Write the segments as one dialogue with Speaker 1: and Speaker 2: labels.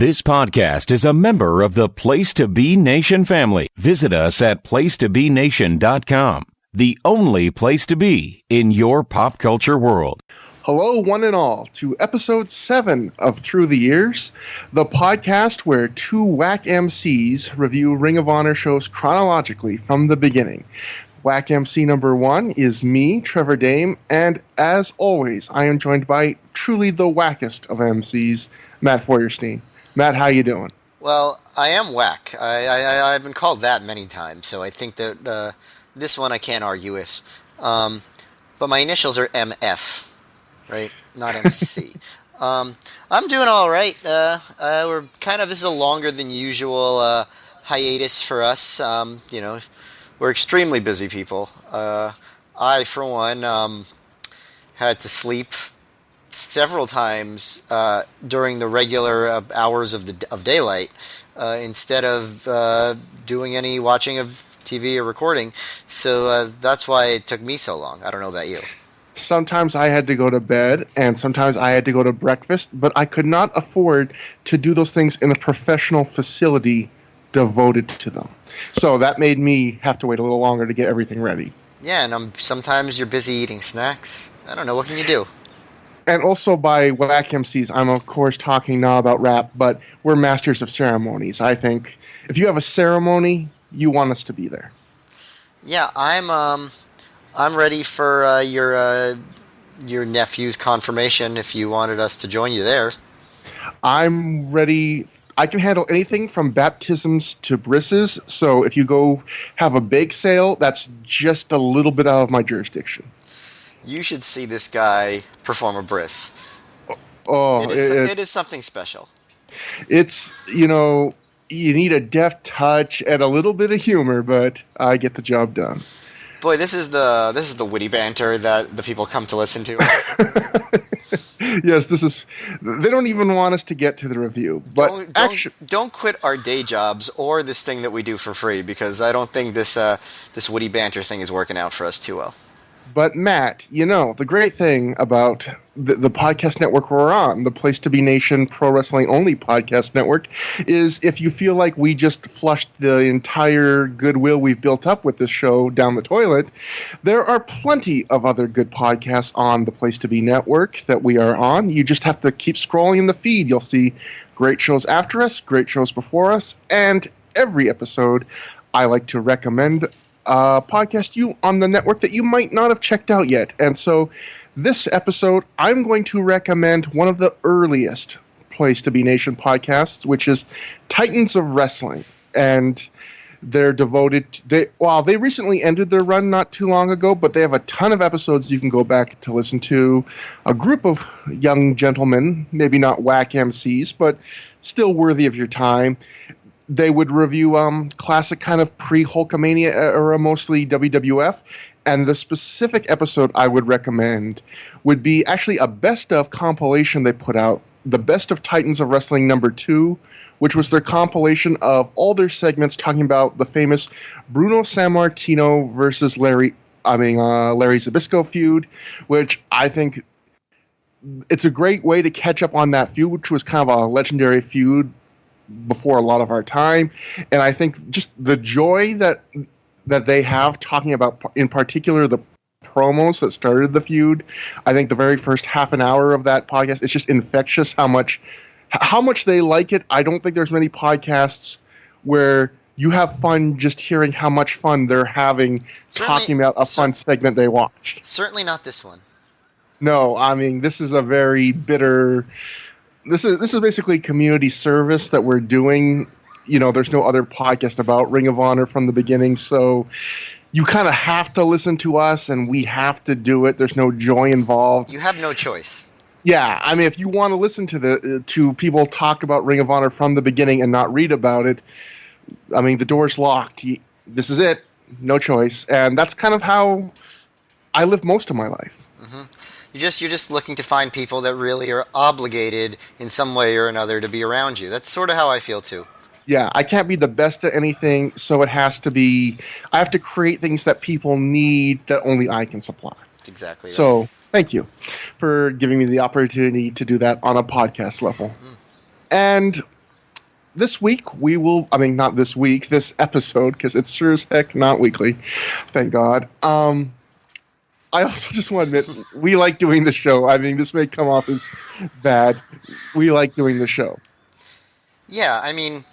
Speaker 1: This podcast is a member of the Place to Be Nation family. Visit us at placetobenation.com, the only place to be in your pop culture world.
Speaker 2: Hello, one and all, to episode 7 of ThROH The Years, the podcast where two whack MCs review Ring of Honor shows chronologically from the beginning. Whack MC number 1 is me, Trevor Dame, and as always, I am joined by truly the wackest of MCs, Matt Feuerstein. Matt, how you doing?
Speaker 3: Well, I am whack. I've been called that many times, so I think that this one I can't argue with. But my initials are MF, right? Not MC. I'm doing all right. We're this is a longer than usual hiatus for us. We're extremely busy people. I, for one, had to sleep several times during the regular hours of daylight instead of doing any watching of TV or recording. So that's why it took me so long. I don't know about you.
Speaker 2: Sometimes I had to go to bed, and sometimes I had to go to breakfast, but I could not afford to do those things in a professional facility devoted to them. So that made me have to wait a little longer to get everything ready.
Speaker 3: Yeah, and sometimes you're busy eating snacks. I don't know, what can you do?
Speaker 2: And also by whack MCs, I'm of course talking now about rap, but we're masters of ceremonies. I think if you have a ceremony, you want us to be there.
Speaker 3: Yeah, I'm ready for your nephew's confirmation if you wanted us to join you there.
Speaker 2: I'm ready. I can handle anything from baptisms to brisses, so if you go have a bake sale, that's just a little bit out of my jurisdiction.
Speaker 3: You should see this guy perform a bris.
Speaker 2: Oh,
Speaker 3: it is something special.
Speaker 2: It's, you need a deft touch and a little bit of humor, but I get the job done.
Speaker 3: Boy, this is the witty banter that the people come to listen to.
Speaker 2: Yes, they don't even want us to get to the review. But
Speaker 3: don't quit our day jobs or this thing that we do for free, because I don't think this witty banter thing is working out for us too well.
Speaker 2: But Matt, the great thing about the podcast network we're on, the Place to Be Nation Pro Wrestling Only Podcast Network, is if you feel like we just flushed the entire goodwill we've built up with this show down the toilet, there are plenty of other good podcasts on the Place to Be Network that we are on. You just have to keep scrolling in the feed. You'll see great shows after us, great shows before us, and every episode I like to recommend podcast you on the network that you might not have checked out yet. And so this episode, I'm going to recommend one of the earliest Place to Be Nation podcasts, which is Titans of Wrestling. And they're devoted they recently ended their run not too long ago, but they have a ton of episodes you can go back to listen to. A group of young gentlemen, maybe not whack MCs, but still worthy of your time. They would review classic kind of pre-Hulkamania era, mostly WWF, and the specific episode I would recommend would be actually a best of compilation they put out, the Best of Titans of Wrestling number 2, which was their compilation of all their segments talking about the famous Bruno Sammartino versus Larry Zbyszko feud, which I think it's a great way to catch up on that feud, which was kind of a legendary feud before a lot of our time. And I think just the joy that they have talking about, in particular, the promos that started the feud. I think the very first half an hour of that podcast, it's just infectious how much they like it. I don't think there's many podcasts where you have fun just hearing how much fun they're having talking about a fun segment they watched.
Speaker 3: Certainly not this one.
Speaker 2: No, I mean, this is a very bitter... This is basically community service that we're doing. There's no other podcast about Ring of Honor from the beginning, so you kind of have to listen to us, and we have to do it. There's no joy involved.
Speaker 3: You have no choice.
Speaker 2: Yeah, I mean, if you want to listen to people talk about Ring of Honor from the beginning and not read about it, I mean, the door's locked. This is it. No choice. And that's kind of how I live most of my life.
Speaker 3: Mm-hmm. You're just looking to find people that really are obligated in some way or another to be around you. That's sort of how I feel too.
Speaker 2: Yeah, I can't be the best at anything, so I have to create things that people need that only I can supply.
Speaker 3: That's exactly right.
Speaker 2: So, thank you for giving me the opportunity to do that on a podcast level. And this week not this week, this episode, because it's sure as heck not weekly, thank God. I also just want to admit, we like doing the show. I mean, this may come off as bad. We like doing the show.
Speaker 3: Yeah, I mean,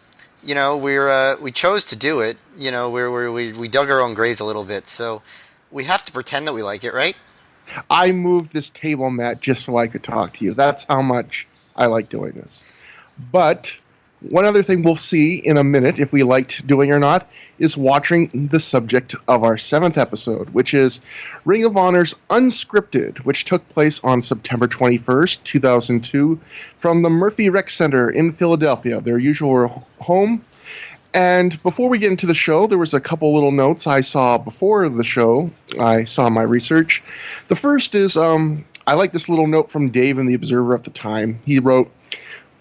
Speaker 3: we chose to do it. We dug our own graves a little bit, so we have to pretend that we like it, right?
Speaker 2: I moved this table, Matt, just so I could talk to you. That's how much I like doing this. But one other thing we'll see in a minute, if we liked doing or not, is watching the subject of our 7th episode, which is Ring of Honor's Unscripted, which took place on September 21st, 2002, from the Murphy Rec Center in Philadelphia, their usual home. And before we get into the show, there was a couple little notes I saw before the show. I saw my research. The first is, I like this little note from Dave in The Observer at the time. He wrote,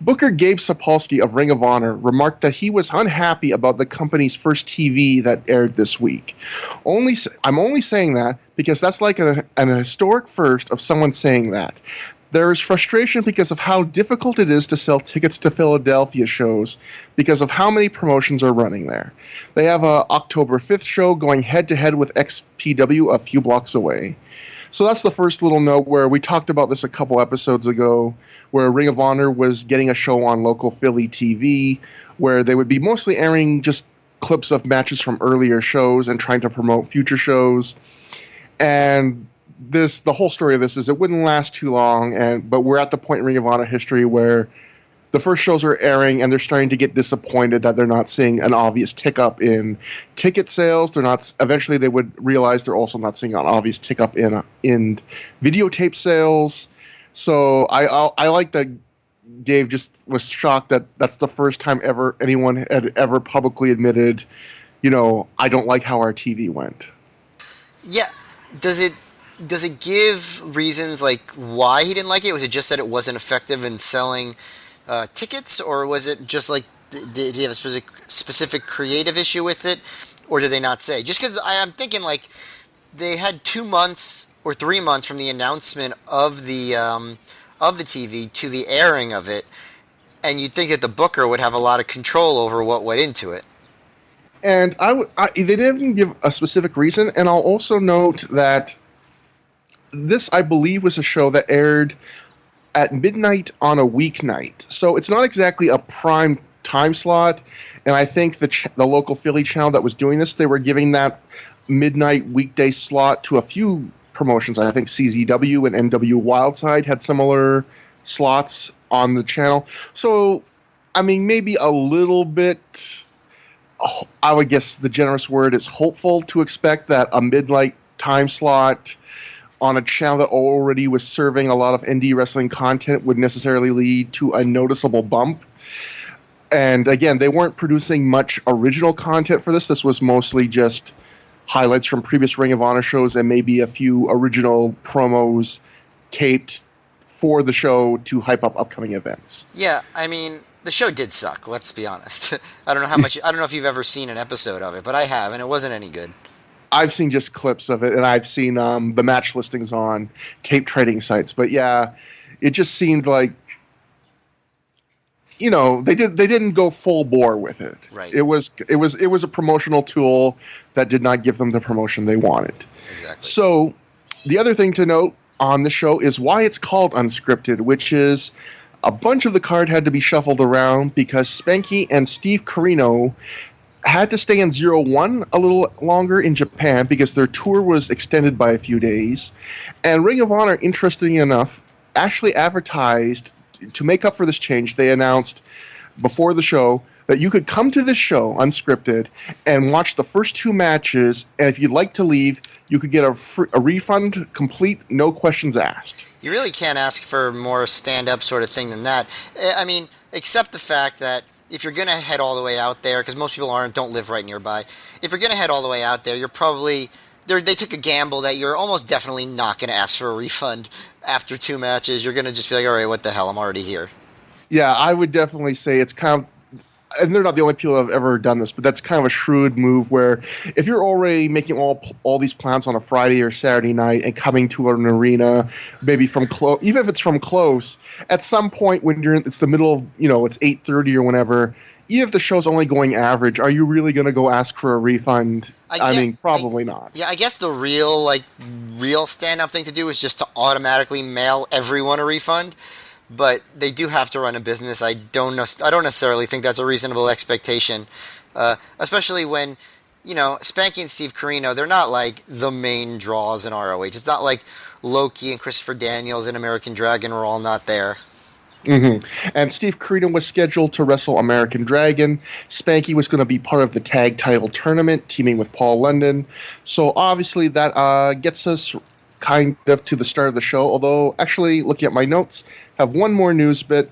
Speaker 2: Booker Gabe Sapolsky of Ring of Honor remarked that he was unhappy about the company's first TV that aired this week. I'm only saying that because that's like an historic first of someone saying that. There is frustration because of how difficult it is to sell tickets to Philadelphia shows because of how many promotions are running there. They have a October 5th show going head-to-head with XPW a few blocks away. So that's the first little note where we talked about this a couple episodes ago, where Ring of Honor was getting a show on local Philly TV, where they would be mostly airing just clips of matches from earlier shows and trying to promote future shows. And the whole story of this is it wouldn't last too long, but we're at the point in Ring of Honor history where the first shows are airing and they're starting to get disappointed that they're not seeing an obvious tick up in ticket sales. Eventually they would realize they're also not seeing an obvious tick up in videotape sales. So I like that Dave just was shocked that that's the first time ever anyone had ever publicly admitted, I don't like how our TV went.
Speaker 3: Yeah. Does it give reasons like why he didn't like it? Was it just that it wasn't effective in selling tickets, or was it just like did he have a specific creative issue with it, or did they not say? Just because I'm thinking like they had 2 months or 3 months from the announcement of the TV to the airing of it, and you'd think that the booker would have a lot of control over what went into it.
Speaker 2: And they didn't give a specific reason, and I'll also note that this, I believe, was a show that aired at midnight on a weeknight. So it's not exactly a prime time slot, and I think the local Philly channel that was doing this, they were giving that midnight weekday slot to a few promotions. I think CZW and NW Wildside had similar slots on the channel. So, I mean, maybe a little bit, I would guess the generous word is hopeful to expect that a midnight time slot on a channel that already was serving a lot of indie wrestling content would necessarily lead to a noticeable bump. And again, they weren't producing much original content for this. This was mostly just highlights from previous Ring of Honor shows and maybe a few original promos taped for the show to hype up upcoming events.
Speaker 3: Yeah, I mean, the show did suck, let's be honest. I don't know if you've ever seen an episode of it, but I have, and it wasn't any good.
Speaker 2: I've seen just clips of it, and I've seen the match listings on tape trading sites. But yeah, it just seemed like, they didn't go full bore with it.
Speaker 3: Right.
Speaker 2: It was a promotional tool that did not give them the promotion they wanted.
Speaker 3: Exactly.
Speaker 2: So the other thing to note on the show is why it's called Unscripted, which is a bunch of the card had to be shuffled around because Spanky and Steve Corino had to stay in 01 a little longer in Japan because their tour was extended by a few days. And Ring of Honor, interestingly enough, actually advertised to make up for this change. They announced before the show that you could come to this show, Unscripted, and watch the first 2 matches, and if you'd like to leave, you could get a refund complete, no questions asked.
Speaker 3: You really can't ask for more stand-up sort of thing than that. I mean, except the fact that if you're going to head all the way out there, because most people don't live right nearby, if you're going to head all the way out there, you're probably, they took a gamble that you're almost definitely not going to ask for a refund after 2 matches. You're going to just be like, all right, what the hell, I'm already here. Yeah,
Speaker 2: I would definitely say it's kind of, and they're not the only people that have ever done this, but that's kind of a shrewd move where if you're already making all these plans on a Friday or Saturday night and coming to an arena, maybe from close, even if it's from close, at some point when it's the middle of, it's 8:30 or whenever, even if the show's only going average, are you really going to go ask for a refund? I mean, probably not.
Speaker 3: Yeah, I guess the real stand-up thing to do is just to automatically mail everyone a refund. But they do have to run a business. I don't know. I don't necessarily think that's a reasonable expectation, especially when, Spanky and Steve Corino, they're not like the main draws in ROH. It's not like Loki and Christopher Daniels and American Dragon were all not there.
Speaker 2: Mm-hmm. And Steve Corino was scheduled to wrestle American Dragon. Spanky was going to be part of the tag title tournament, teaming with Paul London. So obviously that gets us kind of to the start of the show. Although, actually, looking at my notes, have one more news bit.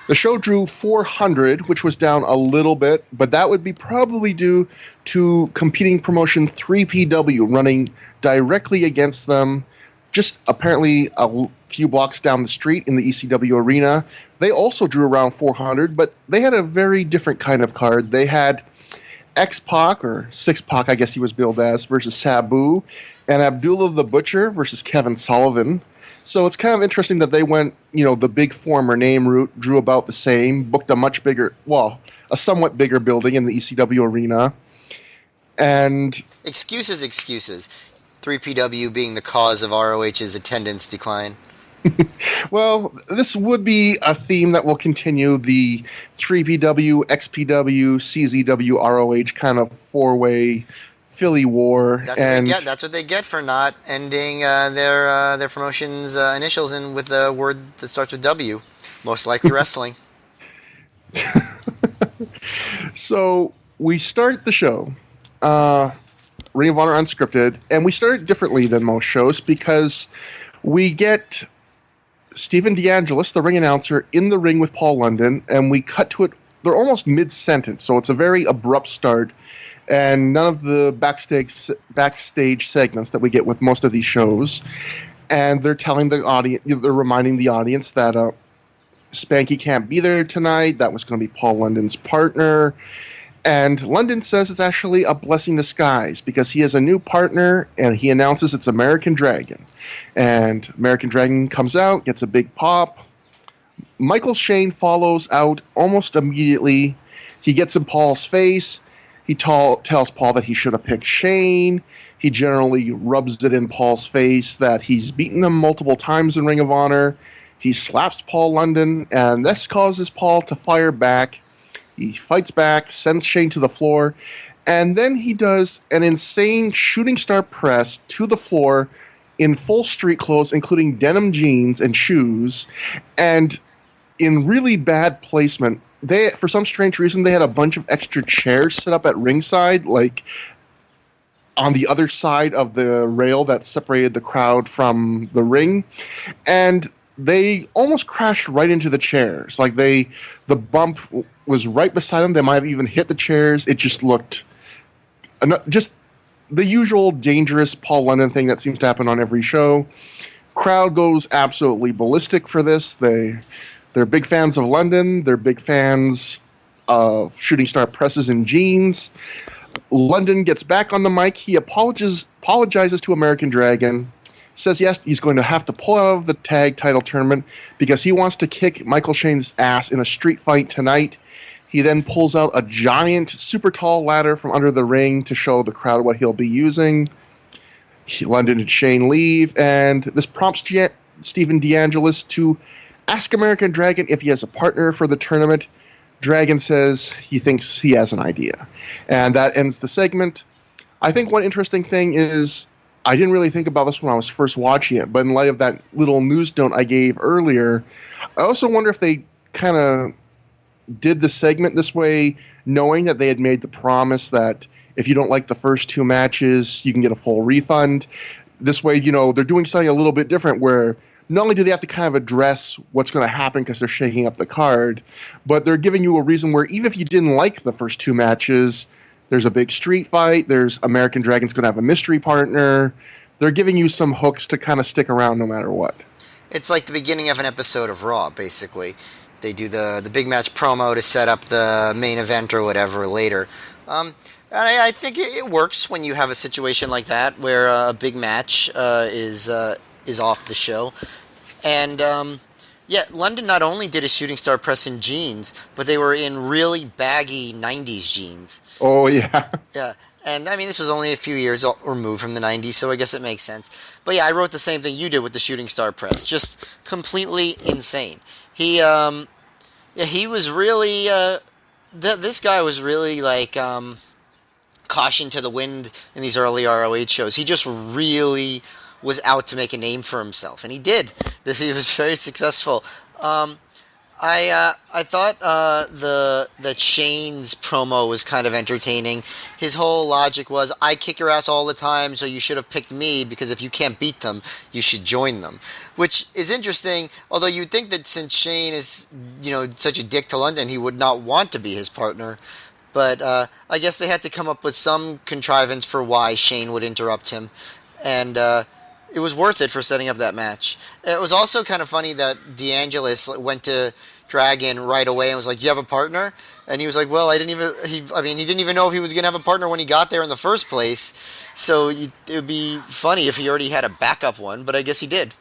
Speaker 2: The show drew 400, which was down a little bit, but that would be probably due to competing promotion 3PW running directly against them, just apparently a few blocks down the street in the ECW arena. They also drew around 400, but they had a very different kind of card. They had X-Pac, or Six-Pac, I guess he was billed as, versus Sabu, and Abdullah the Butcher versus Kevin Sullivan. So it's kind of interesting that they went, the big former name route, drew about the same, booked a much bigger, a somewhat bigger building in the ECW arena. And
Speaker 3: excuses. 3PW being the cause of ROH's attendance decline.
Speaker 2: Well, this would be a theme that will continue, the 3PW, XPW, CZW, ROH kind of four-way Philly war.
Speaker 3: That's what they get for not ending their promotion's initials in with a word that starts with W. Most likely wrestling.
Speaker 2: So we start the show, Ring of Honor Unscripted, and we start it differently than most shows because we get Stephen DeAngelis, the ring announcer, in the ring with Paul London, and we cut to it. They're almost mid-sentence, so it's a very abrupt start, and none of the backstage segments that we get with most of these shows. And they're telling the audience, they're reminding the audience that Spanky can't be there tonight. That was going to be Paul London's partner. And London says it's actually a blessing in disguise because he has a new partner, and he announces it's American Dragon. And American Dragon comes out, gets a big pop. Michael Shane follows out almost immediately. He gets in Paul's face. He tells Paul that he should have picked Shane. He generally rubs it in Paul's face that he's beaten him multiple times in Ring of Honor. He slaps Paul London, and this causes Paul to fire back. He fights back, sends Shane to the floor, and then he does an insane shooting star press to the floor in full street clothes, including denim jeans and shoes, and in really bad placement. They, for some strange reason, they had a bunch of extra chairs set up at ringside, like on the other side of the rail that separated the crowd from the ring, and they almost crashed right into the chairs. Like the bump was right beside them. They might have even hit the chairs. It just looked just the usual dangerous Paul London thing that seems to happen on every show. Crowd goes absolutely ballistic for this. They're big fans of London. They're big fans of shooting star presses and jeans. London gets back on the mic. He apologizes to American Dragon. Says yes, he's going to have to pull out of the tag title tournament because he wants to kick Michael Shane's ass in a street fight tonight. He then pulls out a giant, super tall ladder from under the ring to show the crowd what he'll be using. London and Shane leave, and this prompts Stephen DeAngelis to ask American Dragon if he has a partner for the tournament. Dragon says he thinks he has an idea. And that ends the segment. I think one interesting thing is, I didn't really think about this when I was first watching it, but in light of that little news note I gave earlier, I also wonder if they kind of did the segment this way knowing that they had made the promise that if you don't like the first two matches, you can get a full refund. This way, they're doing something a little bit different where not only do they have to kind of address what's going to happen because they're shaking up the card, but they're giving you a reason where even if you didn't like the first two matches, there's a big street fight, there's American Dragon's going to have a mystery partner. They're giving you some hooks to kind of stick around no matter what.
Speaker 3: It's like the beginning of an episode of Raw, basically. They do the big match promo to set up the main event or whatever later. And I think it works when you have a situation like that where a big match is off the show. And Yeah, London not only did a shooting star press in jeans, but they were in really baggy 90s jeans.
Speaker 2: Oh yeah.
Speaker 3: Yeah, and I mean, this was only a few years removed from the 90s, so I guess it makes sense. But yeah, I wrote the same thing you did with the shooting star press. Just completely insane. Yeah, he was really, this guy was really like, caution to the wind in these early ROH shows. He just really was out to make a name for himself, and he did. He was very successful. I thought the Shane's promo was kind of entertaining. His whole logic was, I kick your ass all the time, so you should have picked me, because if you can't beat them, you should join them. Which is interesting, although you'd think that since Shane is, such a dick to London, he would not want to be his partner. But I guess they had to come up with some contrivance for why Shane would interrupt him. And it was worth it for setting up that match. It was also kind of funny that DeAngelis went to Dragon right away and was like, "Do you have a partner?" And he was like, "Well, he didn't even know if he was going to have a partner when he got there in the first place. So it would be funny if he already had a backup one, but I guess he did."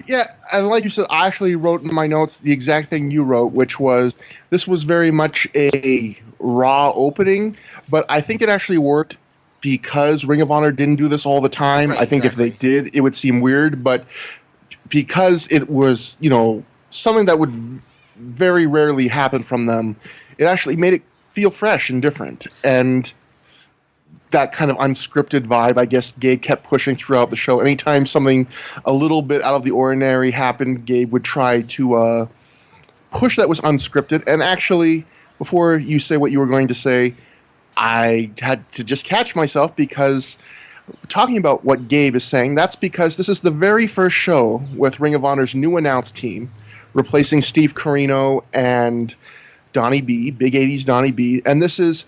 Speaker 2: Yeah, and like you said, I actually wrote in my notes the exact thing you wrote, which was this was very much a Raw opening, but I think it actually worked because Ring of Honor didn't do this all the time.
Speaker 3: Right,
Speaker 2: I think
Speaker 3: exactly.
Speaker 2: if they did, it would seem weird, but because it was, something that would very rarely happen from them, it actually made it feel fresh and different. And that kind of unscripted vibe, I guess Gabe kept pushing throughout the show. Anytime something a little bit out of the ordinary happened, Gabe would try to push that was unscripted. And actually, before you say what you were going to say, I had to just catch myself because talking about what Gabe is saying, that's because this is the very first show with Ring of Honor's new announce team, replacing Steve Corino and Donnie B, Big 80s Donnie B. And this is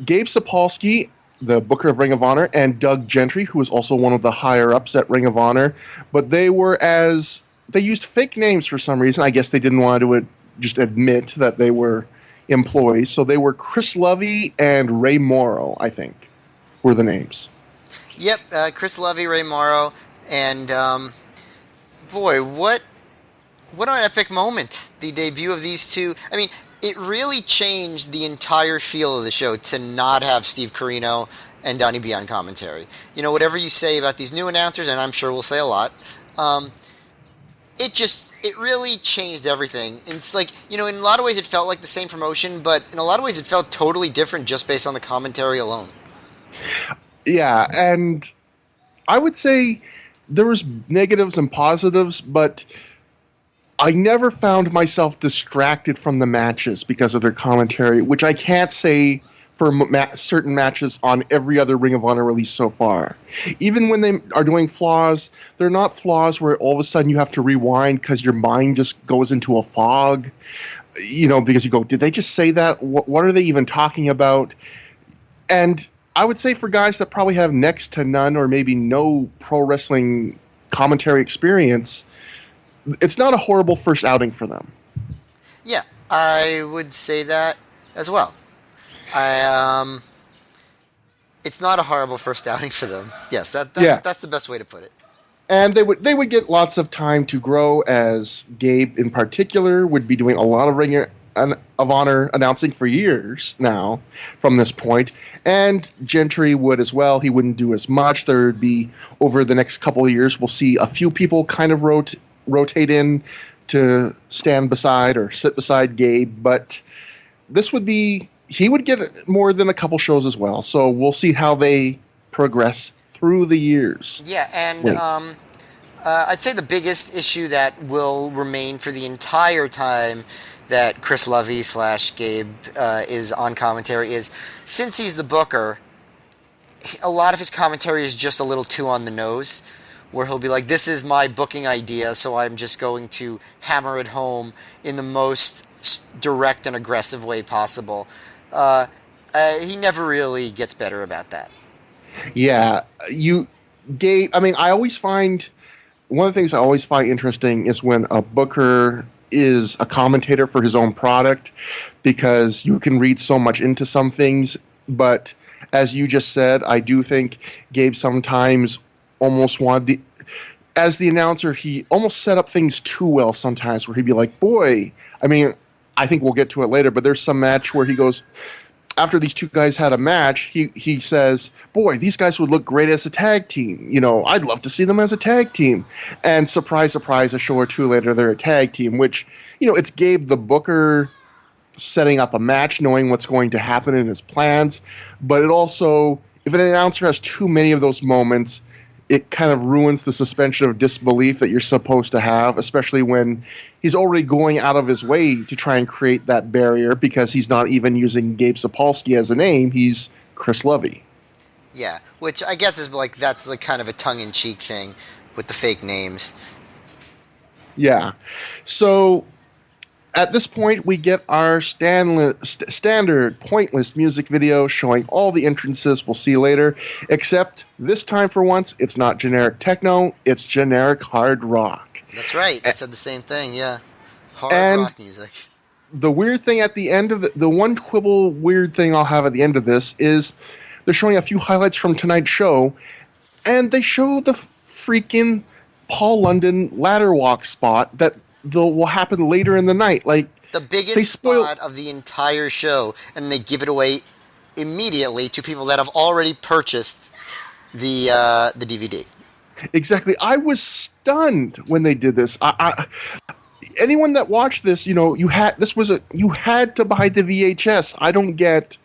Speaker 2: Gabe Sapolsky, the booker of Ring of Honor, and Doug Gentry, who is also one of the higher-ups at Ring of Honor. But they used fake names for some reason. I guess they didn't want to just admit that they were employees. So they were Chris Lovey and Ray Morrow, I think, were the names.
Speaker 3: Yep, Chris Lovey, Ray Morrow, and boy, what an epic moment! The debut of these two. I mean, it really changed the entire feel of the show to not have Steve Corino and Donnie B on commentary. Whatever you say about these new announcers, and I'm sure we'll say a lot, it really changed everything. It's like, in a lot of ways it felt like the same promotion, but in a lot of ways it felt totally different just based on the commentary alone.
Speaker 2: Yeah, and I would say there was negatives and positives, but I never found myself distracted from the matches because of their commentary, which I can't say for certain matches on every other Ring of Honor release so far. Even when they are doing flaws, they're not flaws where all of a sudden you have to rewind because your mind just goes into a fog, because you go, did they just say that? What are they even talking about? And I would say for guys that probably have next to none or maybe no pro wrestling commentary experience, it's not a horrible first outing for them.
Speaker 3: Yeah, I would say that as well. It's not a horrible first outing for them. Yes, that's the best way to put it.
Speaker 2: And they would get lots of time to grow, as Gabe in particular would be doing a lot of Ring of Honor announcing for years now from this point. And Gentry would as well. He wouldn't do as much. There would be, over the next couple of years, we'll see a few people kind of rotate in to stand beside or sit beside Gabe. But he would get more than a couple shows as well. So we'll see how they progress through the years.
Speaker 3: Yeah, and I'd say the biggest issue that will remain for the entire time that Chris Lovey / Gabe is on commentary is, since he's the booker, a lot of his commentary is just a little too on the nose, where he'll be like, this is my booking idea, so I'm just going to hammer it home in the most direct and aggressive way possible. He never really gets better about that.
Speaker 2: Yeah, Gabe, I always find, one of the things I always find interesting is when a booker is a commentator for his own product, because you can read so much into some things. But as you just said, I do think Gabe sometimes almost wanted as the announcer, he almost set up things too well sometimes, where he'd be like, boy, I mean, I think we'll get to it later, but there's some match where he goes, after these two guys had a match, he says, boy, these guys would look great as a tag team. You know, I'd love to see them as a tag team. And surprise, surprise, a show or two later, they're a tag team, which, you know, it's Gabe the Booker setting up a match, knowing what's going to happen in his plans. But it also, if an announcer has too many of those moments, it kind of ruins the suspension of disbelief that you're supposed to have, especially when he's already going out of his way to try and create that barrier because he's not even using Gabe Sapolsky as a name. He's Chris Lovey.
Speaker 3: Yeah, which I guess is like that's the kind of a tongue-in-cheek thing with the fake names.
Speaker 2: Yeah. So at this point, we get our standard pointless music video showing all the entrances we'll see later, except this time for once, it's not generic techno, it's generic hard rock.
Speaker 3: That's right. I said the same thing, yeah. Hard rock music.
Speaker 2: The weird thing at the end of the one quibble weird thing I'll have at the end of this is they're showing a few highlights from tonight's show, and they show the freaking Paul London ladder walk spot that will happen later in the night. Like,
Speaker 3: the biggest spot of the entire show, and they give it away immediately to people that have already purchased the DVD.
Speaker 2: Exactly. I was stunned when they did this. Anyone that watched this, you know, you had to buy the VHS. I don't get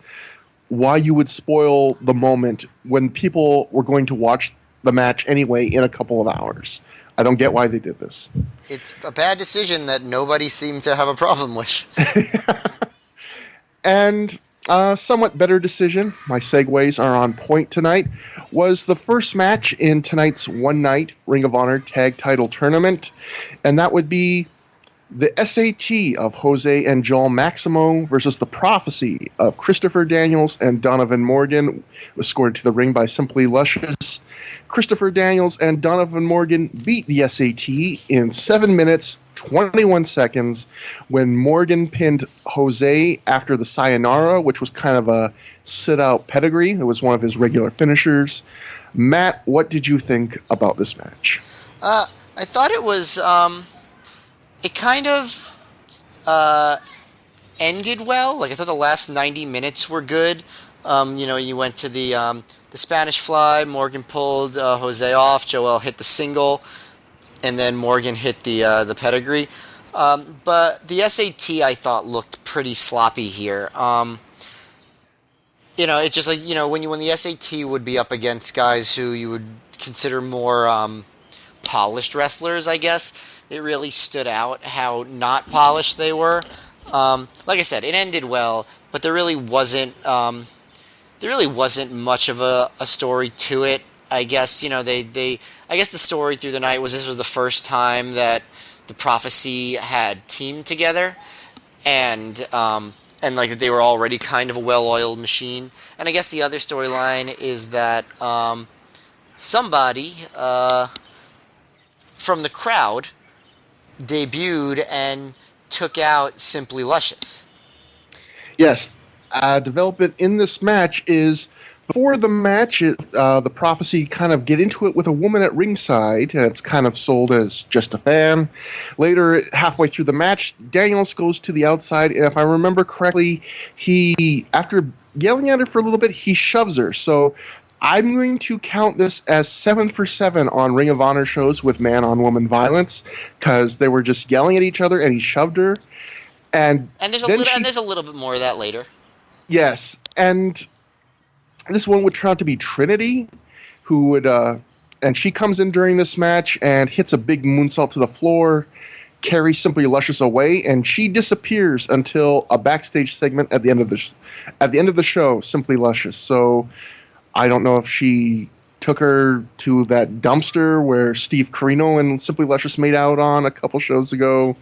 Speaker 2: why you would spoil the moment when people were going to watch the match anyway in a couple of hours. I don't get why they did this.
Speaker 3: It's a bad decision that nobody seemed to have a problem with.
Speaker 2: And a somewhat better decision, my segues are on point tonight, was the first match in tonight's one-night Ring of Honor Tag Title Tournament, and that would be the SAT of Jose and Joel Maximo versus the Prophecy of Christopher Daniels and Donovan Morgan, was scored to the ring by Simply Luscious. Christopher Daniels and Donovan Morgan beat the SAT in 7 minutes, 21 seconds, when Morgan pinned Jose after the Sayonara, which was kind of a sit-out pedigree. It was one of his regular finishers. Matt, what did you think about this match?
Speaker 3: I thought it was... it kind of ended well. Like, I thought the last 90 minutes were good. You went to the Spanish Fly. Morgan pulled Jose off. Joel hit the single, and then Morgan hit the pedigree. But the SAT, I thought, looked pretty sloppy here. It's just like, when the SAT would be up against guys who you would consider more polished wrestlers, I guess. It really stood out how not polished they were. Like I said, it ended well, but there really wasn't much of a story to it. I guess I guess the story through the night was this was the first time that the Prophecy had teamed together, and like that they were already kind of a well-oiled machine. And I guess the other storyline is that somebody from the crowd debuted and took out Simply Luscious.
Speaker 2: Yes. Development in this match is, before the match, the Prophecy kind of get into it with a woman at ringside, and it's kind of sold as just a fan. Later, halfway through the match, Daniels goes to the outside, and if I remember correctly, after yelling at her for a little bit, he shoves her. So I'm going to count this as 7 for 7 on Ring of Honor shows with man-on-woman violence, because they were just yelling at each other, and he shoved her. And there's
Speaker 3: a little bit more of that later.
Speaker 2: Yes, and this one would turn out to be Trinity, who would, and she comes in during this match and hits a big moonsault to the floor, carries Simply Luscious away, and she disappears until a backstage segment at the end of the show. Simply Luscious. So I don't know if she took her to that dumpster where Steve Corino and Simply Luscious made out on a couple shows ago,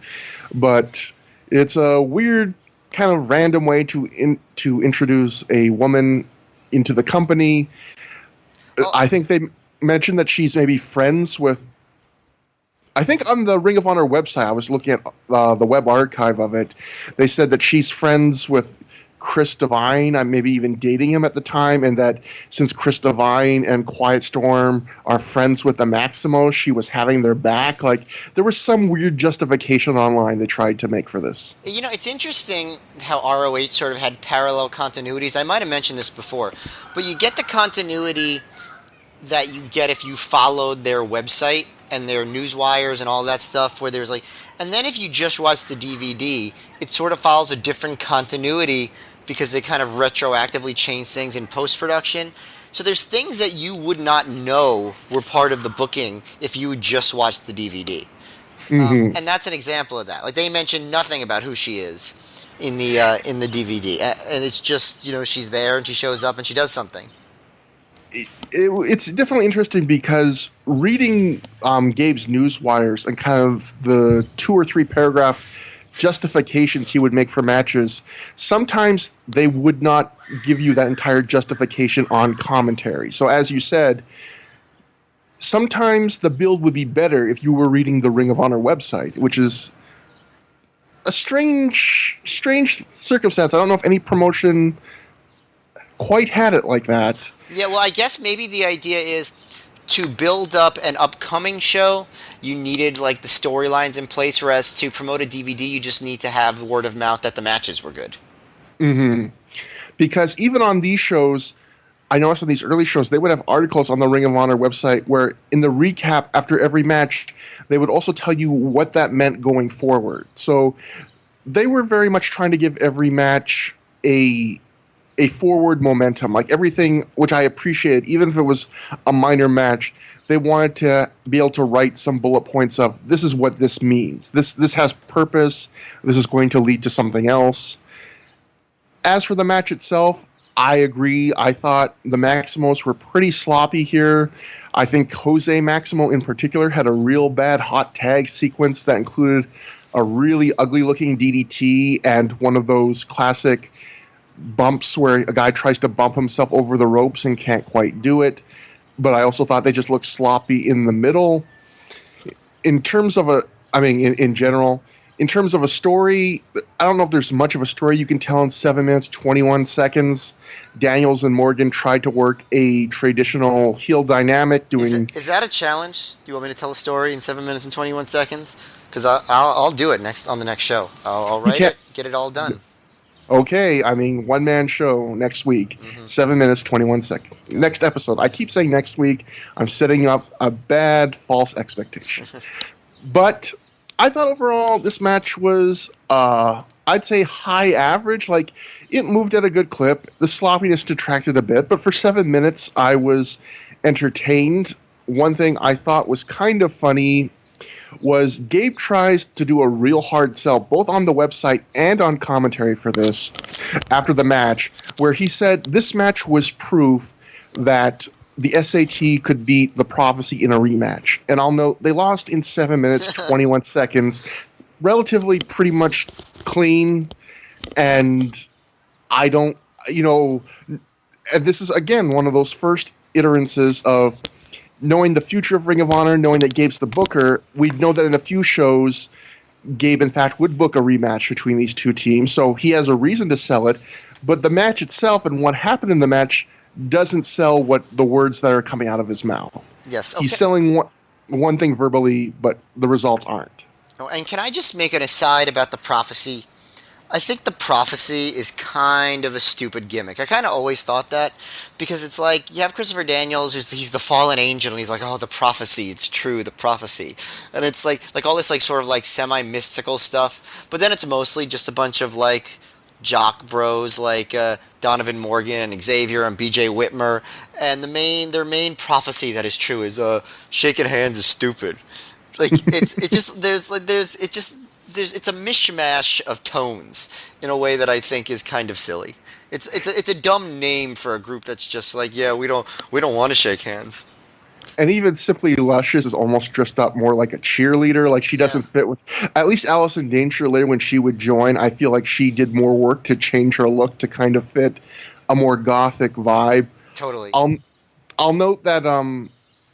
Speaker 2: but it's a weird kind of random way to introduce a woman into the company. I think they mentioned that she's maybe friends with... I think on the Ring of Honor website, I was looking at the web archive of it, they said that she's friends with Chris Devine, maybe even dating him at the time, and that since Chris Devine and Quiet Storm are friends with the Maximos, she was having their back. Like, there was some weird justification online they tried to make for this.
Speaker 3: You know, it's interesting how ROH sort of had parallel continuities. I might have mentioned this before, but you get the continuity that you get if you followed their website and their news wires and all that stuff, where there's like, and then if you just watch the DVD, it sort of follows a different continuity because they kind of retroactively change things in post-production. So there's things that you would not know were part of the booking if you just watched the DVD.
Speaker 2: Mm-hmm.
Speaker 3: And that's an example of that. Like, they mention nothing about who she is in the DVD, and it's just, you know, she's there and she shows up and she does something.
Speaker 2: It's definitely interesting because reading Gabe's news wires and kind of the 2 or 3 paragraph justifications he would make for matches, sometimes they would not give you that entire justification on commentary. So as you said, sometimes the build would be better if you were reading the Ring of Honor website, which is a strange circumstance. I don't know if any promotion quite had it like that.
Speaker 3: Yeah, well, I guess maybe the idea is to build up an upcoming show, you needed like the storylines in place, whereas to promote a DVD, you just need to have word of mouth that the matches were good.
Speaker 2: Mm-hmm. Because even on these shows, I noticed on these early shows, they would have articles on the Ring of Honor website where in the recap after every match, they would also tell you what that meant going forward. So they were very much trying to give every match a forward momentum, like everything, which I appreciated, even if it was a minor match. They wanted to be able to write some bullet points of, this is what this means. This has purpose. This is going to lead to something else. As for the match itself, I agree. I thought the Maximos were pretty sloppy here. I think Jose Maximo in particular had a real bad hot tag sequence that included a really ugly-looking DDT and one of those classic bumps where a guy tries to bump himself over the ropes and can't quite do it. But I also thought they just looked sloppy in the middle. In terms of in general, in terms of a story, I don't know if there's much of a story you can tell in 7 minutes, 21 seconds. Daniels and Morgan tried to work a traditional heel dynamic doing...
Speaker 3: Is that a challenge? Do you want me to tell a story in 7 minutes and 21 seconds? Because I'll do it on the next show. I'll write it, get it all done.
Speaker 2: Okay, one-man show next week, 7 minutes, 21 seconds. Next episode. I keep saying next week. I'm setting up a bad, false expectation. But I thought overall this match was, I'd say, high average. Like, it moved at a good clip. The sloppiness detracted a bit. But for 7 minutes, I was entertained. One thing I thought was kind of funny was Gabe tries to do a real hard sell, both on the website and on commentary for this, after the match, where he said this match was proof that the SAT could beat the Prophecy in a rematch. And I'll note, they lost in 7 minutes, 21 seconds, relatively pretty much clean, and I don't, and this is, again, one of those first iterances of knowing the future of Ring of Honor, knowing that Gabe's the booker. We know that in a few shows, Gabe, in fact, would book a rematch between these two teams, so he has a reason to sell it. But the match itself and what happened in the match doesn't sell what the words that are coming out of his mouth.
Speaker 3: Yes, okay.
Speaker 2: He's selling one thing verbally, but the results aren't.
Speaker 3: Oh, and can I just make an aside about the Prophecy? I think the Prophecy is kind of a stupid gimmick. I kind of always thought that, because it's like, you have Christopher Daniels, he's the fallen angel, and he's like, oh, the Prophecy, it's true, the Prophecy. And it's like all this like sort of like semi-mystical stuff, but then it's mostly just a bunch of like jock bros like Donovan Morgan and Xavier and BJ Whitmer, and their main prophecy that is true is shaking hands is stupid. Like it's a mishmash of tones in a way that I think is kind of silly. It's a dumb name for a group that's just like, yeah, we don't want to shake hands.
Speaker 2: And even Simply Luscious is almost dressed up more like a cheerleader. Like, she doesn't fit with... At least Allison Danger later, when she would join, I feel like she did more work to change her look to kind of fit a more gothic vibe.
Speaker 3: Totally.
Speaker 2: I'll note that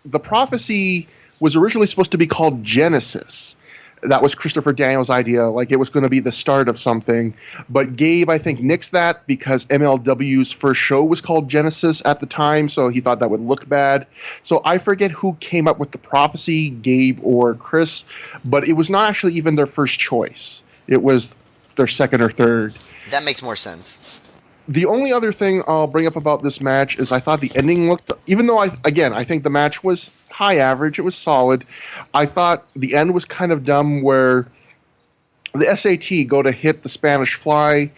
Speaker 2: the Prophecy was originally supposed to be called Genesis. that was Christopher Daniels' idea. Like, it was going to be the start of something. But Gabe, I think, nixed that because MLW's first show was called Genesis at the time, so he thought that would look bad. So I forget who came up with the prophecy, Gabe or Chris, but it was not actually even their first choice. It was their second or third.
Speaker 3: That makes more sense.
Speaker 2: The only other thing I'll bring up about this match is I thought the ending looked, even though I think the match was high average, it was solid, I thought the end was kind of dumb where the SAT go to hit the Spanish Fly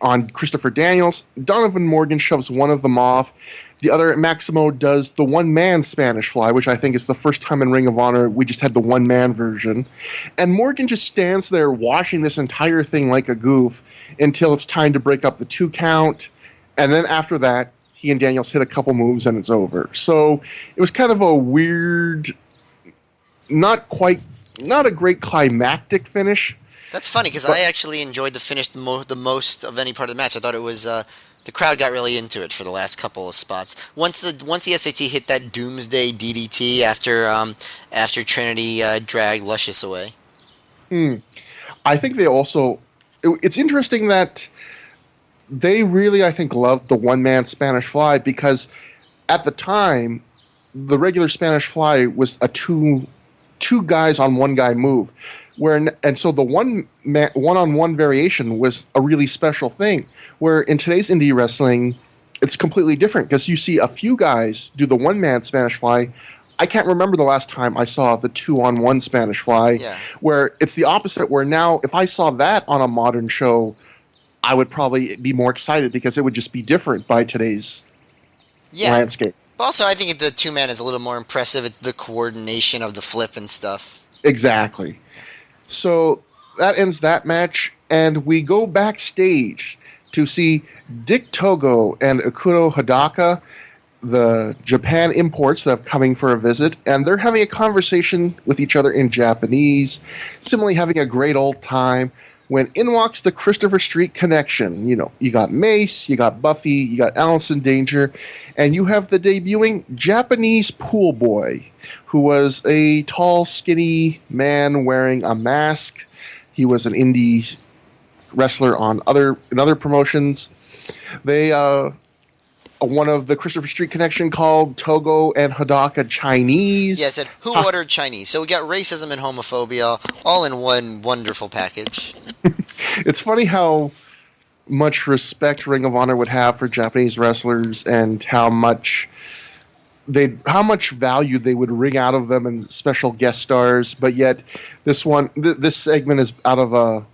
Speaker 2: on Christopher Daniels. Donovan Morgan shoves one of them off. The other, Maximo, does the one-man Spanish Fly, which I think is the first time in Ring of Honor we just had the one-man version. And Morgan just stands there watching this entire thing like a goof until it's time to break up the 2 count. And then after that, he and Daniels hit a couple moves and it's over. So it was kind of a weird, not a great climactic finish.
Speaker 3: That's funny because I actually enjoyed the finish the most of any part of the match. I thought it was the crowd got really into it for the last couple of spots. Once the SAT hit that Doomsday DDT after Trinity dragged Luscious away.
Speaker 2: I think they also. It's interesting that they really, I think, loved the one-man Spanish Fly because at the time, the regular Spanish Fly was a two guys on one guy move. And so the one-on-one variation was a really special thing, where in today's indie wrestling, it's completely different because you see a few guys do the one-man Spanish Fly. I can't remember the last time I saw the 2-on-1 Spanish Fly, where it's the opposite, where now if I saw that on a modern show, I would probably be more excited because it would just be different by today's landscape.
Speaker 3: Also, I think the 2-man is a little more impressive. It's the coordination of the flip and stuff.
Speaker 2: Exactly. So that ends that match, and we go backstage to see Dick Togo and Akuro Hidaka, the Japan imports that are coming for a visit, and they're having a conversation with each other in Japanese, similarly having a great old time, when in walks the Christopher Street Connection. You know, you got Mace, you got Buffy, you got Allison Danger, and you have the debuting Japanese pool boy, who was a tall, skinny man wearing a mask. He was an indie wrestler in other promotions. They one of the Christopher Street Connection called Togo and Hidaka Chinese.
Speaker 3: Yeah, it said, who ordered Chinese? So we got racism and homophobia all in one wonderful package.
Speaker 2: It's funny how much respect Ring of Honor would have for Japanese wrestlers and how much value they would wring out of them and special guest stars, but yet this segment is out of a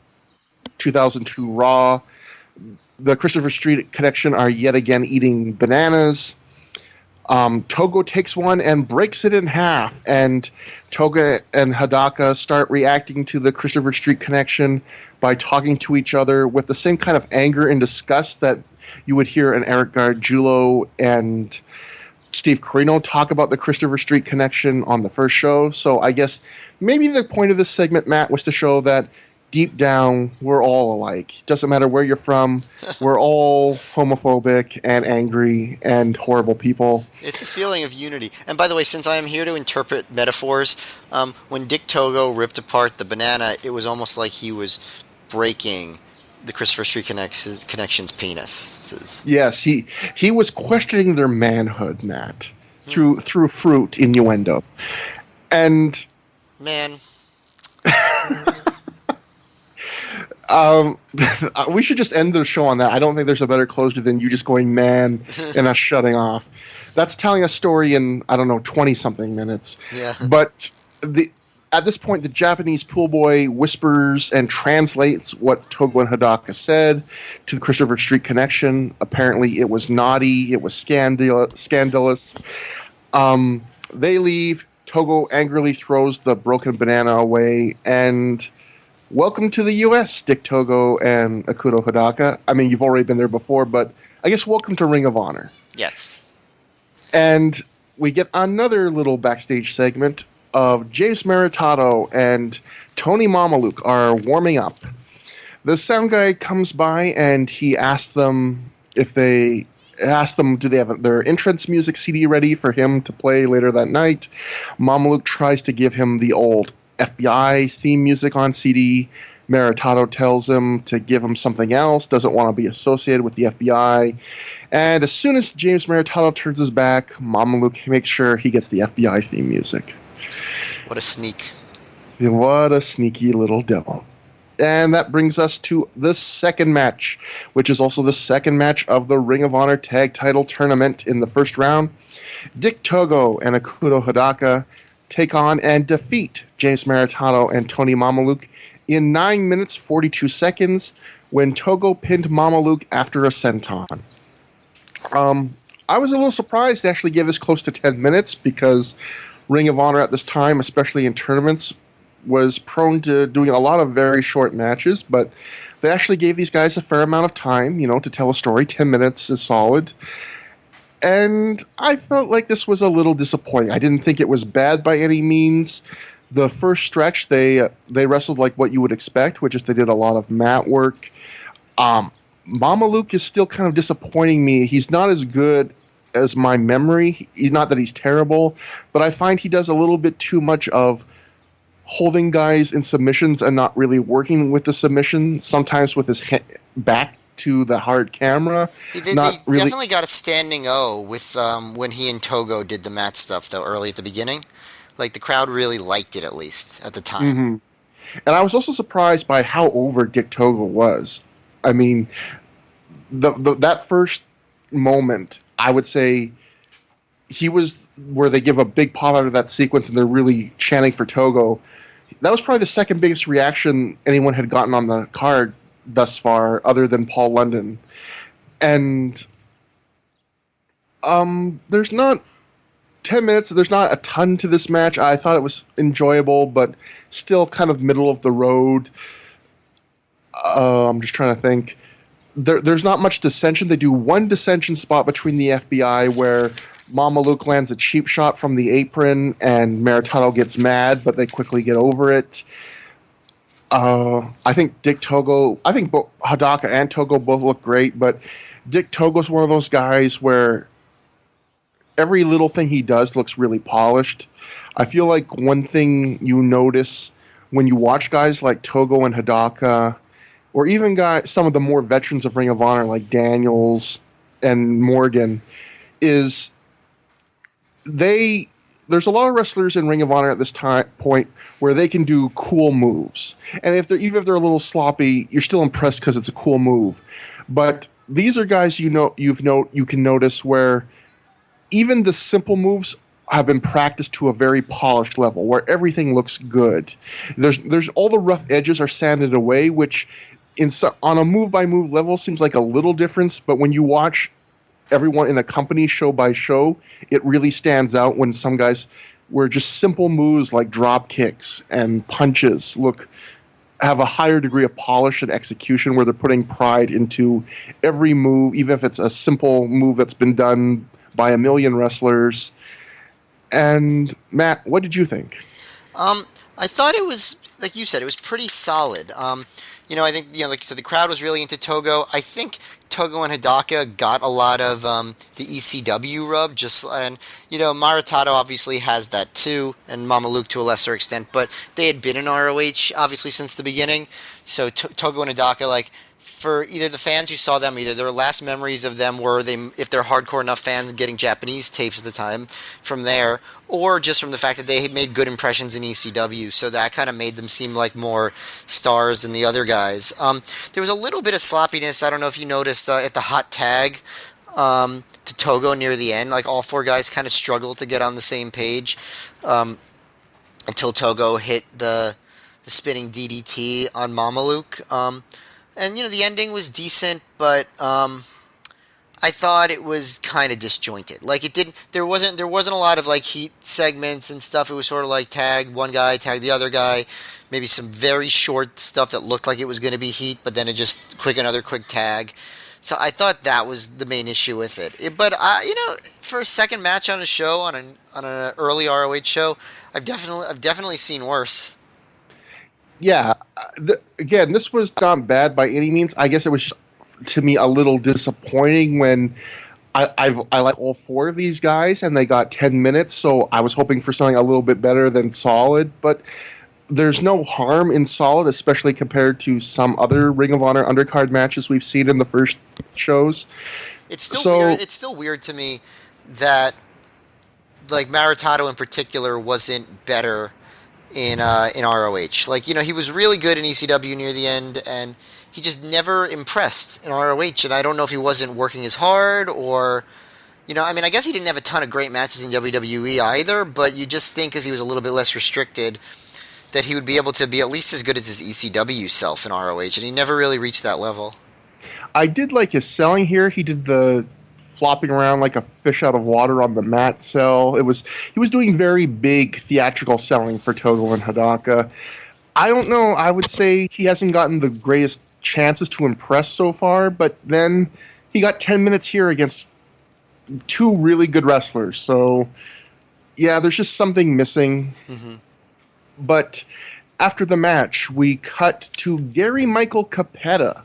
Speaker 2: 2002 Raw. The Christopher Street Connection are yet again eating bananas. Togo takes one and breaks it in half, and Toga and Hidaka start reacting to the Christopher Street Connection by talking to each other with the same kind of anger and disgust that you would hear in Eric Gargiulo and Steve Corino talk about the Christopher Street Connection on the first show. So I guess maybe the point of this segment, Matt, was to show that deep down, we're all alike. Doesn't matter where you're from. We're all homophobic and angry and horrible people.
Speaker 3: It's a feeling of unity. And by the way, since I am here to interpret metaphors, when Dick Togo ripped apart the banana, it was almost like he was breaking the Christopher Street Connection's penis.
Speaker 2: Yes, he was questioning their manhood, Matt, through fruit innuendo. And
Speaker 3: man.
Speaker 2: We should just end the show on that. I don't think there's a better closer than you just going man and us shutting off. That's telling a story in, 20-something minutes.
Speaker 3: Yeah.
Speaker 2: But at this point, the Japanese pool boy whispers and translates what Togo and Hidaka said to the Christopher Street Connection. Apparently, it was naughty. It was scandalous. They leave. Togo angrily throws the broken banana away, and welcome to the U.S., Dick Togo and Akuro Hidaka. I mean, you've already been there before, but I guess welcome to Ring of Honor.
Speaker 3: Yes.
Speaker 2: And we get another little backstage segment of James Maritato and Tony Mamaluke are warming up. The sound guy comes by and he asks them do they have their entrance music CD ready for him to play later that night. Mamaluke tries to give him the old FBI theme music on CD. Maritato tells him to give him something else, doesn't want to be associated with the FBI. And as soon as James Maritato turns his back, Mama Luke makes sure he gets the FBI theme music.
Speaker 3: What a sneak.
Speaker 2: What a sneaky little devil. And that brings us to the second match, which is also the second match of the Ring of Honor Tag Title Tournament in the first round. Dick Togo and Akuto Hidaka take on and defeat James Maritato and Tony Mamaluke in 9 minutes 42 seconds when Togo pinned Mamaluke after a senton. I was a little surprised they actually gave this close to 10 minutes because Ring of Honor at this time, especially in tournaments, was prone to doing a lot of very short matches, but they actually gave these guys a fair amount of time, to tell a story. 10 minutes is solid. And I felt like this was a little disappointing. I didn't think it was bad by any means. The first stretch, they wrestled like what you would expect, which is they did a lot of mat work. Mamaluke is still kind of disappointing me. He's not as good as my memory. He's not that he's terrible, but I find he does a little bit too much of holding guys in submissions and not really working with the submission, sometimes with his back to the hard camera.
Speaker 3: He definitely got a standing O with when he and Togo did the mat stuff, though, early at the beginning. Like, the crowd really liked it, at least, at the time.
Speaker 2: Mm-hmm. And I was also surprised by how over Dick Togo was. I mean, that first moment, I would say he was where they give a big pop out of that sequence and they're really chanting for Togo. That was probably the second biggest reaction anyone had gotten on the card thus far, other than Paul London. And there's not 10 minutes, there's not a ton to this match. I thought it was enjoyable, but still kind of middle of the road. I'm just trying to think. There's not much dissension. They do one dissension spot between the FBI where Mamaluke lands a cheap shot from the apron and Maritato gets mad, but they quickly get over it. I think both Hidaka and Togo both look great, but Dick Togo's one of those guys where every little thing he does looks really polished. I feel like one thing you notice when you watch guys like Togo and Hidaka, or even some of the more veterans of Ring of Honor like Daniels and Morgan, is there's a lot of wrestlers in Ring of Honor at this point where they can do cool moves. And even if they're a little sloppy, you're still impressed because it's a cool move. But these are guys you can notice where even the simple moves have been practiced to a very polished level where everything looks good. There's all the rough edges are sanded away, which on a move by move level seems like a little difference, but when you watch everyone in a company show by show, it really stands out when some guys where just simple moves like drop kicks and punches have a higher degree of polish and execution where they're putting pride into every move, even if it's a simple move that's been done by a million wrestlers. And Matt, what did you think?
Speaker 3: I thought it was, like you said, it was pretty solid. I think, like you said, the crowd was really into Togo. I think Togo and Hidaka got a lot of the ECW rub, Maritato obviously has that too, and Mamaluke to a lesser extent, but they had been in ROH obviously since the beginning, so Togo and Hidaka, for either the fans who saw them, either their last memories of them were if they're hardcore enough fans getting Japanese tapes at the time from there, or just from the fact that they had made good impressions in ECW, so that kind of made them seem like more stars than the other guys. There was a little bit of sloppiness. I don't know if you noticed at the hot tag to Togo near the end, all four guys kind of struggled to get on the same page until Togo hit the spinning DDT on Mamaluke. And, the ending was decent, but I thought it was kind of disjointed. There wasn't a lot of, heat segments and stuff. It was sort of tag one guy, tag the other guy, maybe some very short stuff that looked like it was going to be heat, but then it just another quick tag. So I thought that was the main issue with it. But, for a second match on a show, on an early ROH show, I've definitely seen worse.
Speaker 2: Yeah, again, this was not bad by any means. I guess it was, to me, a little disappointing when I like all four of these guys, and they got 10 minutes, so I was hoping for something a little bit better than solid. But there's no harm in Solid, especially compared to some other Ring of Honor undercard matches we've seen in the first shows.
Speaker 3: It's still weird. It's still weird to me that like Maritato in particular wasn't better in ROH. Like, you know, he was really good in ECW near the end, and he just never impressed in ROH. And I don't know if he wasn't working as hard or, you know, I mean, I guess he didn't have a ton of great matches in WWE either, but you just think because he was a little bit less restricted that he would be able to be at least as good as his ECW self in ROH, and he never really reached that level.
Speaker 2: I did like his selling here. He did the flopping around like a fish out of water on the mat sell. He was doing very big theatrical selling for Togo and Hidaka. I don't know. I would say he hasn't gotten the greatest chances to impress so far, but then he got 10 minutes here against two really good wrestlers. So, yeah, there's just something missing. Mm-hmm. But after the match, we cut to Gary Michael Cappetta,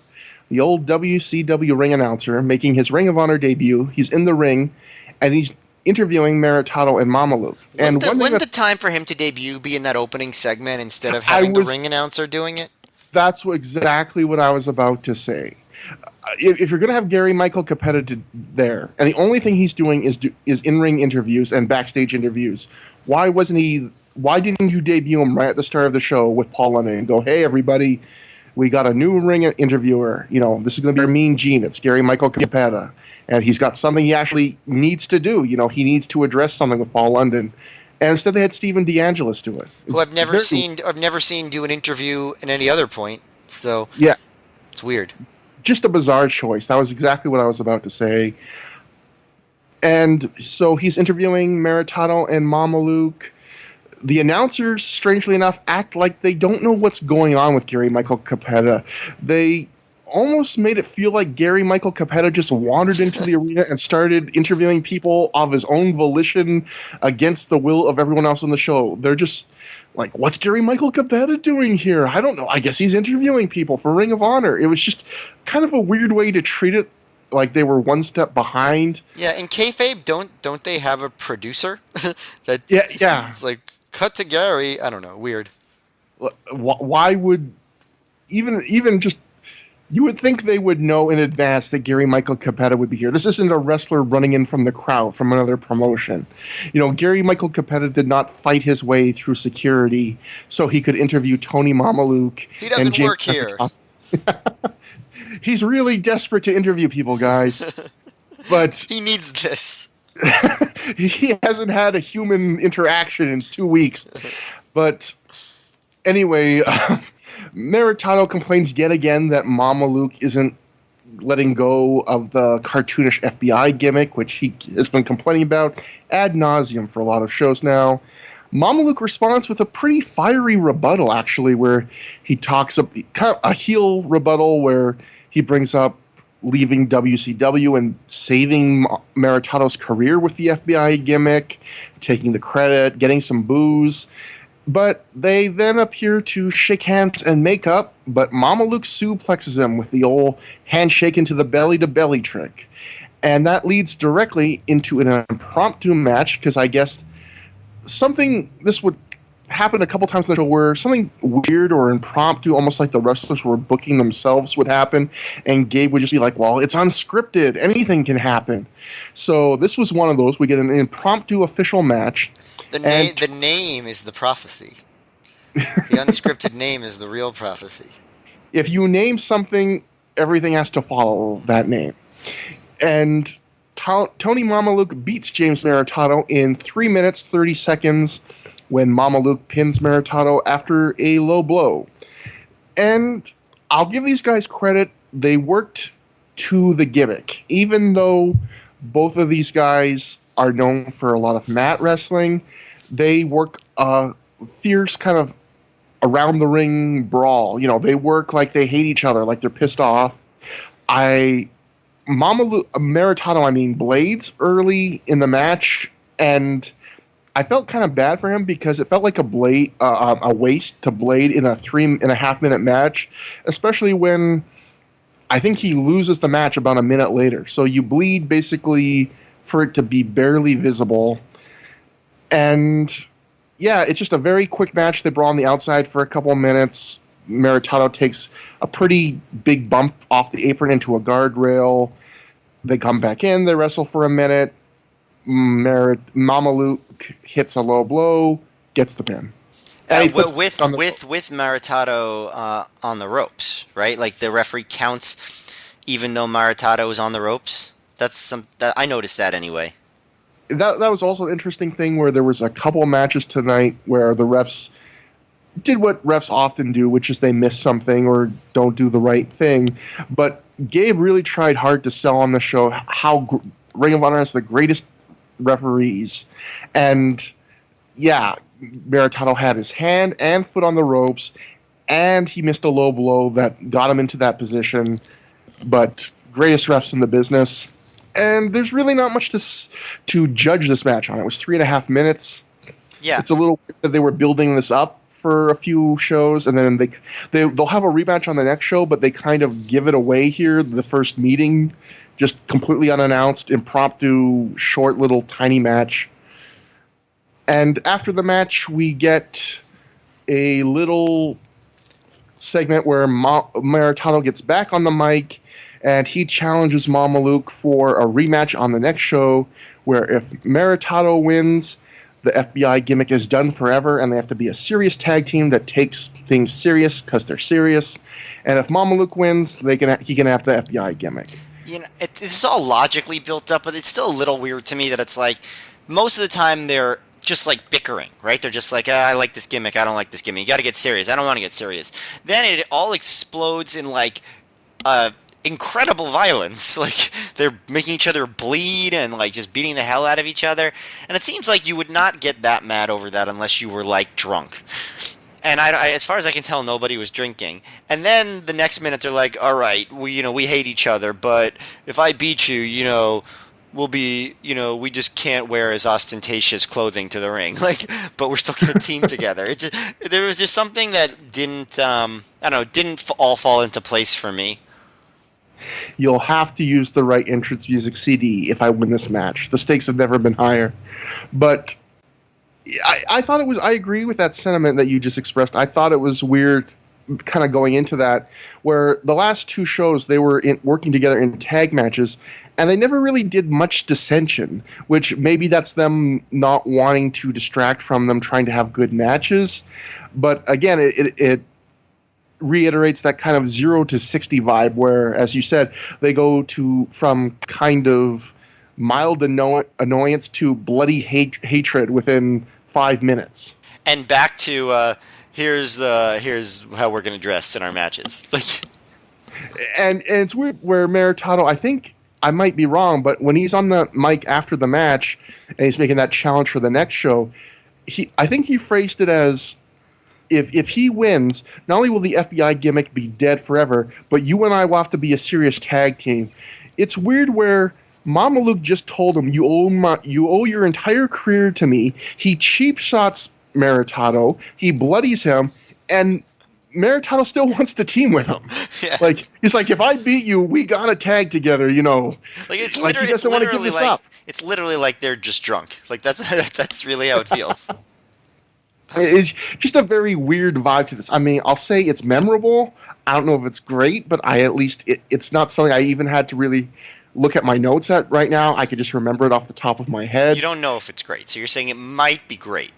Speaker 2: the old WCW ring announcer, making his Ring of Honor debut. He's in the ring, and he's interviewing Maritato and Mamaluke. And
Speaker 3: wouldn't the time for him to debut be in that opening segment instead of having the ring announcer doing it?
Speaker 2: That's exactly what I was about to say. If you're going to have Gary Michael Cappetta there, and the only thing he's doing is in-ring interviews and backstage interviews, why didn't you debut him right at the start of the show with Paul London and go, hey, everybody, we got a new ring interviewer. You know, this is going to be our Mean Gene. It's Gary Michael Cappetta. And he's got something he actually needs to do. You know, he needs to address something with Paul London. And instead they had Steven DeAngelis do it.
Speaker 3: Who I've never seen do an interview at any other point. So
Speaker 2: yeah,
Speaker 3: it's weird.
Speaker 2: Just a bizarre choice. That was exactly what I was about to say. And so he's interviewing Maritato and Mamaluke. The announcers, strangely enough, act like they don't know what's going on with Gary Michael Cappetta. They almost made it feel like Gary Michael Cappetta just wandered into the arena and started interviewing people of his own volition against the will of everyone else on the show. They're just like, what's Gary Michael Cappetta doing here? I don't know. I guess he's interviewing people for Ring of Honor. It was just kind of a weird way to treat it, like they were one step behind.
Speaker 3: Yeah, in kayfabe, don't they have a producer?
Speaker 2: Yeah.
Speaker 3: It's like, cut to Gary. I don't know. Weird.
Speaker 2: Why would even just, you would think they would know in advance that Gary Michael Cappetta would be here. This isn't a wrestler running in from the crowd from another promotion. You know, Gary Michael Cappetta did not fight his way through security so he could interview Tony Mamaluke.
Speaker 3: He doesn't work here.
Speaker 2: He's really desperate to interview people, guys. But
Speaker 3: he needs this.
Speaker 2: He hasn't had a human interaction in 2 weeks. But anyway, Maritato complains yet again that Mamaluke isn't letting go of the cartoonish FBI gimmick, which he has been complaining about ad nauseum for a lot of shows now. Mamaluke responds with a pretty fiery rebuttal, actually, where he talks kind of a heel rebuttal where he brings up leaving WCW and saving Maritato's career with the FBI gimmick, taking the credit, getting some booze. But they then appear to shake hands and make up, but Mamaluke suplexes him with the old handshake into the belly-to-belly trick. And that leads directly into an impromptu match, because I guess this would happen a couple times in the show where something weird or impromptu, almost like the wrestlers were booking themselves, would happen, and Gabe would just be like, well, it's unscripted. Anything can happen. So this was one of those. We get an impromptu official match.
Speaker 3: The name is the prophecy. The unscripted name is the real prophecy.
Speaker 2: If you name something, everything has to follow that name. And Tony Mamaluke beats James Maritato in 3 minutes, 30 seconds when Mamaluke pins Maritato after a low blow. And I'll give these guys credit. They worked to the gimmick. Even though both of these guys are known for a lot of mat wrestling, they work a fierce kind of around the ring brawl. You know, they work like they hate each other, like they're pissed off. Maritato blades early in the match, and I felt kind of bad for him because it felt like a waste to blade in a 3.5 minute match, especially when I think he loses the match about a minute later. So you bleed basically for it to be barely visible. And yeah, it's just a very quick match. They brawl on the outside for a couple of minutes. Maritato takes a pretty big bump off the apron into a guardrail. They come back in. They wrestle for a minute. Mama Luke hits a low blow, gets the pin.
Speaker 3: With Maritato on the ropes, right? Like the referee counts, even though Maritato is on the ropes. I noticed that anyway.
Speaker 2: That was also an interesting thing where there was a couple of matches tonight where the refs did what refs often do, which is they miss something or don't do the right thing. But Gabe really tried hard to sell on the show how Ring of Honor has the greatest referees. And yeah, Maritato had his hand and foot on the ropes, and he missed a low blow that got him into that position. But greatest refs in the business. And there's really not much to judge this match on. It was 3.5 minutes.
Speaker 3: Yeah.
Speaker 2: It's a little weird that they were building this up for a few shows, and then they'll have a rematch on the next show, but they kind of give it away here, the first meeting, just completely unannounced, impromptu, short little tiny match. And after the match, we get a little segment where Maritato gets back on the mic, and he challenges Mama Luke for a rematch on the next show, where if Maritato wins, the FBI gimmick is done forever, and they have to be a serious tag team that takes things serious because they're serious. And if Mama Luke wins, he can have the FBI gimmick.
Speaker 3: You know, it's all logically built up, but it's still a little weird to me that it's like most of the time they're just like bickering, right? They're just like, I like this gimmick, I don't like this gimmick. You got to get serious. I don't want to get serious. Then it all explodes in like incredible violence. Like they're making each other bleed and like just beating the hell out of each other. And it seems like you would not get that mad over that unless you were like drunk. And I, as far as I can tell, nobody was drinking. And then the next minute they're like, all right, we hate each other, but if I beat you, we'll be, we just can't wear as ostentatious clothing to the ring. Like, but we're still going to team together. There was just something that didn't all fall into place for me.
Speaker 2: You'll have to use the right entrance music CD if I win this match. The stakes have never been higher. But I thought it was, I agree with that sentiment that you just expressed. I thought it was weird kind of going into that, where the last two shows they were working together in tag matches, and they never really did much dissension, which maybe that's them not wanting to distract from them trying to have good matches. But again, it reiterates that kind of 0 to 60 vibe where, as you said, they go from kind of mild annoyance to bloody hatred within 5 minutes.
Speaker 3: And back to here's how we're going to dress in our matches.
Speaker 2: And it's weird where Maritato, I think I might be wrong, but when he's on the mic after the match and he's making that challenge for the next show, I think he phrased it as, if he wins, not only will the FBI gimmick be dead forever, but you and I will have to be a serious tag team. It's weird where Mama Luke just told him, you owe your entire career to me. He cheap shots Maritato, he bloodies him, and Maritato still wants to team with him. Yeah. Like, he's like, if I beat you, we gotta tag together, Like,
Speaker 3: it's
Speaker 2: like he doesn't want to give this up.
Speaker 3: It's literally like they're just drunk. Like that's really how it feels.
Speaker 2: It's just a very weird vibe to this. I mean, I'll say it's memorable. I don't know if it's great, but it's not something I even had to really look at my notes at right now. I could just remember it off the top of my head.
Speaker 3: You don't know if it's great, so you're saying it might be great.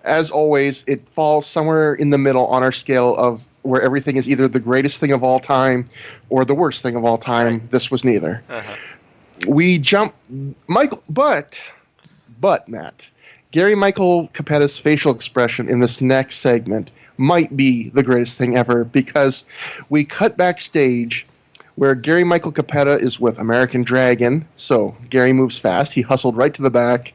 Speaker 2: As always, it falls somewhere in the middle on our scale of where everything is either the greatest thing of all time or the worst thing of all time. Right. This was neither. Uh-huh. We jump, Michael, but Matt, Gary Michael Cappetta's facial expression in this next segment might be the greatest thing ever, because we cut backstage where Gary Michael Cappetta is with American Dragon. So Gary moves fast. He hustled right to the back.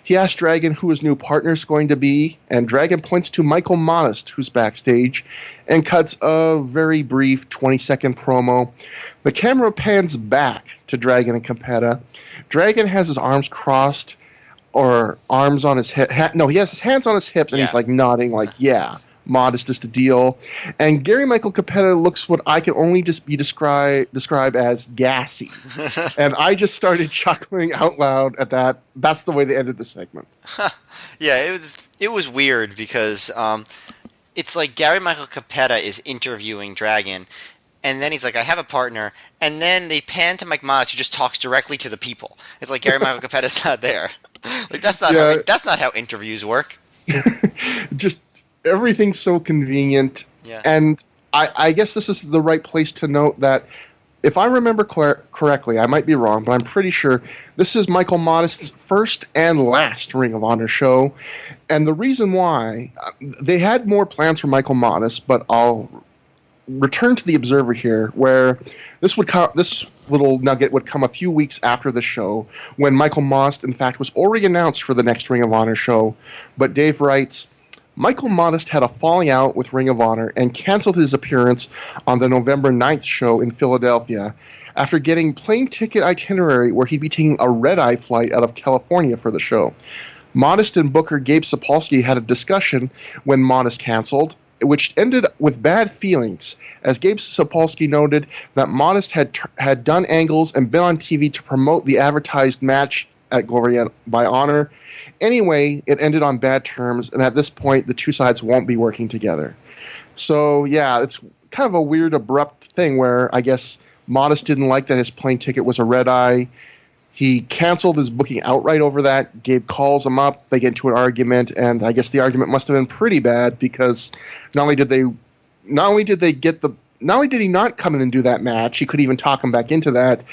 Speaker 2: He asked Dragon who his new partner is going to be, and Dragon points to Michael Modest, who's backstage, and cuts a very brief 20-second promo. The camera pans back to Dragon and Cappetta. Dragon has his arms crossed, or arms on his hip. No, he has his hands on his hips, and he's like nodding, like, yeah, Modest is the deal. And Gary Michael Cappetta looks what I can only just be describe as gassy. And I just started chuckling out loud at that. That's the way they ended the segment.
Speaker 3: Yeah, it was weird because it's like Gary Michael Cappetta is interviewing Dragon, and then he's like, I have a partner, and then they pan to Mike Modest, who just talks directly to the people. It's like Gary Michael Cappetta's not there. Like that's not how interviews work.
Speaker 2: Just everything's so convenient.
Speaker 3: Yeah.
Speaker 2: And I guess this is the right place to note that if I remember correctly, I might be wrong, but I'm pretty sure this is Michael Modest's first and last Ring of Honor show. And the reason why, they had more plans for Michael Modest, but I'll return to the Observer here, where this little nugget would come a few weeks after the show, when Michael Modest, in fact, was already announced for the next Ring of Honor show. But Dave writes, Michael Modest had a falling out with Ring of Honor and canceled his appearance on the November 9th show in Philadelphia after getting plane ticket itinerary where he'd be taking a red-eye flight out of California for the show. Modest and booker Gabe Sapolsky had a discussion when Modest canceled, which ended with bad feelings, as Gabe Sapolsky noted that Modest had done angles and been on TV to promote the advertised match at Glory by Honor. Anyway, it ended on bad terms, and at this point, the two sides won't be working together. So, yeah, it's kind of a weird, abrupt thing where I guess Modest didn't like that his plane ticket was a red-eye. He canceled his booking outright over that. Gabe calls him up. They get into an argument, and I guess the argument must have been pretty bad because not only did he not come in and do that match, he couldn't even talk him back into that.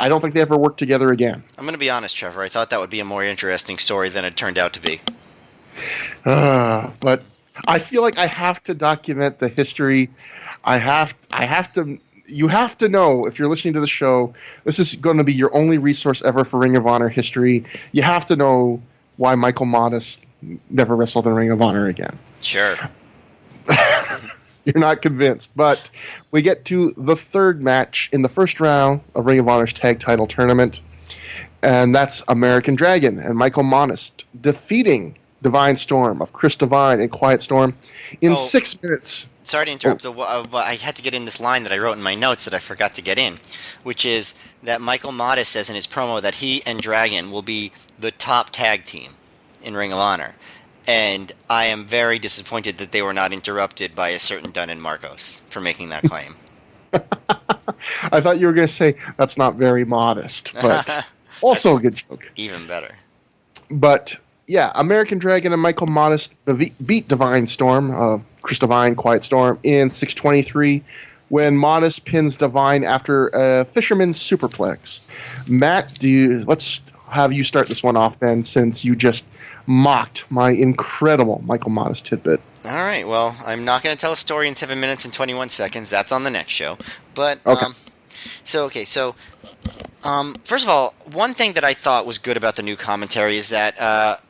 Speaker 2: I don't think they ever worked together again.
Speaker 3: I'm going to be honest, Trevor. I thought that would be a more interesting story than it turned out to be.
Speaker 2: But I feel like I have to document the history. You have to know, if you're listening to the show, this is going to be your only resource ever for Ring of Honor history. You have to know why Michael Modest never wrestled in Ring of Honor again.
Speaker 3: Sure.
Speaker 2: You're not convinced. But we get to the third match in the first round of Ring of Honor's tag title tournament, and that's American Dragon and Michael Modest defeating Divine Storm of Chris Divine and Quiet Storm in 6 minutes.
Speaker 3: Sorry to interrupt, but I had to get in this line that I wrote in my notes that I forgot to get in, which is that Michael Modest says in his promo that he and Dragon will be the top tag team in Ring of Honor. And I am very disappointed that they were not interrupted by a certain Dunn and Marcos for making that claim.
Speaker 2: I thought you were going to say that's not very modest, but also a good joke.
Speaker 3: Even better.
Speaker 2: But yeah, American Dragon and Michael Modest beat Divine Storm, Chris Divine, Quiet Storm, in 6:23 when Modest pins Divine after a fisherman's superplex. Matt, let's have you start this one off then, since you just mocked my incredible Michael Modest tidbit.
Speaker 3: All right, well, I'm not going to tell a story in 7 minutes and 21 seconds. That's on the next show. But,
Speaker 2: okay.
Speaker 3: So, first of all, one thing that I thought was good about the new commentary is that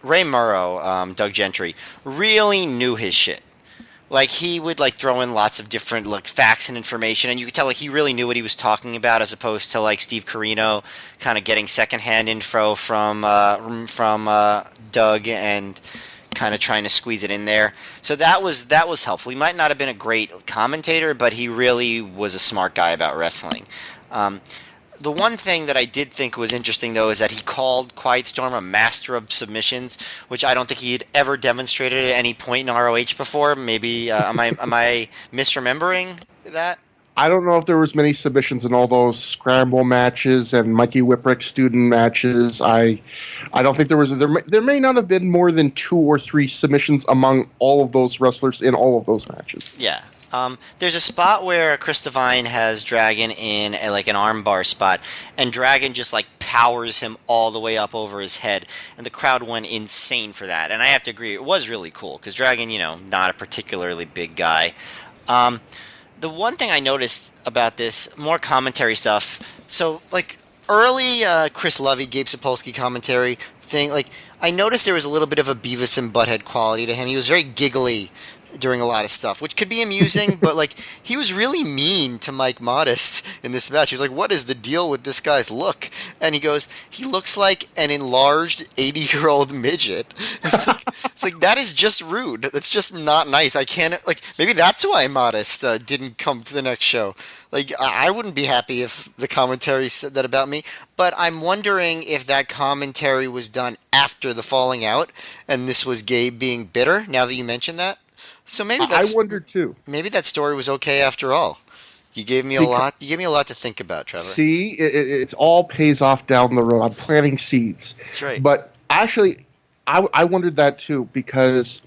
Speaker 3: Ray Murrow, Doug Gentry, really knew his shit. Like, he would, throw in lots of different, facts and information, and you could tell, he really knew what he was talking about, as opposed to, Steve Carino kind of getting secondhand info from Doug and kind of trying to squeeze it in there. So that was helpful. He might not have been a great commentator, but he really was a smart guy about wrestling. The one thing that I did think was interesting, though, is that he called Quiet Storm a master of submissions, which I don't think he had ever demonstrated at any point in ROH before. Maybe am I misremembering that?
Speaker 2: I don't know if there was many submissions in all those scramble matches and Mikey Whipwreck student matches. I don't think there was. There may not have been more than 2 or 3 submissions among all of those wrestlers in all of those matches.
Speaker 3: Yeah. There's a spot where Chris Divine has Dragon in an armbar spot, and Dragon just powers him all the way up over his head, and the crowd went insane for that. And I have to agree, it was really cool because Dragon, not a particularly big guy. The one thing I noticed about this, more commentary stuff. So early Chris Lovey, Gabe Sapolsky commentary thing, I noticed there was a little bit of a Beavis and Butthead quality to him. He was very giggly during a lot of stuff, which could be amusing, but like he was really mean to Mike Modest in this match. He was like, "What is the deal with this guy's look?" And he goes, "He looks like an enlarged 80-year-old midget." It's like that is just rude. That's just not nice. I can't like maybe that's why Modest didn't come to the next show. Like I wouldn't be happy if the commentary said that about me, but I'm wondering if that commentary was done after the falling out, and this was Gabe being bitter. Now that you mentioned that. So maybe
Speaker 2: I wonder too.
Speaker 3: Maybe that story was okay after all. You gave me a lot. You gave me a lot to think about, Trevor.
Speaker 2: See, it's all pays off down the road. I'm planting seeds.
Speaker 3: That's right.
Speaker 2: But actually, I wondered that too because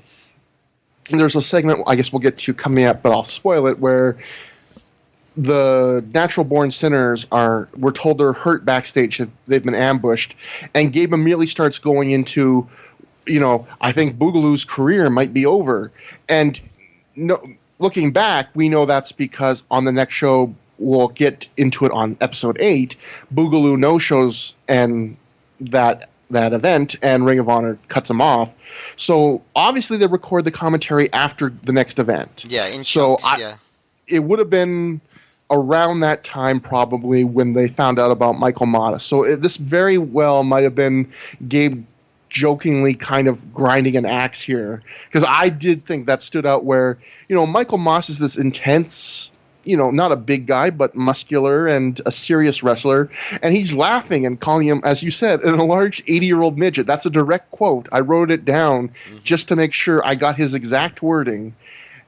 Speaker 2: there's a segment I guess we'll get to coming up, but I'll spoil it, where the natural born sinners we're told they're hurt backstage, that they've been ambushed, and Gabe immediately starts going into, I think Boogaloo's career might be over. And looking back, we know that's because on the next show, we'll get into it on episode 8, Boogaloo no-shows and that event, and Ring of Honor cuts him off. So obviously they record the commentary after the next event.
Speaker 3: Yeah, in chunks, yeah.
Speaker 2: It would have been around that time probably when they found out about Michael Modest. So this very well might have been Gabe jokingly kind of grinding an axe here, because I did think that stood out where, Michael Moss is this intense, not a big guy, but muscular and a serious wrestler, and he's laughing and calling him, as you said, an enlarged 80-year-old midget. That's a direct quote. I wrote it down just to make sure I got his exact wording,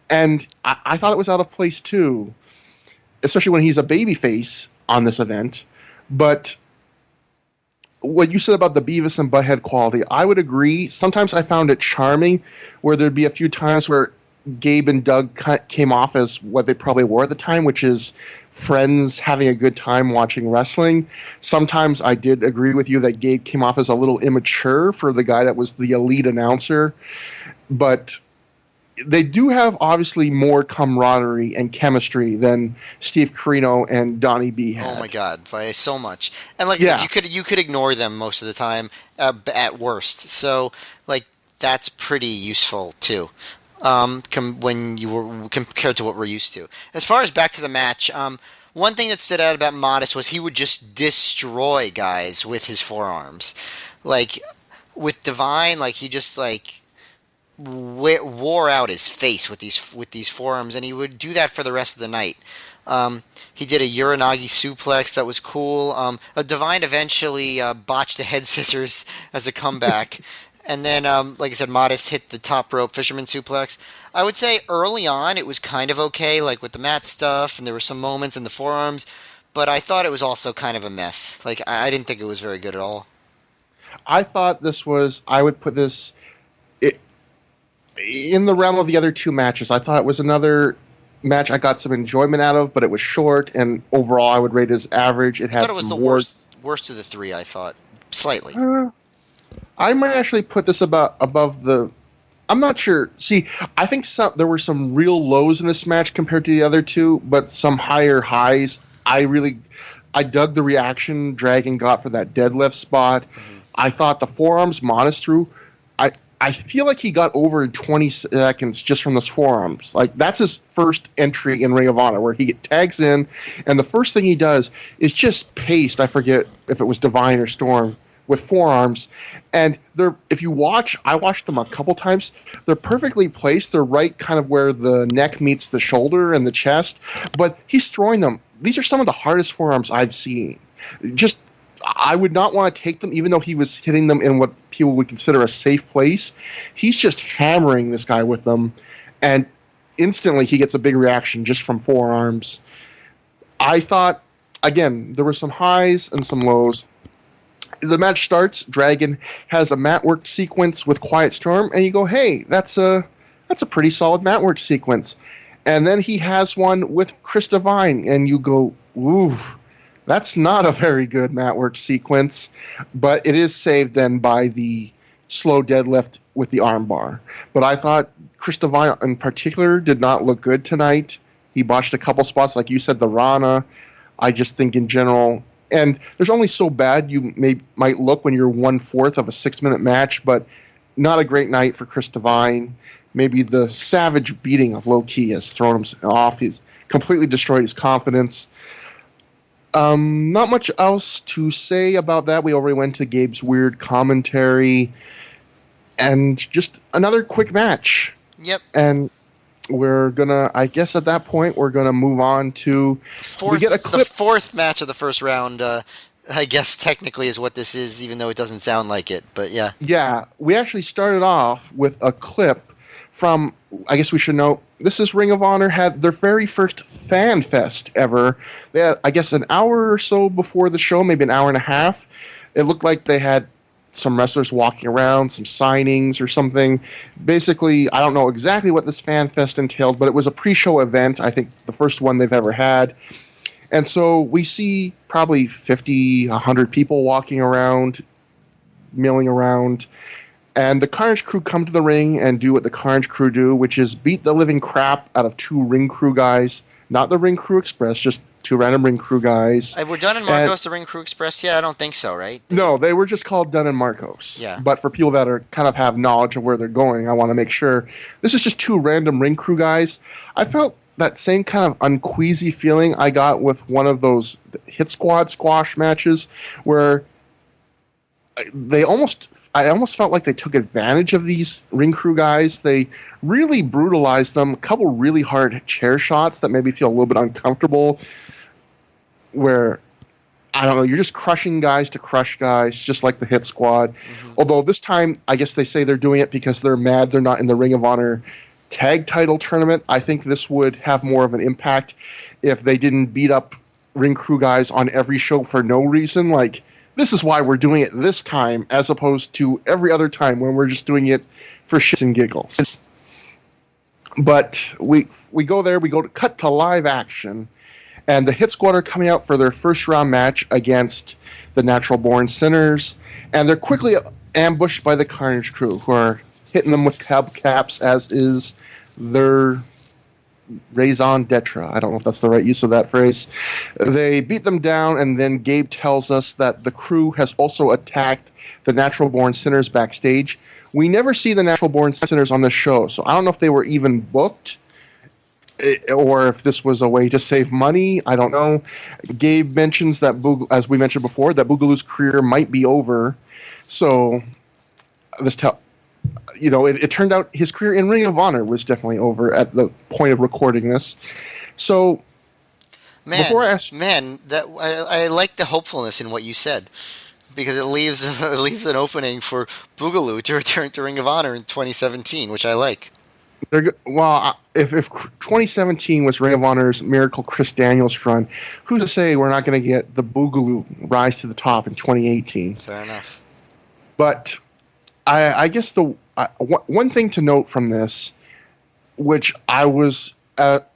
Speaker 2: and I thought it was out of place too, especially when he's a babyface on this event. But what you said about the Beavis and Butthead quality, I would agree. Sometimes I found it charming, where there'd be a few times where Gabe and Doug came off as what they probably were at the time, which is friends having a good time watching wrestling. Sometimes I did agree with you that Gabe came off as a little immature for the guy that was the elite announcer. But they do have obviously more camaraderie and chemistry than Steve Corino and Donnie B had.
Speaker 3: Oh my God, by so much. And like you could ignore them most of the time at worst. So like that's pretty useful too. When you were compared to what we're used to. As far as back to the match, one thing that stood out about Modest was he would just destroy guys with his forearms. Like with Divine, like he just like wore out his face with these forearms, and he would do that for the rest of the night. He did a Uranagi suplex that was cool. Divine eventually botched a head scissors as a comeback. And then, like I said, Modest hit the top rope fisherman suplex. I would say early on it was kind of okay, like with the mat stuff, and there were some moments in the forearms, but I thought it was also kind of a mess. Like, I didn't think it was very good at all.
Speaker 2: I thought I would put this in the realm of the other two matches. I thought it was another match I got some enjoyment out of, but it was short, and overall I would rate it as average. I thought
Speaker 3: it was the worst of the three, I thought. Slightly.
Speaker 2: I might actually put this above the... I'm not sure. See, I think there were some real lows in this match compared to the other two, but some higher highs. I dug the reaction Dragon got for that deadlift spot. Mm-hmm. I thought the forearms Modest threw, I feel like he got over in 20 seconds just from those forearms. Like, that's his first entry in Ring of Honor, where he tags in, and the first thing he does is just paste, I forget if it was Divine or Storm, with forearms. And if you watch, I watched them a couple times, they're perfectly placed. They're right kind of where the neck meets the shoulder and the chest, but he's throwing them. These are some of the hardest forearms I've seen. Just, I would not want to take them, even though he was hitting them in what people would consider a safe place. He's just hammering this guy with them, and instantly he gets a big reaction just from forearms. I thought, again, there were some highs and some lows. The match starts, Dragon has a mat work sequence with Quiet Storm, and you go, hey, that's a pretty solid mat work sequence. And then he has one with Chris Divine, and you go, ooh, that's not a very good mat work sequence, but it is saved then by the slow deadlift with the armbar. But I thought Chris Divine in particular did not look good tonight. He botched a couple spots, like you said, the Rana. I just think in general, and there's only so bad you might look when you're 1/4 of a 6-minute match, but not a great night for Chris Devine. Maybe the savage beating of Low Ki has thrown him off. He's completely destroyed his confidence. Not much else to say about that. We already went to Gabe's weird commentary. And just another quick match.
Speaker 3: Yep.
Speaker 2: And we're gonna, I guess at that point, we're gonna move on to... we get a clip.
Speaker 3: The fourth match of the first round, I guess technically is what this is, even though it doesn't sound like it. But yeah.
Speaker 2: Yeah, we actually started off with a clip from, I guess we should note, this is Ring of Honor had their very first fan fest ever. They had, I guess, an hour or so before the show, maybe an hour and a half. It looked like they had some wrestlers walking around, some signings or something. Basically, I don't know exactly what this fan fest entailed, but it was a pre-show event, I think the first one they've ever had. And so we see probably 50, 100 people walking around, milling around. And the Carnage Crew come to the ring and do what the Carnage Crew do, which is beat the living crap out of two Ring Crew guys. Not the Ring Crew Express, just two random Ring Crew guys.
Speaker 3: Were Dunn and Marcos the Ring Crew Express? Yeah, I don't think so, right?
Speaker 2: No, they were just called Dunn and Marcos.
Speaker 3: Yeah.
Speaker 2: But for people that are kind of have knowledge of where they're going, I want to make sure. This is just two random Ring Crew guys. I felt that same kind of unqueasy feeling I got with one of those Hit Squad squash matches where I almost felt like they took advantage of these Ring Crew guys. They really brutalized them. A couple really hard chair shots that made me feel a little bit uncomfortable. Where, I don't know, you're just crushing guys to crush guys, just like the Hit Squad. Mm-hmm. Although this time, I guess they say they're doing it because they're mad they're not in the Ring of Honor tag title tournament. I think this would have more of an impact if they didn't beat up Ring Crew guys on every show for no reason. Like, this is why we're doing it this time, as opposed to every other time when we're just doing it for shits and giggles. But we go there, we go to cut to live action, and the Hit Squad are coming out for their first round match against the Natural Born Sinners, and they're quickly ambushed by the Carnage Crew, who are hitting them with caps, as is their raison d'etre. I don't know if that's the right use of that phrase. They beat them down, and then Gabe tells us that the crew has also attacked the Natural Born Sinners backstage. We never see the Natural Born Sinners on the show, so I don't know if they were even booked or if this was a way to save money. I don't know. Gabe mentions that, as we mentioned before, that Boogaloo's career might be over. So it turned out his career in Ring of Honor was definitely over at the point of recording this. So,
Speaker 3: I like the hopefulness in what you said, because it leaves an opening for Boogaloo to return to Ring of Honor in 2017, which I like.
Speaker 2: Well, if 2017 was Ring of Honor's Miracle Chris Daniels run, who's to say we're not going to get the Boogaloo rise to the top in 2018?
Speaker 3: Fair enough.
Speaker 2: But I guess one thing to note from this, which I was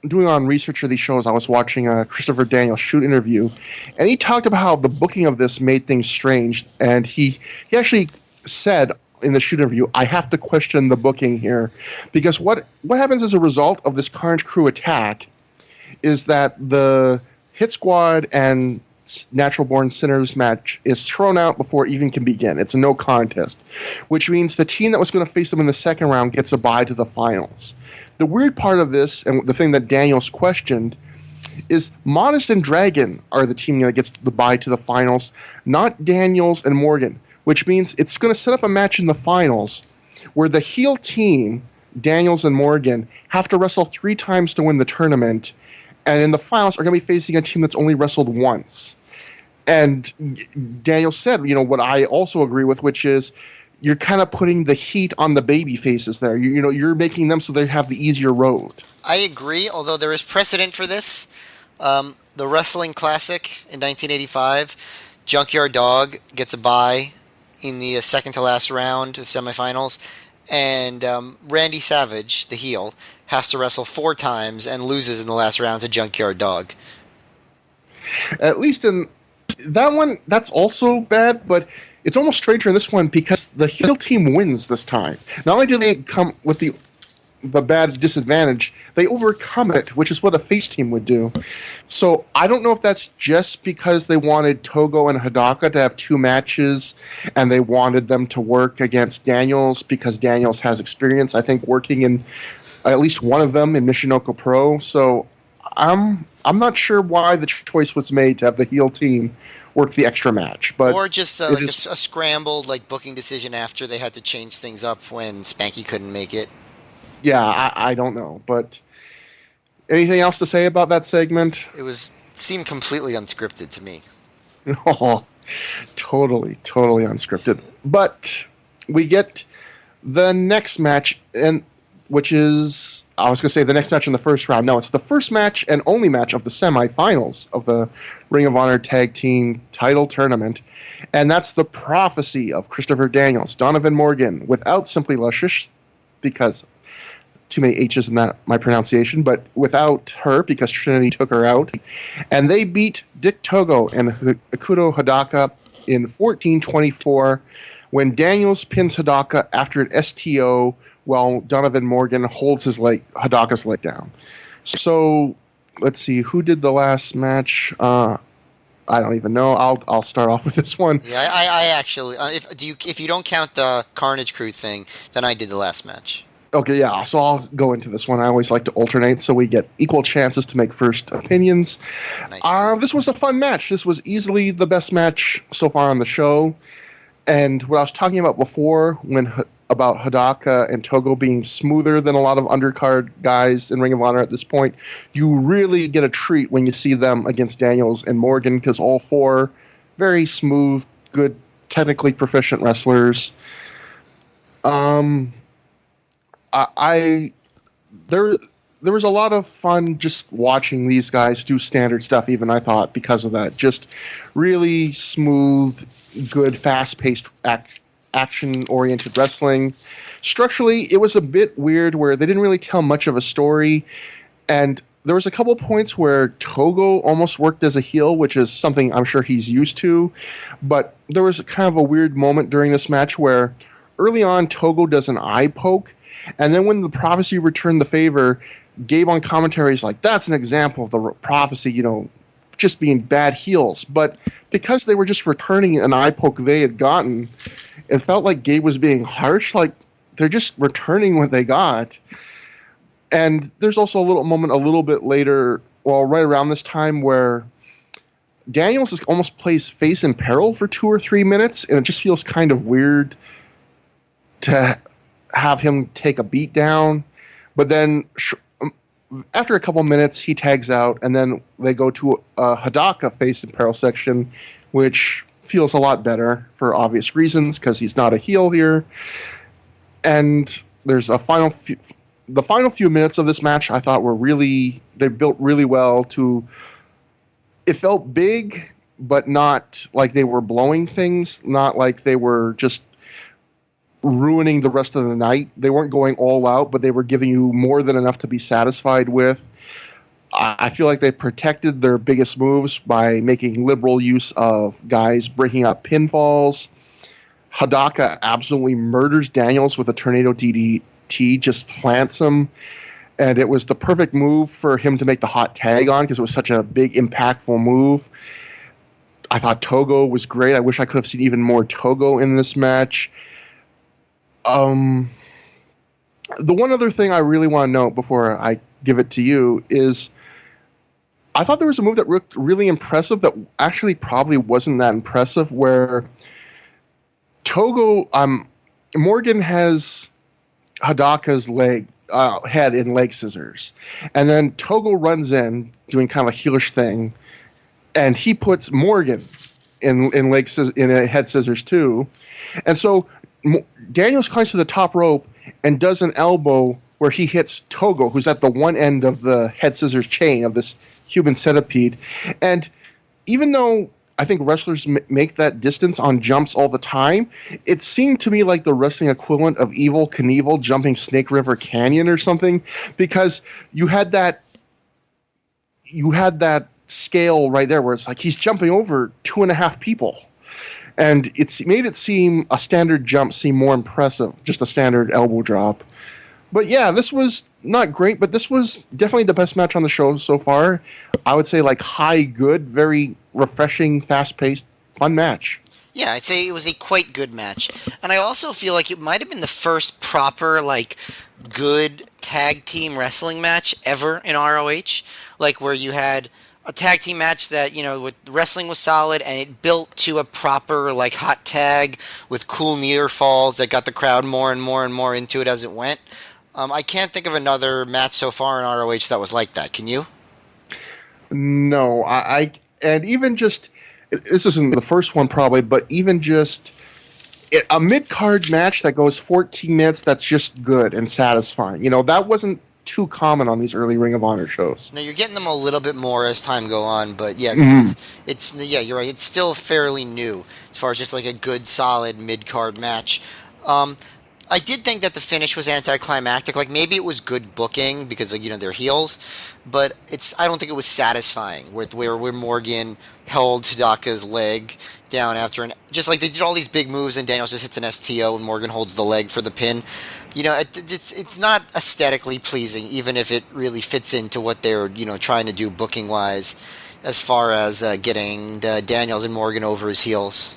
Speaker 2: doing on research for these shows, I was watching a Christopher Daniels shoot interview, and he talked about how the booking of this made things strange, and he actually said in the shoot interview, I have to question the booking here, because what happens as a result of this Carnage Crew attack is that the Hit Squad and Natural Born Sinners match is thrown out before it even can begin. It's a no contest, which means the team that was going to face them in the second round gets a bye to the finals. The weird part of this, and the thing that Daniels questioned, is Modest and Dragon are the team that gets the bye to the finals, not Daniels and Morgan, which means it's going to set up a match in the finals where the heel team, Daniels and Morgan, have to wrestle 3 times to win the tournament, and in the finals are going to be facing a team that's only wrestled once. And Daniel said, what I also agree with, which is you're kind of putting the heat on the baby faces there. You're making them so they have the easier road.
Speaker 3: I agree, although there is precedent for this. The Wrestling Classic in 1985, Junkyard Dog gets a bye in the second to last round, the semifinals, and Randy Savage, the heel, has to wrestle 4 times and loses in the last round to Junkyard Dog.
Speaker 2: At least in that one, that's also bad, but it's almost stranger in this one because the heel team wins this time. Not only do they come with the the bad disadvantage, they overcome it, which is what a face team would do. So I don't know if that's just because they wanted Togo and Hidaka to have 2 matches, and they wanted them to work against Daniels because Daniels has experience, I think, working in at least one of them in Michinoku Pro. So I'm not sure why the choice was made to have the heel team work the extra match, but
Speaker 3: or just like a scrambled like booking decision after they had to change things up when Spanky couldn't make it.
Speaker 2: Yeah, I don't know. But anything else to say about that segment?
Speaker 3: It seemed completely unscripted to me.
Speaker 2: Oh, totally unscripted. But we get the next match, and which is, I was going to say the next match in the first round. No, it's the first match and only match of the semifinals of the Ring of Honor Tag Team Title Tournament. And that's the Prophecy of Christopher Daniels, Donovan Morgan, without Simply Luscious, because too many H's in that, my pronunciation, but without her, because Trinity took her out. And they beat Dick Togo and Ikuto Hidaka in 14-24 when Daniels pins Hidaka after an STO while Donovan Morgan holds Hidaka's leg down. So let's see, who did the last match? I don't even know. I'll start off with this one.
Speaker 3: Yeah, I actually, if you don't count the Carnage Crew thing, then I did the last match.
Speaker 2: Okay, yeah, so I'll go into this one. I always like to alternate so we get equal chances to make first opinions. Nice. This was a fun match. This was easily the best match so far on the show. And what I was talking about before about Hidaka and Togo being smoother than a lot of undercard guys in Ring of Honor at this point, you really get a treat when you see them against Daniels and Morgan, because all 4 very smooth, good, technically proficient wrestlers. There was a lot of fun just watching these guys do standard stuff, even, I thought, because of that. Just really smooth, good, fast-paced action-oriented wrestling. Structurally, it was a bit weird where they didn't really tell much of a story, and there was a couple points where Togo almost worked as a heel, which is something I'm sure he's used to, but there was kind of a weird moment during this match where early on Togo does an eye poke, and then when the Prophecy returned the favor, Gabe on commentary is like, that's an example of the Prophecy, just being bad heels. But because they were just returning an eye poke they had gotten, it felt like Gabe was being harsh. Like, they're just returning what they got. And there's also a little moment a little bit later, well, right around this time, where Daniels almost plays face in peril for 2 or 3 minutes, and it just feels kind of weird to have him take a beat down. But then after a couple minutes, he tags out, and then they go to a Hidaka face in peril section, which feels a lot better for obvious reasons, because he's not a heel here. And there's the final few minutes of this match I thought they built really well it felt big, but not like they were blowing things, not like they were just ruining the rest of the night. They weren't going all out, but they were giving you more than enough to be satisfied with. I feel like they protected their biggest moves by making liberal use of guys breaking up pinfalls. Hidaka absolutely murders Daniels with a tornado DDT, just plants him. And it was the perfect move for him to make the hot tag on, because it was such a big, impactful move. I thought Togo was great. I wish I could have seen even more Togo in this match. The one other thing I really want to note before I give it to you is I thought there was a move that looked really impressive that actually probably wasn't that impressive, where Togo, Morgan has Hidaka's head in leg scissors, and then Togo runs in doing kind of a heelish thing, and he puts Morgan in a head scissors too, and so Daniels climbs to the top rope and does an elbow where he hits Togo, who's at the one end of the head scissors chain of this human centipede. And even though I think wrestlers make that distance on jumps all the time, it seemed to me like the wrestling equivalent of Evel Knievel jumping Snake River Canyon or something, because you had that scale right there where it's like he's jumping over 2.5 people. And it's made it seem a standard jump seem more impressive, just a standard elbow drop. But yeah, this was not great, but this was definitely the best match on the show so far. I would say like high good, very refreshing, fast-paced, fun match.
Speaker 3: Yeah, I'd say it was a quite good match. And I also feel like it might have been the first proper, like, good tag team wrestling match ever in ROH. Like, where you had a tag team match that, with wrestling was solid and it built to a proper, like, hot tag with cool near falls that got the crowd more and more and more into it as it went. I can't think of another match so far in ROH that was like that. Can you?
Speaker 2: No, and even just this isn't the first one probably, but even just a mid-card match that goes 14 minutes that's just good and satisfying. That wasn't too common on these early Ring of Honor shows.
Speaker 3: No, you're getting them a little bit more as time go on, but yeah, you're right. It's still fairly new as far as just like a good, solid mid-card match. I did think that the finish was anticlimactic. Like maybe it was good booking because they're heels, but I don't think it was satisfying. Where Morgan held Tadaka's leg down after just like they did all these big moves and Daniels just hits an STO and Morgan holds the leg for the pin. It's not aesthetically pleasing, even if it really fits into what they're trying to do booking wise, as far as getting Daniels and Morgan over his heels.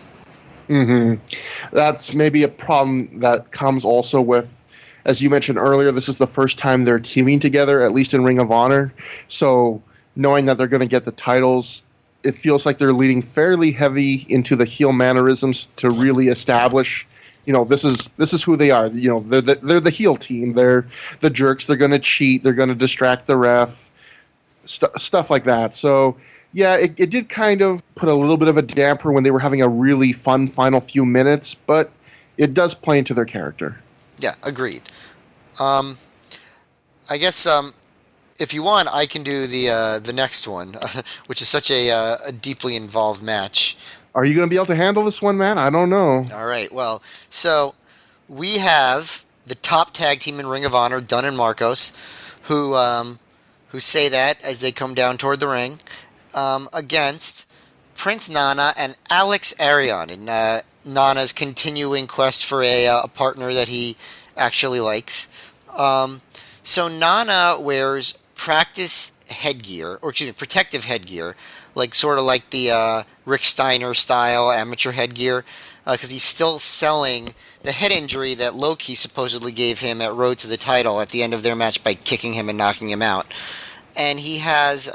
Speaker 2: That's maybe a problem that comes also with, as you mentioned earlier, this is the first time they're teaming together, at least in Ring of Honor. So knowing that they're going to get the titles, it feels like they're leading fairly heavy into the heel mannerisms to really establish, this is who they are. They're the heel team. They're the jerks. They're going to cheat. They're going to distract the ref. Stuff like that. So. Yeah, it did kind of put a little bit of a damper when they were having a really fun final few minutes, but it does play into their character.
Speaker 3: Yeah, agreed. I guess if you want, I can do the next one, which is such a deeply involved match.
Speaker 2: Are you going to be able to handle this one, man? I don't know.
Speaker 3: All right, well, so we have the top tag team in Ring of Honor, Dunn and Marcos, who say that as they come down toward the ring. Against Prince Nana and Alex Arion in Nana's continuing quest for a partner that he actually likes. So Nana wears practice headgear, or excuse me, protective headgear, sort of like the Rick Steiner style amateur headgear, because he's still selling the head injury that Loki supposedly gave him at Road to the Title at the end of their match by kicking him and knocking him out. And he has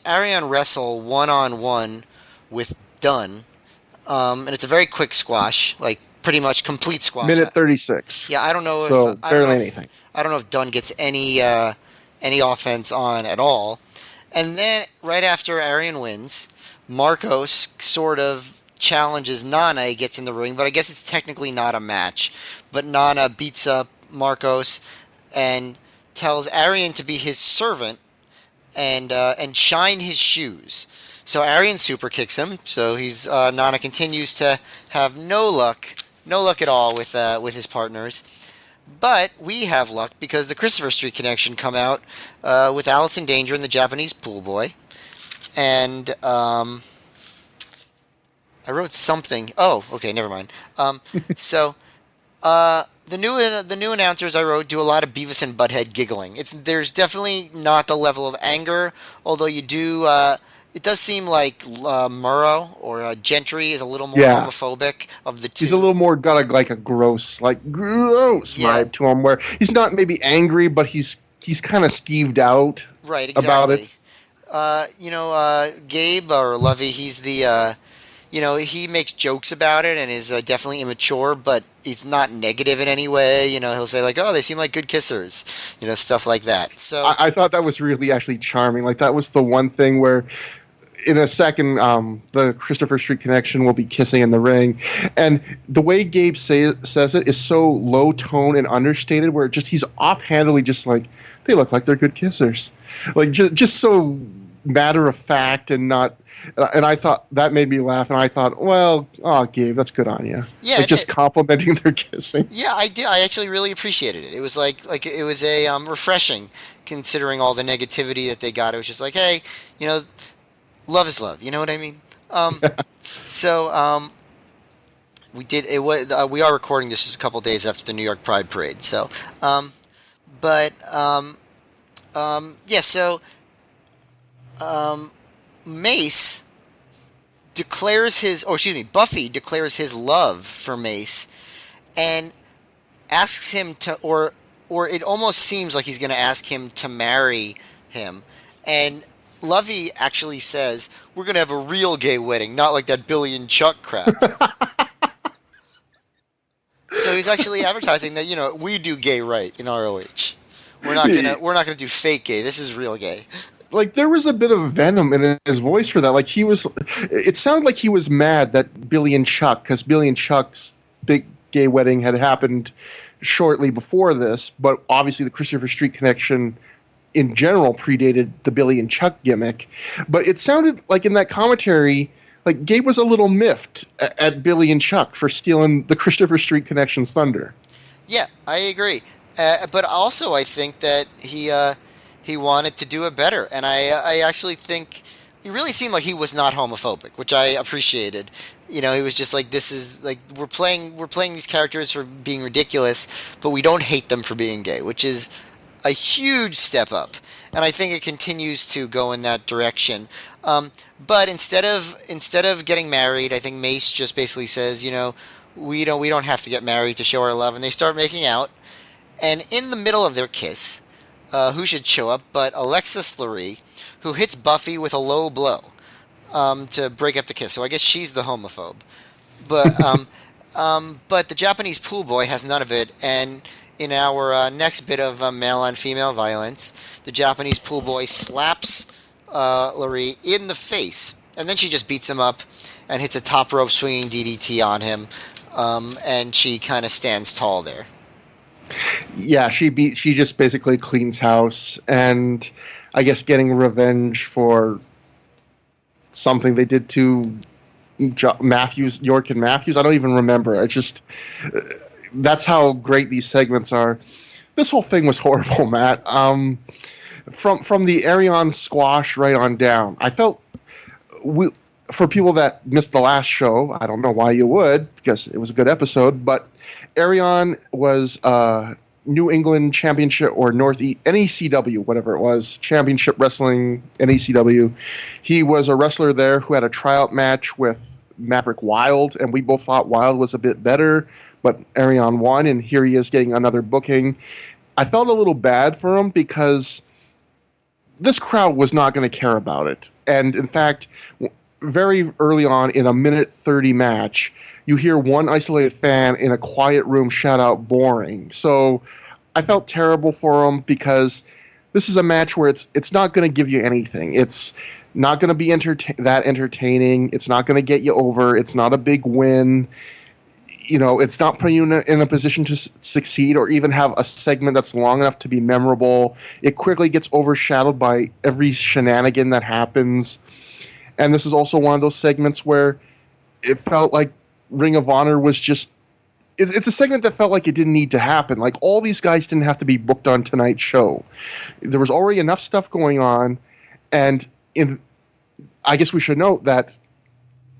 Speaker 3: Arion wrestle one-on-one with Dunn, and it's a very quick squash, like pretty much complete squash.
Speaker 2: Minute 36.
Speaker 3: Yeah, I don't know
Speaker 2: if barely anything.
Speaker 3: I don't know if Dunn gets any offense on at all. And then right after Arion wins, Marcos sort of challenges Nana. He gets in the ring, but I guess it's technically not a match. But Nana beats up Marcos and tells Arion to be his servant and shine his shoes. So Arion super kicks him. So he's Nana continues to have no luck at all with his partners. But we have luck because the Christopher Street Connection come out with Alice in Danger and the Japanese Pool Boy, and I wrote something. Oh, okay, never mind. So. The new announcers I wrote do a lot of Beavis and Butthead giggling. There's definitely not the level of anger, although you do. It does seem like Murrow or Gentry is a little more homophobic of the two.
Speaker 2: He's a little more got a gross vibe to him, where he's not maybe angry, but he's kind of skeeved out.
Speaker 3: Right, exactly.
Speaker 2: About it.
Speaker 3: Gabe or Lovey, he's the. He makes jokes about it and is definitely immature, but he's not negative in any way. He'll say like, "Oh, they seem like good kissers," stuff like that. So
Speaker 2: I thought that was really actually charming. Like that was the one thing where, in a second, the Christopher Street Connection will be kissing in the ring, and the way Gabe says it is so low tone and understated, where he's offhandedly just like, "They look like they're good kissers," like just so matter of fact and not. And I thought that made me laugh, and I thought, well, Gabe, that's good on you.
Speaker 3: Yeah,
Speaker 2: just complimenting their kissing.
Speaker 3: Yeah, I did. I actually really appreciated it. It was like it was a refreshing, considering all the negativity that they got. It was just like, hey, love is love. You know what I mean? So We did. It was. We are recording this just a couple days after the New York Pride Parade. So, but yeah. So, Mace declares his, or excuse me, Buffy declares his love for Mace, and asks him to, or it almost seems like he's going to ask him to marry him, and Lovey actually says, "We're going to have a real gay wedding, not like that Billy and Chuck crap." So he's actually advertising that, we do gay right in ROH. We're not gonna do fake gay. This is real gay.
Speaker 2: Like, there was a bit of venom in his voice for that. Like, it sounded like he was mad that Billy and Chuck, because Billy and Chuck's big gay wedding had happened shortly before this, but obviously the Christopher Street connection in general predated the Billy and Chuck gimmick. But it sounded like in that commentary, like Gabe was a little miffed at Billy and Chuck for stealing the Christopher Street connection's thunder.
Speaker 3: Yeah, I agree. But also I think that he wanted to do it better, and I actually think it really seemed like he was not homophobic, which I appreciated. He was just like, this is like, we're playing these characters for being ridiculous, but we don't hate them for being gay, which is a huge step up, and I think it continues to go in that direction. But instead of getting married, I think Mace just basically says, we don't have to get married to show our love, and they start making out. And in the middle of their kiss, who should show up but Alexis Lurie, who hits Buffy with a low blow to break up the kiss. So I guess she's the homophobe. But but the Japanese pool boy has none of it, and in our next bit of male-on-female violence, the Japanese pool boy slaps Lurie in the face, and then she just beats him up and hits a top rope swinging DDT on him, and she kind of stands tall there.
Speaker 2: Yeah, she just basically cleans house, and I guess getting revenge for something they did to York and Matthews. I don't even remember. I just that's how great these segments are. This whole thing was horrible, Matt. From the Arion squash right on down, I felt for people that missed the last show, I don't know why you would, because it was a good episode, but Arion was New England Championship or Northeast NECW, whatever it was, Championship Wrestling NECW. He was a wrestler there who had a tryout match with Maverick Wild, and we both thought Wild was a bit better, but Arion won, and here he is getting another booking. I felt a little bad for him because this crowd was not going to care about it. And in fact, very early on in a minute 30 match, you hear one isolated fan in a quiet room shout out boring. So I felt terrible for him because this is a match where it's not going to give you anything. It's not going to be that entertaining. It's not going to get you over. It's not a big win. It's not putting you in a position to succeed or even have a segment that's long enough to be memorable. It quickly gets overshadowed by every shenanigan that happens. And this is also one of those segments where it felt like Ring of Honor was just... It's a segment that felt like it didn't need to happen. Like, all these guys didn't have to be booked on tonight's show. There was already enough stuff going on. And I guess we should note that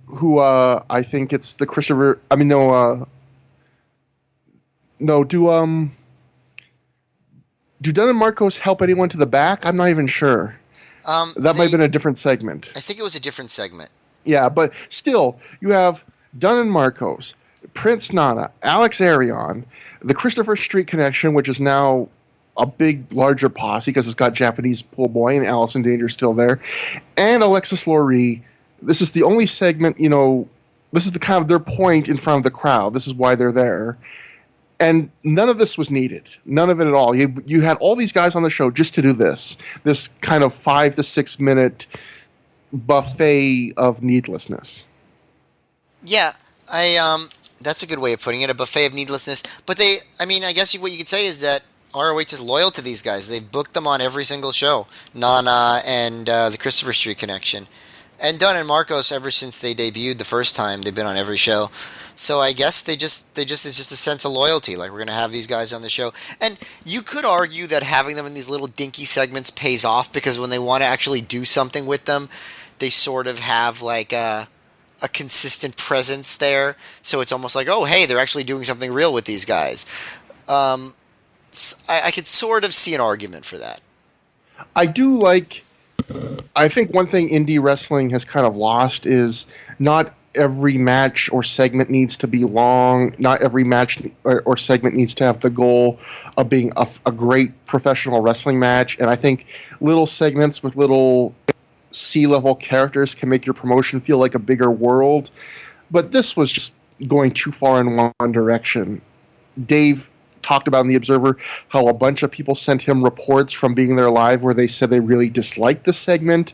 Speaker 2: I think it's the Christopher... I mean, do Dunn and Marcos help anyone to the back? I'm not even sure. That might have been a different segment.
Speaker 3: I think it was a different segment.
Speaker 2: Yeah, but still, you have Dunn and Marcos, Prince Nana, Alex Arion, the Christopher Street Connection, which is now a big, larger posse because it's got Japanese Pool Boy and Alice in Danger still there, and Alexis Lurie. This is the only segment, this is the kind of their point in front of the crowd. This is why they're there. And none of this was needed. None of it at all. You had all these guys on the show just to do this kind of 5 to 6 minute buffet of needlessness.
Speaker 3: Yeah, that's a good way of putting it, a buffet of needlessness. But I guess what you could say is that ROH is loyal to these guys. They've booked them on every single show. Nana and the Christopher Street Connection. And Dunn and Marcos, ever since they debuted the first time, they've been on every show. So I guess it's just a sense of loyalty. Like, we're going to have these guys on the show. And you could argue that having them in these little dinky segments pays off because when they want to actually do something with them, they sort of have like a a consistent presence there. So it's almost like, oh, hey, they're actually doing something real with these guys. I could sort of see an argument for that.
Speaker 2: I do like. I think one thing indie wrestling has kind of lost is not every match or segment needs to be long. Not every match or segment needs to have the goal of being a great professional wrestling match. And I think little segments with little C-level characters can make your promotion feel like a bigger world. But this was just going too far in one direction. Dave talked about in The Observer how a bunch of people sent him reports from being there live where they said they really disliked the segment.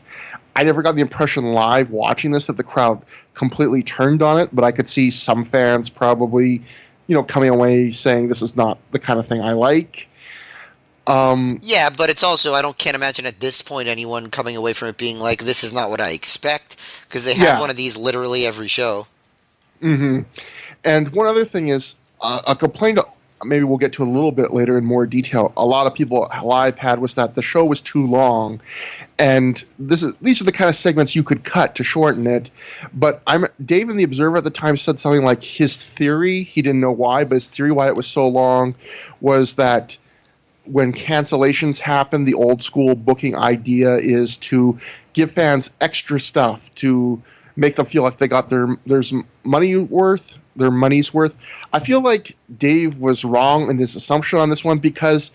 Speaker 2: I never got the impression live watching this that the crowd completely turned on it, but I could see some fans probably, coming away saying this is not the kind of thing I like.
Speaker 3: Yeah, but it's also, can't imagine at this point anyone coming away from it being like, this is not what I expect, because they have one of these literally every show.
Speaker 2: Mm-hmm. And one other thing is, a complaint maybe we'll get to a little bit later in more detail, a lot of people live had was that the show was too long. And these are the kind of segments you could cut to shorten it. But Dave in The Observer at the time said something like his theory, he didn't know why, but his theory why it was so long was that when cancellations happen, the old school booking idea is to give fans extra stuff to make them feel like they got their money's worth. I feel like Dave was wrong in his assumption on this one because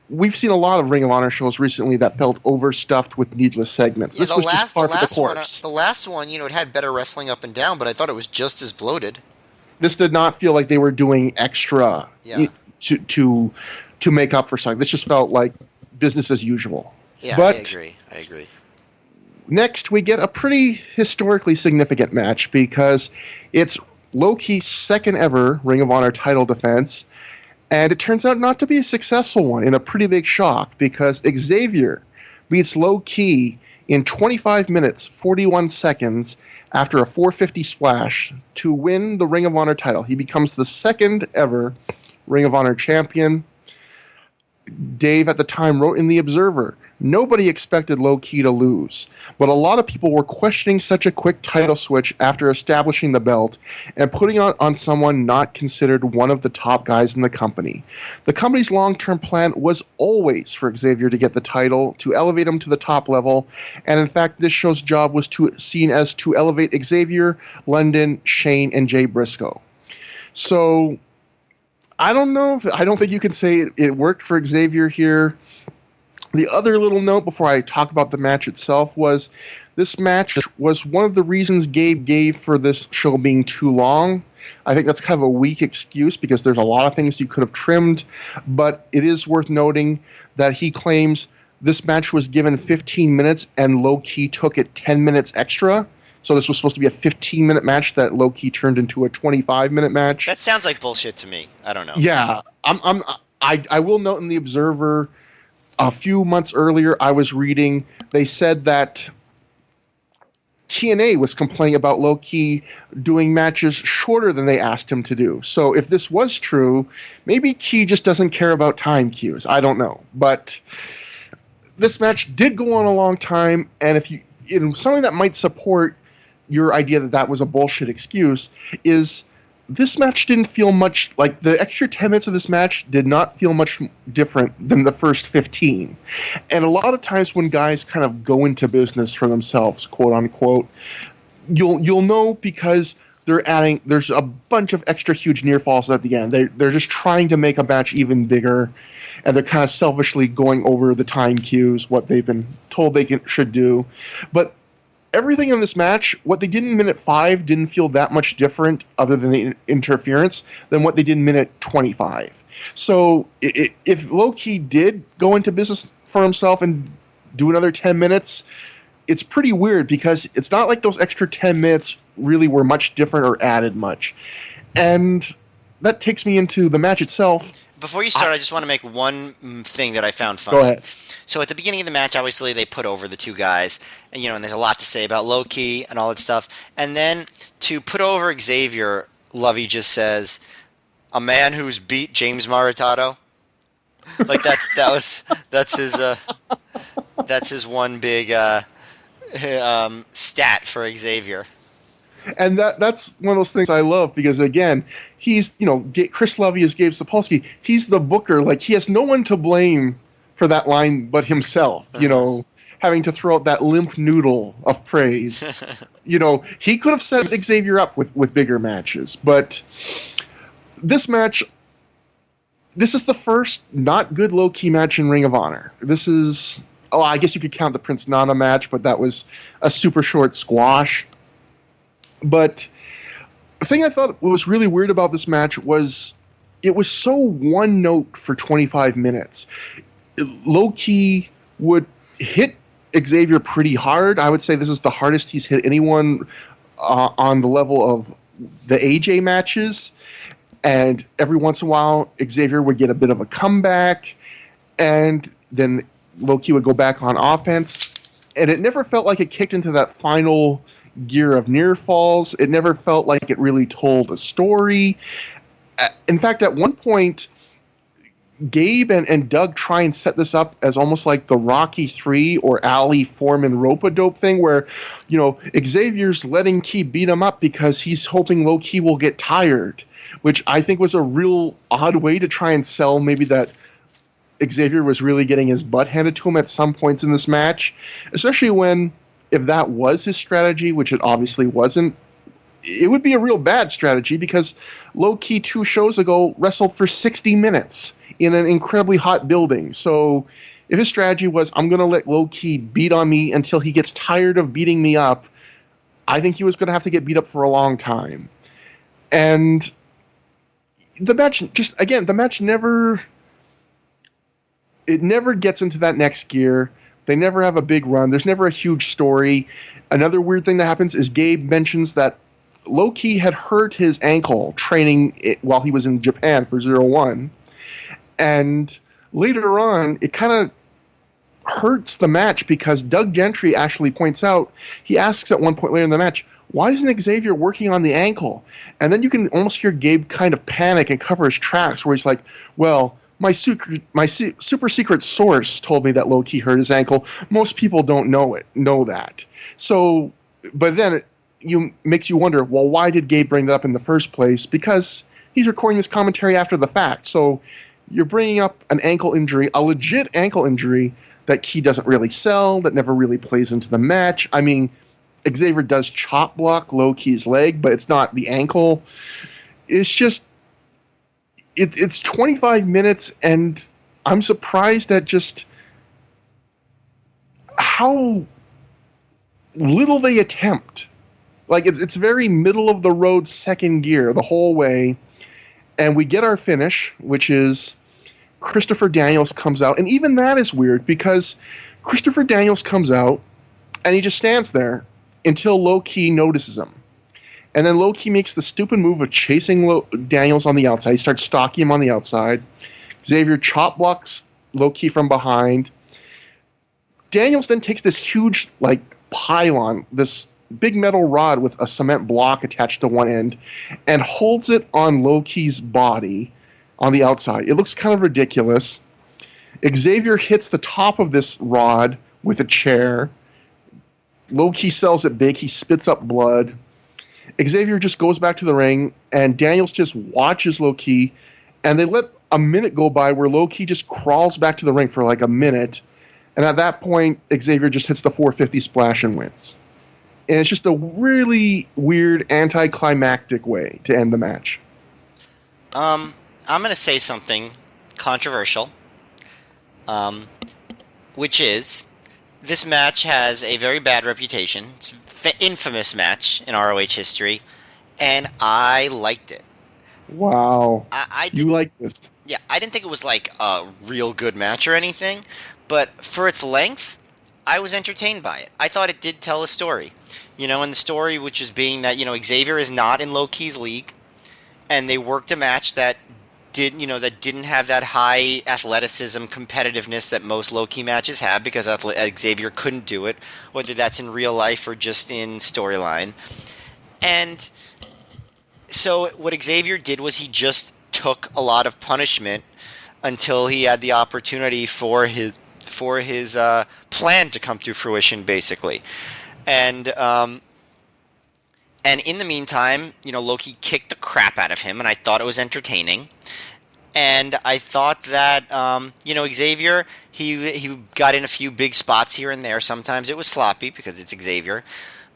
Speaker 2: we've seen a lot of Ring of Honor shows recently that felt overstuffed with needless segments.
Speaker 3: Yeah,
Speaker 2: this was just par for the course.
Speaker 3: The last one, it had better wrestling up and down, but I thought it was just as bloated.
Speaker 2: This did not feel like they were doing extra to make up for something. This just felt like business as usual.
Speaker 3: Yeah,
Speaker 2: but
Speaker 3: I agree.
Speaker 2: Next, we get a pretty historically significant match because it's low-key second ever Ring of Honor title defense, and it turns out not to be a successful one in a pretty big shock because Xavier beats low-key in 25 minutes, 41 seconds after a 450 splash to win the Ring of Honor title. He becomes the second ever Ring of Honor champion. Dave at the time wrote in The Observer, nobody expected low-key to lose, but a lot of people were questioning such a quick title switch after establishing the belt and putting it on someone not considered one of the top guys in the company. The company's long-term plan was always for Xavier to get the title, to elevate him to the top level, and in fact this show's job was seen as to elevate Xavier, London, Shane, and Jay Briscoe. So I don't think you can say it worked for Xavier here. The other little note before I talk about the match itself was this match was one of the reasons Gabe gave for this show being too long. I think that's kind of a weak excuse because there's a lot of things you could have trimmed, but it is worth noting that he claims this match was given 15 minutes and low-key took it 10 minutes extra. So this was supposed to be a 15-minute match that low-key turned into a 25-minute match.
Speaker 3: That sounds like bullshit to me. I don't know.
Speaker 2: Yeah, I will note in The Observer a few months earlier I was reading, they said that TNA was complaining about low-key doing matches shorter than they asked him to do. So if this was true, maybe Key just doesn't care about time cues. I don't know. But this match did go on a long time, and if something that might support your idea that was a bullshit excuse is this match didn't feel much like the extra 10 minutes of this match did not feel much different than the first 15. And a lot of times when guys kind of go into business for themselves, quote unquote, you'll know because there's a bunch of extra huge near falls at the end. They're just trying to make a match even bigger, and they're kind of selfishly going over the time cues, what they've been told they should do. But everything in this match, what they did in minute 5 didn't feel that much different other than the interference than what they did in minute 25. So if low-key did go into business for himself and do another 10 minutes, it's pretty weird because it's not like those extra 10 minutes really were much different or added much. And that takes me into the match itself.
Speaker 3: Before you start, I just want to make one thing that I found funny.
Speaker 2: Go ahead.
Speaker 3: So at the beginning of the match, obviously they put over the two guys, and and there's a lot to say about Low-Key and all that stuff. And then to put over Xavier, Lovey just says, "A man who's beat James Maritato." Like that's his one big stat for Xavier.
Speaker 2: And that's one of those things I love because, again, he's, Chris Lovey is Gabe Sapolsky. He's the booker. Like, he has no one to blame for that line but himself, having to throw out that limp noodle of praise. He could have set Xavier up with bigger matches. But this match, this is the first not good low-key match in Ring of Honor. This is, I guess you could count the Prince Nana match, but that was a super short squash. But the thing I thought was really weird about this match was it was so one note for 25 minutes. Low-key would hit Xavier pretty hard. I would say this is the hardest he's hit anyone on the level of the AJ matches. And every once in a while, Xavier would get a bit of a comeback. And then Low-key would go back on offense. And it never felt like it kicked into that final gear of near falls. It never felt like it really told a story. In fact, at one point, Gabe and Doug try and set this up as almost like the Rocky 3 or Ali Foreman rope-a-dope thing where, Xavier's letting Key beat him up because he's hoping Low-key will get tired, which I think was a real odd way to try and sell maybe that Xavier was really getting his butt handed to him at some points in this match, especially when, if that was his strategy, which it obviously wasn't, it would be a real bad strategy because Low-key 2 shows ago wrestled for 60 minutes in an incredibly hot building. So if his strategy was, I'm going to let Low-key beat on me until he gets tired of beating me up, I think he was going to have to get beat up for a long time. And the match never gets into that next gear. They never have a big run. There's never a huge story. Another weird thing that happens is Gabe mentions that Low-key had hurt his ankle training while he was in Japan for 0-1. And later on, it kind of hurts the match because Doug Gentry actually points out, he asks at one point later in the match, why isn't Xavier working on the ankle? And then you can almost hear Gabe kind of panic and cover his tracks where he's like, well, my super secret source told me that Low-key hurt his ankle. Most people don't know that. So, but then it makes you wonder, well, why did Gabe bring that up in the first place? Because he's recording this commentary after the fact. So you're bringing up an ankle injury, a legit ankle injury that Key doesn't really sell, that never really plays into the match. I mean, Xavier does chop block Low-key's leg, but it's not the ankle. It's just, it's 25 minutes, and I'm surprised at just how little they attempt. Like, it's very middle of the road second gear the whole way, and we get our finish, which is Christopher Daniels comes out, and even that is weird because Christopher Daniels comes out, and he just stands there until Low-key notices him. And then Low-key makes the stupid move of chasing Daniels on the outside. He starts stalking him on the outside. Xavier chop blocks Low-key from behind. Daniels then takes this huge, pylon, this big metal rod with a cement block attached to one end, and holds it on Low-key's body on the outside. It looks kind of ridiculous. Xavier hits the top of this rod with a chair. Low-key sells it big. He spits up blood. Xavier just goes back to the ring, and Daniels just watches Low-key, and they let a minute go by where Low-key just crawls back to the ring for a minute, and at that point, Xavier just hits the 450 splash and wins. And it's just a really weird, anticlimactic way to end the match.
Speaker 3: I'm going to say something controversial, which is, this match has a very bad reputation. It's an infamous match in ROH history, and I liked it.
Speaker 2: Wow. You like this?
Speaker 3: Yeah, I didn't think it was a real good match or anything, but for its length, I was entertained by it. I thought it did tell a story. And the story, which is being that, Xavier is not in Low-key's league, and they worked a match that didn't have that high athleticism competitiveness that most Low-key matches have, because Xavier couldn't do it, whether that's in real life or just in storyline. And so what Xavier did was he just took a lot of punishment until he had the opportunity for his plan to come to fruition, basically. And And in the meantime, Loki kicked the crap out of him, and I thought it was entertaining. And I thought that, Xavier, he got in a few big spots here and there. Sometimes it was sloppy because it's Xavier.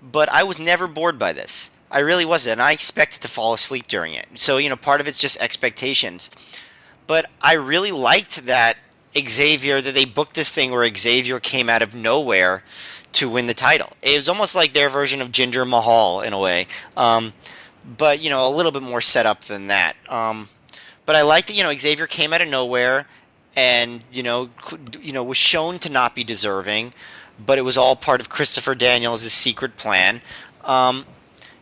Speaker 3: But I was never bored by this. I really wasn't. And I expected to fall asleep during it. So, part of it's just expectations. But I really liked that that they booked this thing where Xavier came out of nowhere to win the title. It was almost like their version of Jinder Mahal in a way. But, a little bit more set up than that. But I liked that, Xavier came out of nowhere and, was shown to not be deserving, but it was all part of Christopher Daniels' secret plan.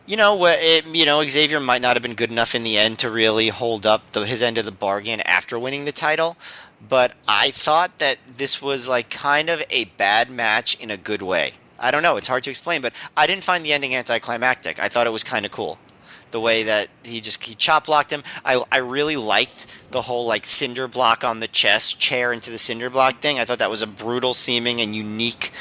Speaker 3: Xavier might not have been good enough in the end to really hold up his end of the bargain after winning the title, but I thought that this was like kind of a bad match in a good way. I don't know, it's hard to explain, but I didn't find the ending anticlimactic. I thought it was kind of cool. The way that he chop blocked him. I really liked the whole like cinder block on the chest, chair into the cinder block thing. I thought that was a brutal seeming and unique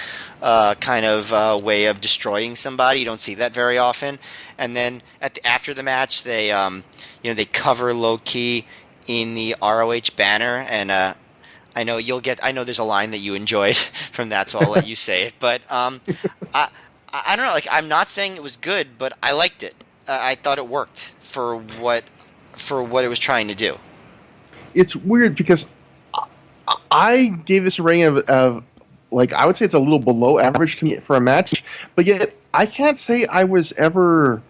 Speaker 3: kind of way of destroying somebody. You don't see that very often. And then after the match, they they cover Loki in the ROH banner, and I know there's a line that you enjoyed from that, so I'll let you say it. But I don't know. Like, I'm not saying it was good, but I liked it. I thought it worked for what it was trying to do.
Speaker 2: It's weird because I gave this a rating of like, I would say it's a little below average to me for a match, but yet I can't say I was ever.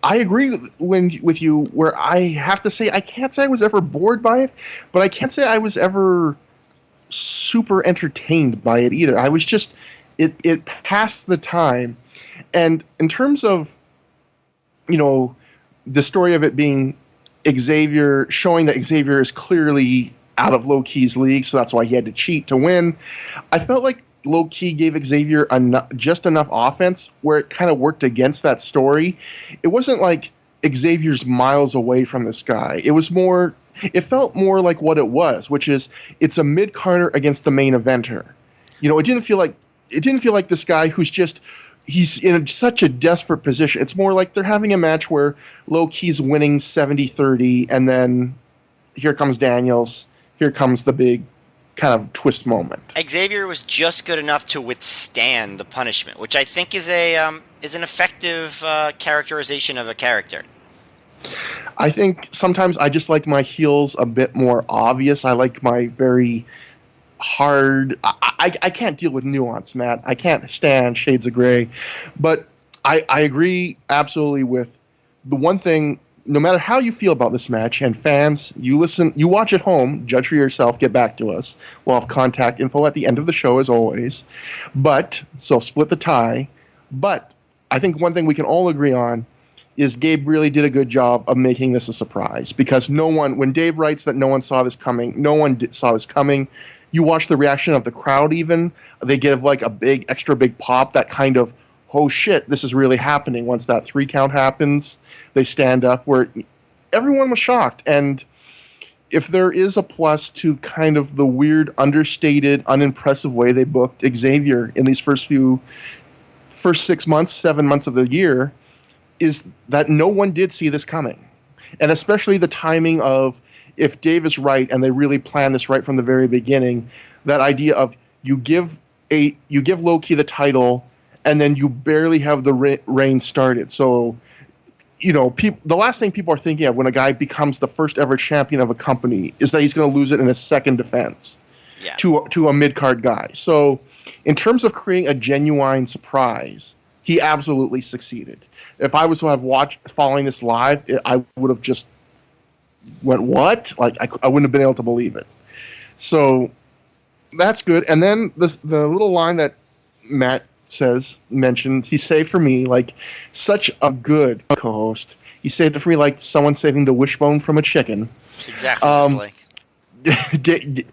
Speaker 2: I agree with you where I have to say I can't say I was ever bored by it, but I can't say I was ever super entertained by it either. I was just it passed the time, and in terms of the story of it being Xavier, showing that Xavier is clearly out of Loki's league, so that's why he had to cheat to win. I felt like Loki gave Xavier just enough offense where it kind of worked against that story. It wasn't like Xavier's miles away from this guy. It felt more like what it was, which is it's a mid-carder against the main eventer. It didn't feel like this guy he's in such a desperate position. It's more like they're having a match where Loki's winning 70-30, and then here comes Daniels. Here comes the big kind of twist moment.
Speaker 3: Xavier was just good enough to withstand the punishment, which I think is an effective characterization of a character.
Speaker 2: I think sometimes I just like my heels a bit more obvious. I like my very hard. I can't deal with nuance, Matt. I can't stand shades of gray. But I agree absolutely with the one thing. No matter how you feel about this match, and fans, you watch at home, judge for yourself, get back to us. We'll have contact info at the end of the show as always. So split the tie. But I think one thing we can all agree on is Gabe really did a good job of making this a surprise, because when Dave writes that no one saw this coming, no one saw this coming. You watch the reaction of the crowd even. They give like a extra big pop, that kind of, oh shit, this is really happening. Once that 3 count happens, they stand up, where everyone was shocked. And if there is a plus to kind of the weird, understated, unimpressive way they booked Xavier in these first 6 months, 7 months of the year, is that no one did see this coming. And especially the timing of, if Dave is right and they really plan this right from the very beginning, that idea of you give Loki the title and then you barely have the reign started. So, the last thing people are thinking of when a guy becomes the first ever champion of a company is that he's going to lose it in his second defense to a mid-card guy. So in terms of creating a genuine surprise, he absolutely succeeded. If I was to have following this live, I would have just went, what? Like, I wouldn't have been able to believe it. So that's good. And then the little line that Matt mentioned, he saved for me, like, such a good co-host. He saved it for me like someone saving the wishbone from a chicken.
Speaker 3: That's exactly what it's like.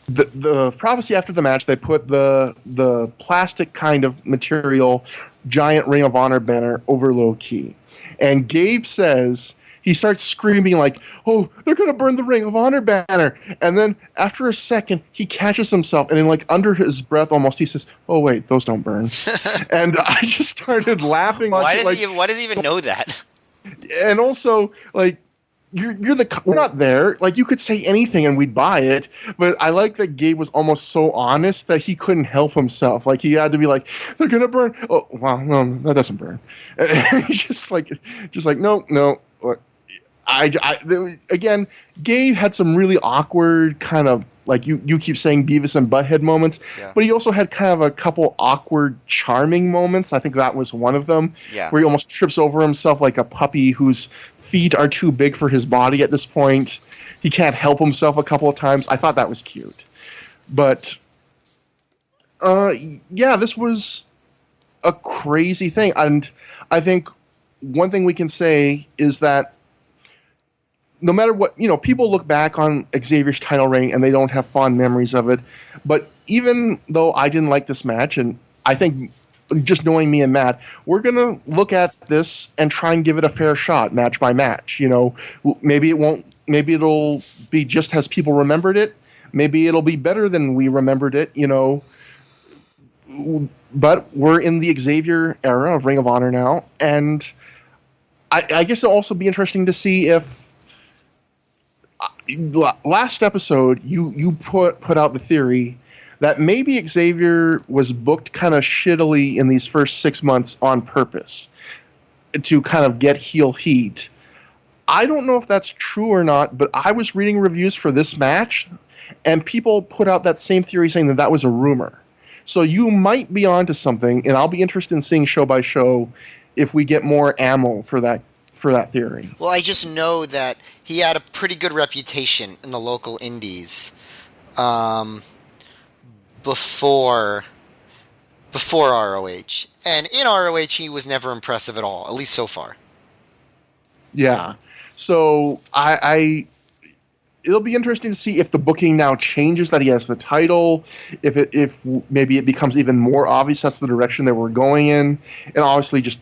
Speaker 2: The prophecy after the match, they put the plastic kind of material giant Ring of Honor banner over Loki. And Gabe says he starts screaming like, "Oh, they're gonna burn the Ring of Honor banner!" And then after a second, he catches himself, and then like under his breath, almost he says, "Oh wait, those don't burn." And I just started laughing.
Speaker 3: Why does he even know that?
Speaker 2: And also, like, we're not there. Like, you could say anything and we'd buy it. But I like that Gabe was almost so honest that he couldn't help himself. Like, he had to be like, "They're gonna burn." Oh, wow, no, that doesn't burn. And he's just like, no. Again, Gabe had some really awkward kind of, like you keep saying, Beavis and Butthead moments, but he also had kind of a couple awkward, charming moments. I think that was one of them, where he almost trips over himself like a puppy whose feet are too big for his body at this point. He can't help himself a couple of times. I thought that was cute. But, this was a crazy thing. And I think one thing we can say is that no matter what, people look back on Xavier's title reign and they don't have fond memories of it. But even though I didn't like this match, and I think just knowing me and Matt, we're going to look at this and try and give it a fair shot, match by match. Maybe it'll be just as people remembered it. Maybe it'll be better than we remembered it, But we're in the Xavier era of Ring of Honor now. And I guess it'll also be interesting to see if last episode you put out the theory that maybe Xavier was booked kind of shittily in these first 6 months on purpose to kind of get heel heat. I don't know if that's true or not, but I was reading reviews for this match, and people put out that same theory saying that was a rumor. So you might be onto something, and I'll be interested in seeing show by show if we get more ammo for that theory.
Speaker 3: Well, I just know that he had a pretty good reputation in the local indies before ROH. And in ROH, he was never impressive at all, at least so far.
Speaker 2: Yeah. So it'll be interesting to see if the booking now changes, that he has the title, if maybe it becomes even more obvious that's the direction that we're going in. And obviously just,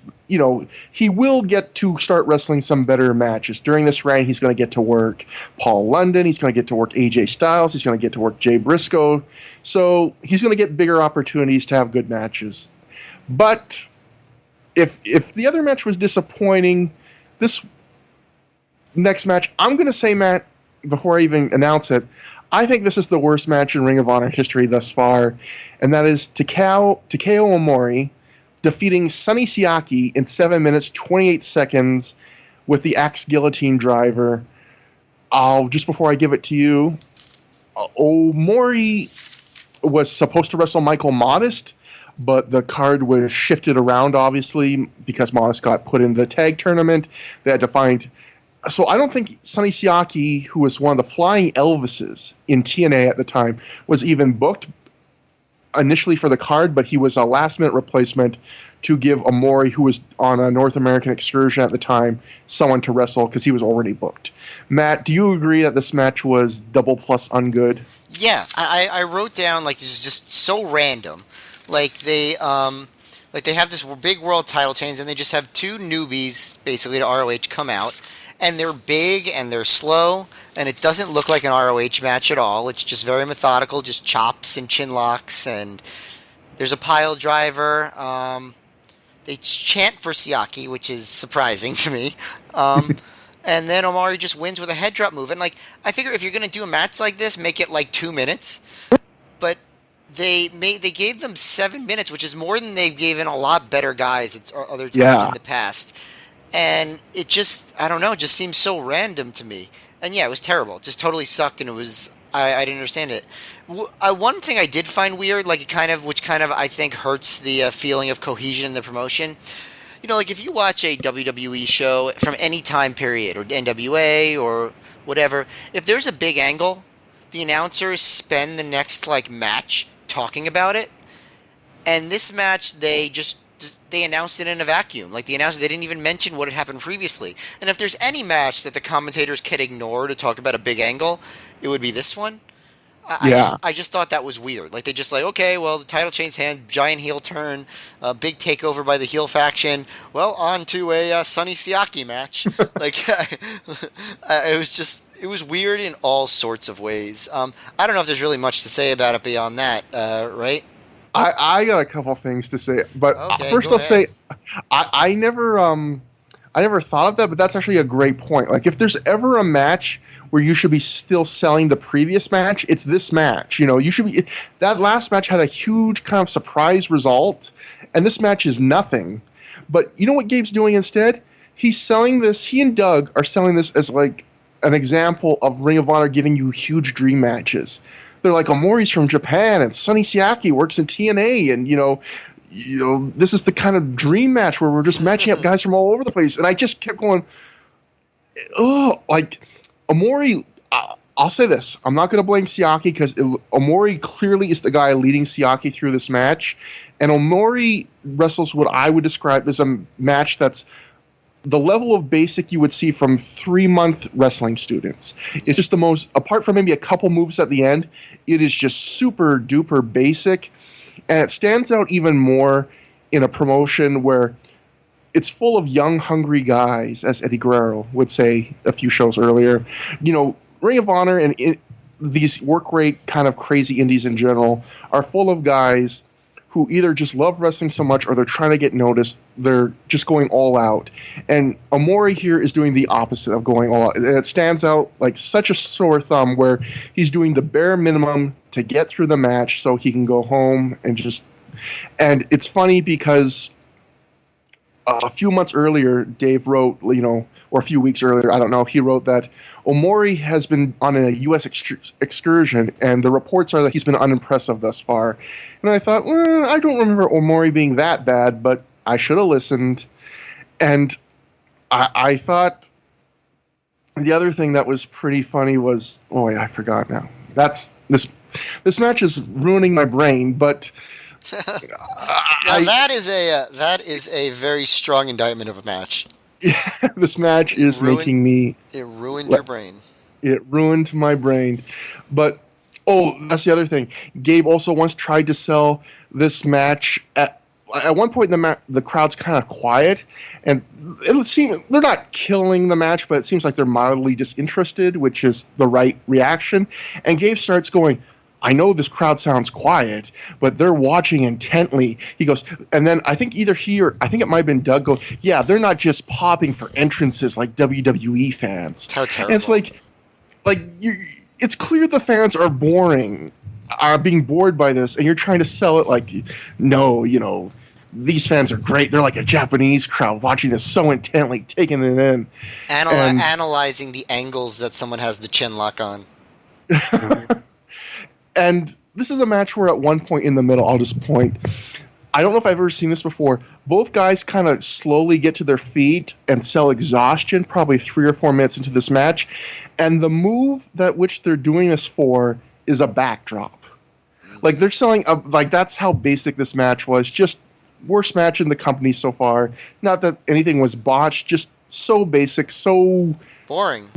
Speaker 2: he will get to start wrestling some better matches. During this reign, he's going to get to work Paul London, he's going to get to work AJ Styles, he's going to get to work Jay Briscoe. So he's going to get bigger opportunities to have good matches. But if the other match was disappointing, this next match, I'm going to say, Matt, before I even announce it, I think this is the worst match in Ring of Honor history thus far, and that is Takeo Omori defeating Sonny Siaki in 7 minutes, 28 seconds with the Axe Guillotine driver. Just before I give it to you, Omori was supposed to wrestle Michael Modest, but the card was shifted around, obviously, because Modest got put in the tag tournament. They had to find... So I don't think Sonny Siaki, who was one of the Flying Elvises in TNA at the time, was even booked initially for the card, but he was a last-minute replacement to give Omori, who was on a North American excursion at the time, someone to wrestle because he was already booked. Matt, do you agree that this match was double plus ungood?
Speaker 3: Yeah, I wrote down, like, this is just so random. Like, they have this big world title change, and they just have two newbies, basically, to ROH come out. And they're big and they're slow, and it doesn't look like an ROH match at all. It's just very methodical, just chops and chin locks, and there's a pile driver. They chant for Siaki, which is surprising to me. And then Omari just wins with a head drop move. And like, I figure if you're going to do a match like this, make it like 2 minutes. But they gave them 7 minutes, which is more than they've given a lot better guys at other times in the past. And it just, I don't know, it just seems so random to me. And yeah, it was terrible. It just totally sucked, and it was, I didn't understand it. One thing I did find weird, like which kind of I think hurts the feeling of cohesion in the promotion. Like if you watch a WWE show from any time period, or NWA, or whatever, if there's a big angle, the announcers spend the next match talking about it. And this match, they announced it in a vacuum. Like, they didn't even mention what had happened previously. And if there's any match that the commentators can ignore to talk about a big angle, it would be this one.
Speaker 2: Yeah.
Speaker 3: I just thought that was weird. Like they just like, okay, well, the title changes hand, giant heel turn, big takeover by the heel faction. Well, on to a Sonny Siaki match. Like it was weird in all sorts of ways. I don't know if there's really much to say about it beyond that, right?
Speaker 2: I got a couple things to say, but
Speaker 3: Okay,
Speaker 2: first
Speaker 3: go
Speaker 2: I'll
Speaker 3: ahead.
Speaker 2: say I never thought of that, but that's actually a great point. Like if there's ever a match where you should be still selling the previous match, it's this match. You know, you should be. That last match had a huge kind of surprise result, and this match is nothing. But you know what Gabe's doing instead? He's selling this. He and Doug are selling this as like an example of Ring of Honor giving you huge dream matches. They're like, Omori's from Japan, and Sonny Siaki works in TNA, and this is the kind of dream match where we're just matching up guys from all over the place. And I just kept going, oh, like Omori. I'll say this: I'm not going to blame Siaki because Omori clearly is the guy leading Siaki through this match, and Omori wrestles what I would describe as a match that's the level of basic you would see from 3-month wrestling students. It's just the most, apart from maybe a couple moves at the end, it is just super duper basic. And it stands out even more in a promotion where it's full of young, hungry guys, as Eddie Guerrero would say a few shows earlier. You know, Ring of Honor and these work rate kind of crazy indies in general are full of guys who either just love wrestling so much or they're trying to get noticed. They're just going all out. And Omori here is doing the opposite of going all out. And it stands out like such a sore thumb where he's doing the bare minimum to get through the match so he can go home and just... And it's funny because a few months earlier, Dave wrote, or a few weeks earlier, I don't know, he wrote that Omori has been on a U.S. excursion, and the reports are that he's been unimpressive thus far. And I thought, well, I don't remember Omori being that bad, but I should have listened. And I thought the other thing that was pretty funny was, oh, wait, I forgot now. This match is ruining my brain, but...
Speaker 3: Now that is a very strong indictment of a match.
Speaker 2: Yeah, this match is making me...
Speaker 3: It ruined your brain.
Speaker 2: It ruined my brain. But, that's the other thing. Gabe also once tried to sell this match at one point in the crowd's kind of quiet, and it seems they're not killing the match, but it seems like they're mildly disinterested, which is the right reaction. And Gabe starts going, I know this crowd sounds quiet, but they're watching intently. He goes, and then I think either he or I think it might have been Doug go, yeah, they're not just popping for entrances like WWE fans.
Speaker 3: How terrible.
Speaker 2: And it's it's clear the fans are being bored by this, and you're trying to sell it like, no, these fans are great. They're like a Japanese crowd watching this so intently, taking it in.
Speaker 3: Analyzing the angles that someone has the chin lock on.
Speaker 2: And this is a match where at one point in the middle, I'll just point, I don't know if I've ever seen this before. Both guys kind of slowly get to their feet and sell exhaustion probably 3 or 4 minutes into this match. And the move that which they're doing this for is a backdrop. Like they're selling, that's how basic this match was. Just worst match in the company so far. Not that anything was botched, just so basic, so...
Speaker 3: boring.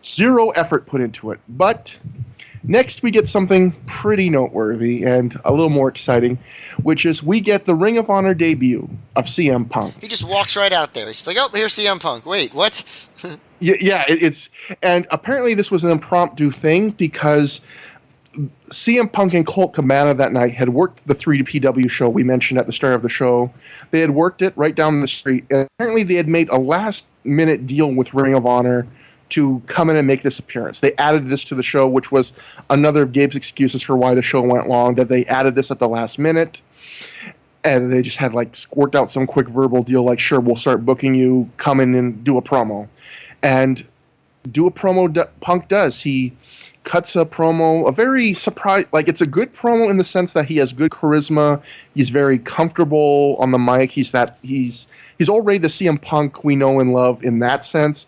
Speaker 2: Zero effort put into it. But... next, we get something pretty noteworthy and a little more exciting, which is we get the Ring of Honor debut of CM Punk.
Speaker 3: He just walks right out there. He's like, oh, here's CM Punk. Wait, what?
Speaker 2: And apparently this was an impromptu thing because CM Punk and Colt Cabana that night had worked the 3PW show we mentioned at the start of the show. They had worked it right down the street. And apparently they had made a last-minute deal with Ring of Honor to come in and make this appearance. They added this to the show, which was another of Gabe's excuses for why the show went long, that they added this at the last minute. And they just had worked out some quick verbal deal like, sure, we'll start booking you, come in and do a promo. And do a promo Punk does. He cuts a promo, a very surprise, it's a good promo in the sense that he has good charisma. He's very comfortable on the mic. He's already the CM Punk we know and love in that sense.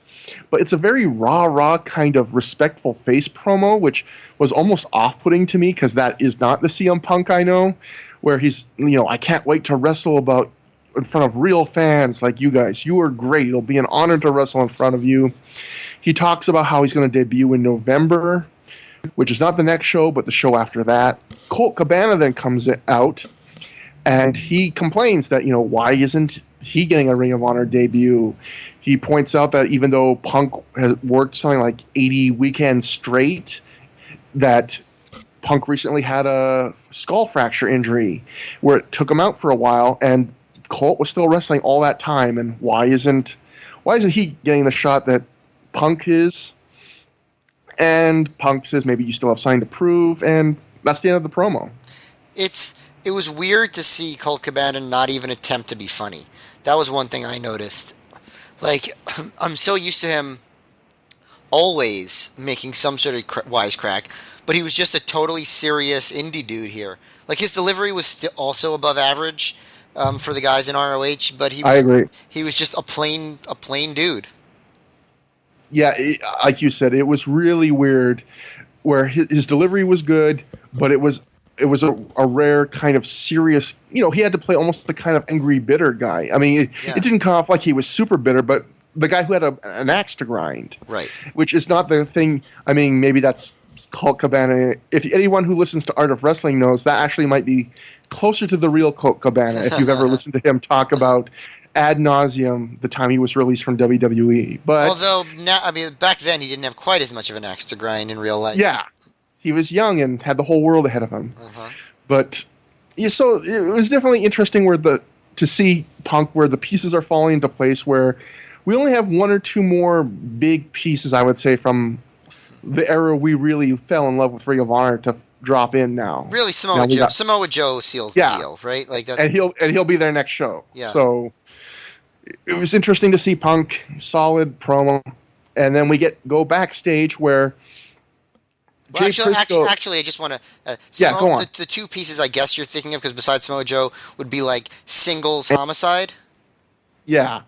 Speaker 2: But it's a very raw kind of respectful face promo, which was almost off-putting to me because that is not the CM Punk I know, where he's, I can't wait to wrestle in front of real fans like you guys. You are great. It'll be an honor to wrestle in front of you. He talks about how he's going to debut in November, which is not the next show, but the show after that. Colt Cabana then comes out, and he complains that, why isn't he getting a Ring of Honor debut? He points out that even though Punk has worked something like 80 weekends straight, that Punk recently had a skull fracture injury where it took him out for a while, and Colt was still wrestling all that time. And why isn't he getting the shot that Punk is? And Punk says maybe you still have something to prove, and that's the end of the promo.
Speaker 3: It was weird to see Colt Cabana not even attempt to be funny. That was one thing I noticed. Like, I'm so used to him always making some sort of wisecrack, but he was just a totally serious indie dude here. Like, his delivery was also above average for the guys in ROH, but
Speaker 2: I agree.
Speaker 3: He was just a plain dude.
Speaker 2: Yeah, like you said, it was really weird where his delivery was good, but it was a rare kind of serious, he had to play almost the kind of angry, bitter guy. I mean, it didn't come off like he was super bitter, but the guy who had an axe to grind. Right. Which is not the thing. I mean, maybe that's Colt Cabana. If anyone who listens to Art of Wrestling knows, that actually might be closer to the real Colt Cabana if you've ever listened to him talk about ad nauseum the time he was released from WWE. But
Speaker 3: although, back then he didn't have quite as much of an axe to grind in real life.
Speaker 2: Yeah. He was young and had the whole world ahead of him. Uh-huh. But so it was definitely interesting to see Punk where the pieces are falling into place, where we only have one or two more big pieces, I would say, from the era we really fell in love with Ring of Honor to drop in now.
Speaker 3: Really, Samoa Joe seals the deal, right? Like that's,
Speaker 2: and he'll be there next show.
Speaker 3: Yeah.
Speaker 2: So it was interesting to see Punk, solid promo, and then we go backstage where.
Speaker 3: Well, actually, I just want to.
Speaker 2: Go on.
Speaker 3: The two pieces I guess you're thinking of, because besides Samoa Joe, would be like singles homicide.
Speaker 2: Yeah,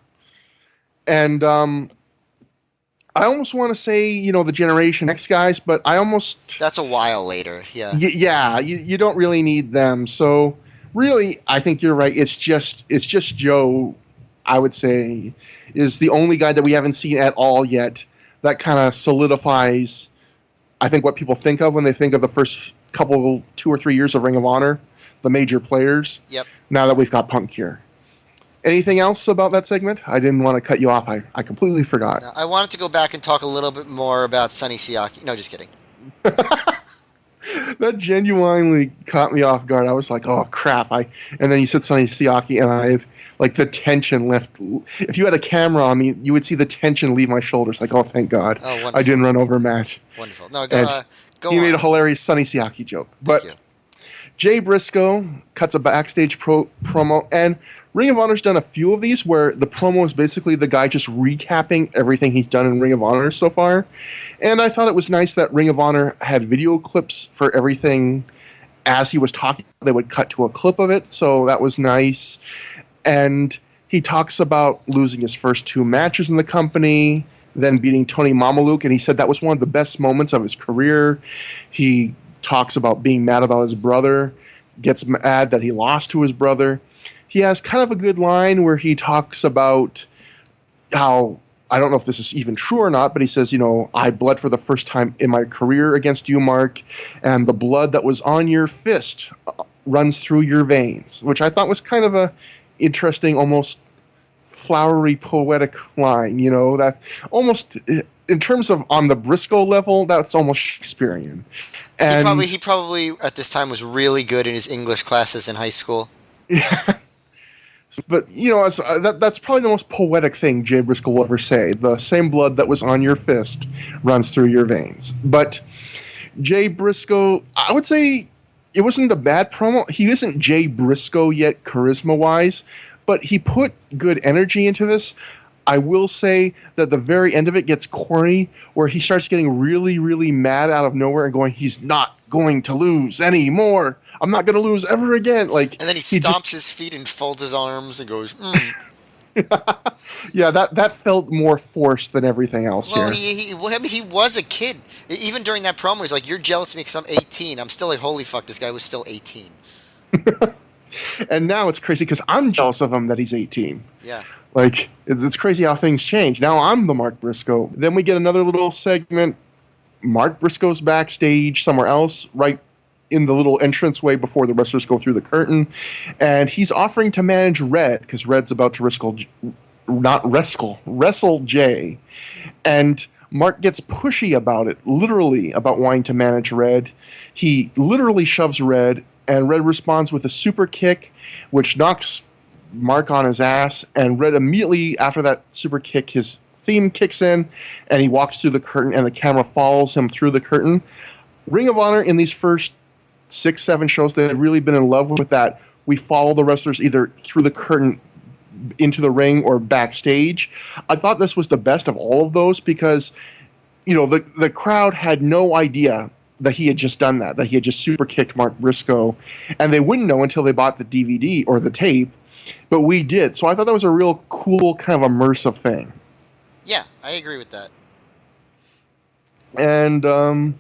Speaker 2: and I almost want to say the Generation X guys, but
Speaker 3: that's a while later. Yeah.
Speaker 2: You don't really need them. So really, I think you're right. It's just Joe. I would say is the only guy that we haven't seen at all yet that kind of solidifies. I think what people think of when they think of the first 2 or 3 years of Ring of Honor, the major players.
Speaker 3: Yep.
Speaker 2: Now that we've got Punk here. Anything else about that segment? I didn't want to cut you off. I completely forgot.
Speaker 3: I wanted to go back and talk a little bit more about Sonny Siaki. No, just kidding.
Speaker 2: That genuinely caught me off guard. I was like, oh, crap. And then you said Sonny Siaki, and the tension left. If you had a camera on me, you would see the tension leave my shoulders. Like, oh, thank God.
Speaker 3: Oh, wonderful.
Speaker 2: I didn't run over Matt.
Speaker 3: Wonderful. No, go
Speaker 2: he
Speaker 3: on.
Speaker 2: made a hilarious Sonny Siaki joke.
Speaker 3: Thank you.
Speaker 2: Jay Briscoe cuts a backstage promo, and Ring of Honor's done a few of these where the promo is basically the guy just recapping everything he's done in Ring of Honor so far. And I thought it was nice that Ring of Honor had video clips for everything as he was talking. They would cut to a clip of it, so that was nice. And he talks about losing his first 2 matches in the company, then beating Tony Mamaluke, and he said that was one of the best moments of his career. He talks about being mad about his brother, gets mad that he lost to his brother. He has kind of a good line where he talks about how, I don't know if this is even true or not, but he says, I bled for the first time in my career against you, Mark, and the blood that was on your fist runs through your veins, which I thought was kind of a interesting, almost flowery, poetic line, that almost, in terms of on the Briscoe level, that's almost Shakespearean. And
Speaker 3: he probably at this time was really good in his English classes in high school.
Speaker 2: Yeah. But, that's probably the most poetic thing Jay Briscoe will ever say. The same blood that was on your fist runs through your veins. But Jay Briscoe, I would say it wasn't a bad promo. He isn't Jay Briscoe yet, charisma-wise, but he put good energy into this. I will say that the very end of it gets corny, where he starts getting really, really mad out of nowhere and going, he's not going to lose anymore. I'm not going to lose ever again. And
Speaker 3: then he stomps his feet and folds his arms and goes,
Speaker 2: Yeah, that felt more forced than everything else here.
Speaker 3: He was a kid. Even during that promo, he's like, you're jealous of me because I'm 18. I'm still like, holy fuck, this guy was still 18.
Speaker 2: And now it's crazy because I'm jealous of him that he's 18.
Speaker 3: Yeah.
Speaker 2: It's crazy how things change. Now I'm the Mark Briscoe. Then we get another little segment Mark Briscoe's backstage somewhere else, right in the little entranceway before the wrestlers go through the curtain, and he's offering to manage Red because Red's about to wrestle Jay, and Mark gets pushy about it, literally about wanting to manage Red. He literally shoves Red, and Red responds with a super kick, which knocks Mark on his ass, and Red immediately after that super kick, his theme kicks in, and he walks through the curtain, and the camera follows him through the curtain. Ring of Honor in these first 6-7 shows, they've really been in love with that. We follow the wrestlers either through the curtain into the ring or backstage. I thought this was the best of all of those because, the crowd had no idea that he had just done that he had just super kicked Mark Briscoe, and they wouldn't know until they bought the DVD or the tape, but we did. So I thought that was a real cool kind of immersive thing.
Speaker 3: Yeah, I agree with that.
Speaker 2: And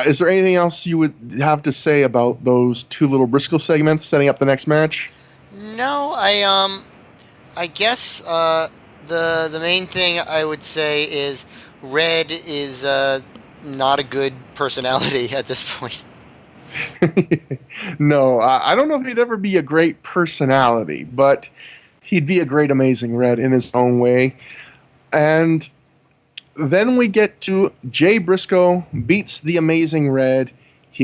Speaker 2: is there anything else you would have to say about those two little Briscoe segments setting up the next match?
Speaker 3: No, I guess the main thing I would say is Red is not a good personality at this point.
Speaker 2: No, I don't know if he'd ever be a great personality, but he'd be a great Amazing Red in his own way. And then we get to Jay Briscoe beats the Amazing Red.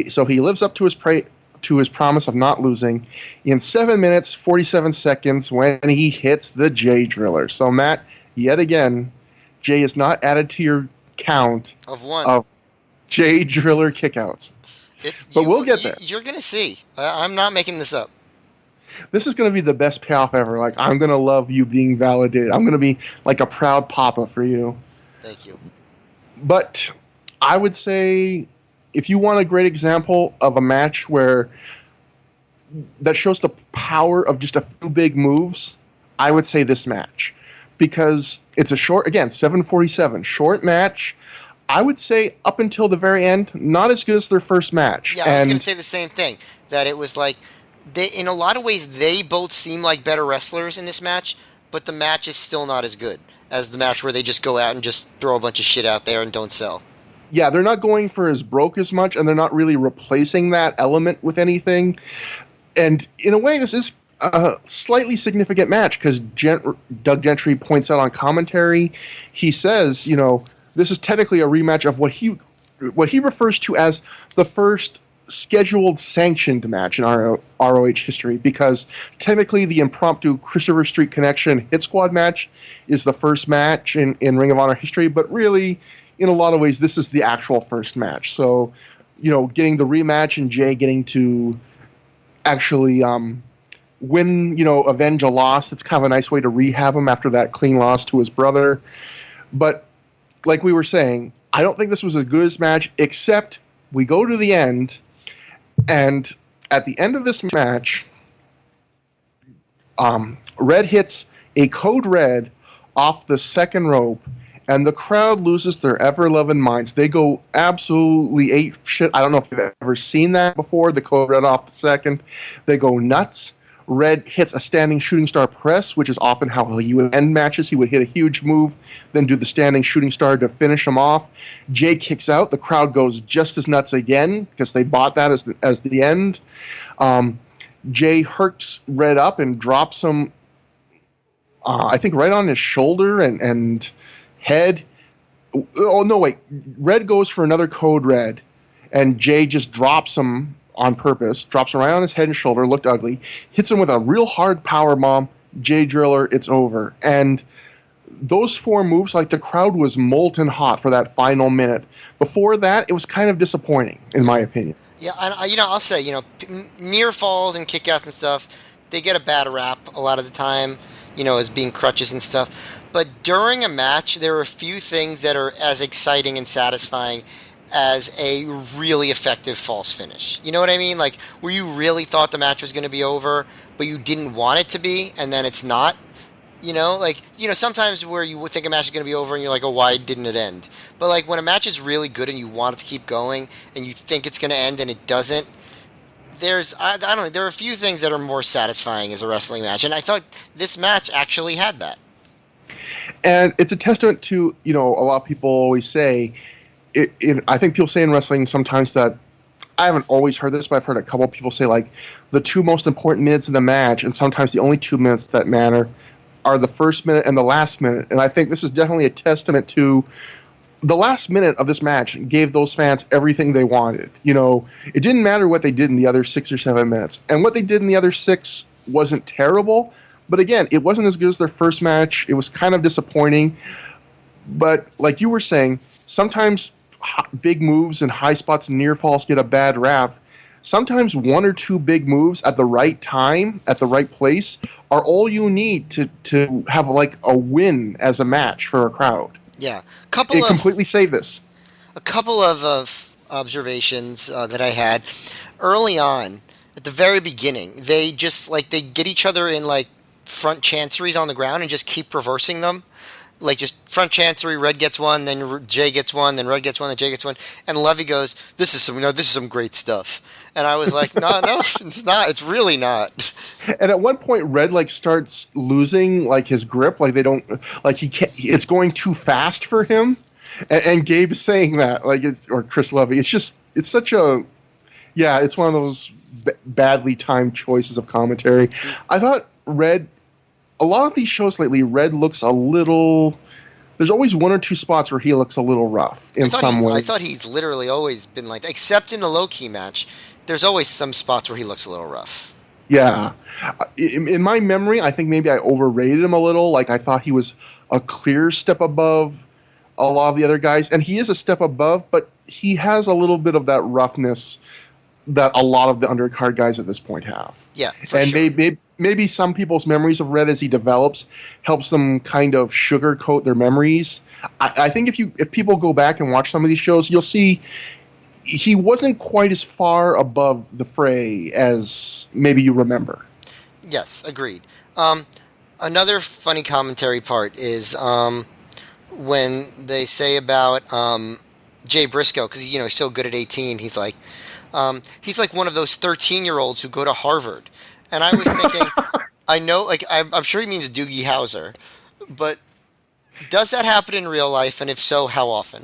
Speaker 2: So he lives up to his promise of not losing in 7 minutes, 47 seconds when he hits the Jay Driller. So, Matt, yet again, Jay is not added to your count of Jay Driller kickouts. We'll get there.
Speaker 3: You're going to see. I'm not making this up.
Speaker 2: This is going to be the best payoff ever. Like, I'm going to love you being validated. I'm going to be like a proud papa for you.
Speaker 3: Thank you.
Speaker 2: But I would say if you want a great example of a match that shows the power of just a few big moves, I would say this match. Because it's a short, again, 7:47, short match. I would say up until the very end, not as good as their first match.
Speaker 3: Yeah, I was going to say the same thing. That it was like, in a lot of ways, they both seem like better wrestlers in this match, but the match is still not as good as the match where they just go out and just throw a bunch of shit out there and don't sell.
Speaker 2: Yeah, they're not going for as broke as much, and they're not really replacing that element with anything. And in a way, this is a slightly significant match because Doug Gentry points out on commentary, he says, this is technically a rematch of what he refers to as the first scheduled sanctioned match in ROH history, because technically the impromptu Christopher Street Connection Hit Squad match is the first match in Ring of Honor history, but really, in a lot of ways, this is the actual first match. So, getting the rematch and Jay getting to actually win, avenge a loss, it's kind of a nice way to rehab him after that clean loss to his brother. But like we were saying, I don't think this was as good as match, except we go to the end, and at the end of this match, Red hits a Code Red off the second rope, and the crowd loses their ever-loving minds. They go absolutely ape shit. I don't know if you've ever seen that before, the Code Red off the second. They go nuts. Red hits a standing shooting star press, which is often how he would end matches. He would hit a huge move, then do the standing shooting star to finish him off. Jay kicks out. The crowd goes just as nuts again because they bought that as the end. Jay herks Red up and drops him, I think, right on his shoulder and head. Oh, no, wait. Red goes for another Code Red, and Jay just drops him on purpose, drops him right on his head and shoulder, looked ugly, hits him with a real hard power bomb, Jay Driller, it's over. And those four moves, like, the crowd was molten hot for that final minute. Before that, it was kind of disappointing, in my opinion.
Speaker 3: Yeah, I'll say, near falls and kickouts and stuff, they get a bad rap a lot of the time, as being crutches and stuff. But during a match, there are a few things that are as exciting and satisfying as a really effective false finish. You know what I mean? Like, where you really thought the match was going to be over, but you didn't want it to be, and then it's not. Sometimes where you think a match is going to be over and you're like, oh, why didn't it end? But, like, when a match is really good and you want it to keep going and you think it's going to end and it doesn't, there are a few things that are more satisfying as a wrestling match, and I thought this match actually had that.
Speaker 2: And it's a testament to, a lot of people always say, I think people say in wrestling sometimes that, I haven't always heard this, but I've heard a couple of people say, like, the two most important minutes of the match, and sometimes the only 2 minutes that matter, are the first minute and the last minute. And I think this is definitely a testament to the last minute of this match gave those fans everything they wanted. You know, it didn't matter what they did in the other 6 or 7 minutes. And what they did in the other 6 wasn't terrible, but again, it wasn't as good as their first match. It was kind of disappointing. But like you were saying, sometimes big moves and high spots and near falls get a bad rap. Sometimes 1 or 2 big moves at the right time, at the right place, are all you need to have like a win as a match for a crowd.
Speaker 3: Yeah,
Speaker 2: completely saved this.
Speaker 3: A couple of observations that I had early on at the very beginning. They just they get each other in like front chanceries on the ground and just keep reversing them. Like just front chancery, Red gets one, then Jay gets one, then Red gets one, then Jay gets one, and Levy goes, "This is some great stuff." And I was like, "No, it's not. It's really not."
Speaker 2: And at one point, Red starts losing his grip, they don't he can't. It's going too fast for him, and Gabe is saying that or Chris Levy. It's such a it's one of those badly timed choices of commentary. I thought Red. A lot of these shows lately, Red looks a little. There's always 1 or 2 spots where he looks a little rough in some ways.
Speaker 3: I thought he's literally always been like that, except in the low-key match. There's always some spots where he looks a little rough.
Speaker 2: Yeah. In my memory, I think maybe I overrated him a little. I thought he was a clear step above a lot of the other guys. And he is a step above, but he has a little bit of that roughness that a lot of the undercard guys at this point have.
Speaker 3: Yeah, for sure.
Speaker 2: Maybe some people's memories of Red as he develops helps them kind of sugarcoat their memories. I think if people go back and watch some of these shows, you'll see he wasn't quite as far above the fray as maybe you remember.
Speaker 3: Yes, agreed. Another funny commentary part is when they say about Jay Briscoe, because he's so good at 18, he's like one of those 13-year-olds who go to Harvard. And I was thinking, I know, I'm sure he means Doogie Howser, but does that happen in real life? And if so, how often?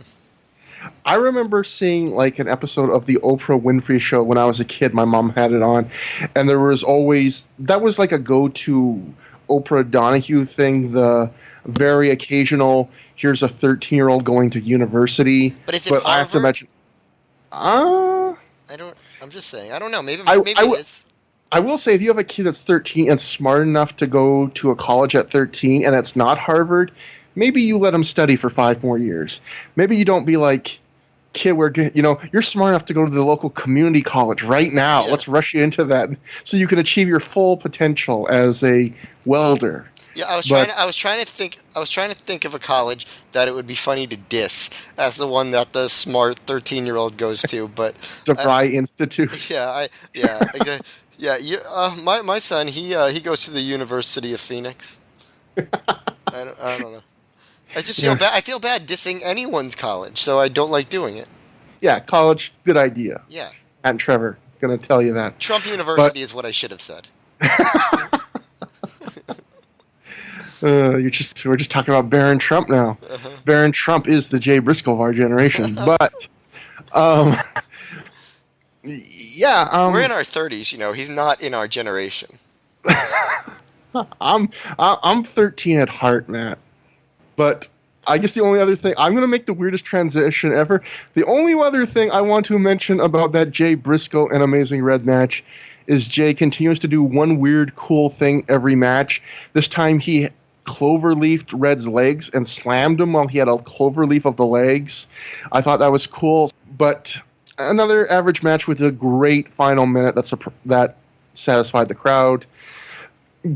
Speaker 2: I remember seeing an episode of the Oprah Winfrey Show when I was a kid. My mom had it on, and there was always that was a go-to Oprah Donahue thing. The very occasional, here's a 13-year-old going to university.
Speaker 3: But is it Harvard?
Speaker 2: I have to mention.
Speaker 3: I'm just saying. I don't know. Maybe it is.
Speaker 2: I will say, if you have a kid that's 13 and smart enough to go to a college at 13 and it's not Harvard, maybe you let them study for 5 more years. Maybe you don't be like, kid, you're smart enough to go to the local community college right now. Yeah. Let's rush you into that so you can achieve your full potential as a welder.
Speaker 3: Yeah, I was trying to think of a college that it would be funny to diss as the one that the smart 13-year-old goes to, but
Speaker 2: DeVry Institute.
Speaker 3: My son he goes to the University of Phoenix. I don't know. I just feel bad. I feel bad dissing anyone's college, so I don't like doing it.
Speaker 2: Yeah, college, good idea.
Speaker 3: Yeah.
Speaker 2: And Trevor, gonna tell you that.
Speaker 3: Trump University is what I should have said.
Speaker 2: We're just talking about Barron Trump now. Uh-huh. Barron Trump is the Jay Briscoe of our generation, but
Speaker 3: we're in our 30s. He's not in our generation.
Speaker 2: I'm 13 at heart, Matt. But I guess the only other thing, I'm going to make the weirdest transition ever. The only other thing I want to mention about that Jay Briscoe and Amazing Red match is Jay continues to do one weird, cool thing every match. This time he cloverleafed Red's legs and slammed him while he had a cloverleaf of the legs. I thought that was cool. But another average match with a great final minute that satisfied the crowd.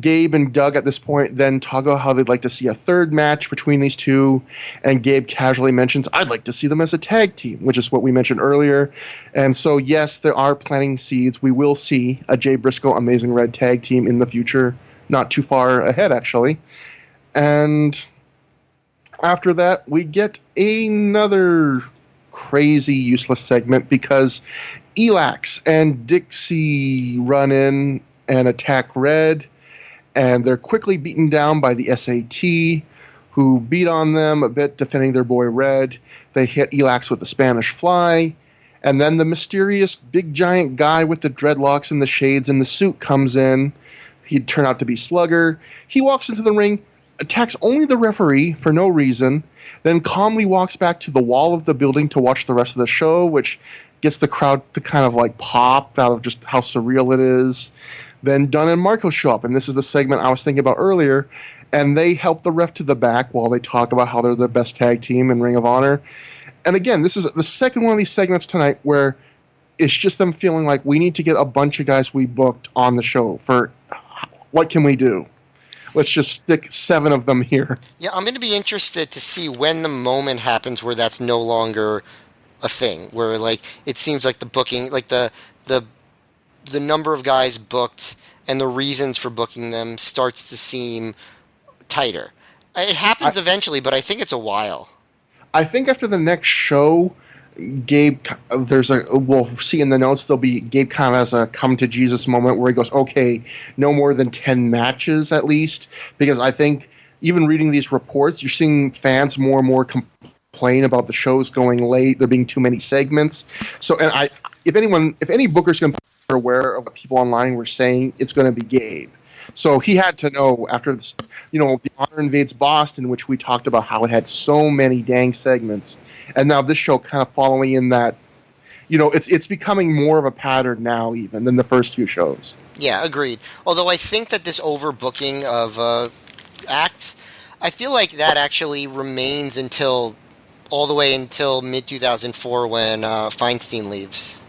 Speaker 2: Gabe and Doug at this point then talk about how they'd like to see a third match between these two, and Gabe casually mentions, I'd like to see them as a tag team, which is what we mentioned earlier. And so, yes, there are planting seeds. We will see a Jay Briscoe Amazing Red tag team in the future, not too far ahead, actually. And after that, we get another crazy, useless segment because Elax and Dixie run in and attack Red, and they're quickly beaten down by the SAT, who beat on them a bit, defending their boy Red. They hit Elax with the Spanish Fly. And then the mysterious big giant guy with the dreadlocks and the shades and the suit comes in. He'd turn out to be Slugger. He walks into the ring, attacks only the referee for no reason, then calmly walks back to the wall of the building to watch the rest of the show, which gets the crowd to kind of like pop out of just how surreal it is. Then Dunn and Marco show up, and this is the segment I was thinking about earlier, and they help the ref to the back while they talk about how they're the best tag team in Ring of Honor. And again, this is the second one of these segments tonight where it's just them feeling like we need to get a bunch of guys we booked on the show for what can we do? Let's just stick 7 of them here.
Speaker 4: Yeah, I'm going to be interested to see when the moment happens where that's no longer a thing, where like it seems like the booking, like the number of guys booked and the reasons for booking them starts to seem tighter. It happens eventually, but I think it's a while.
Speaker 2: I think after the next show, Gabe, we'll see in the notes, there'll be Gabe kind of has a come to Jesus moment where he goes, okay, no more than 10 matches at least, because I think even reading these reports, you're seeing fans more and more complain about the shows going late, there being too many segments. So, and if any bookers can be aware of what people online were saying, it's going to be Gabe. So he had to know after this, the Honor Invades Boston, which we talked about how it had so many dang segments, and now this show kind of following in that, it's becoming more of a pattern now even than the first few shows.
Speaker 4: Yeah, agreed. Although I think that this overbooking of acts, I feel like that actually remains all the way until mid-2004 when Feinstein leaves.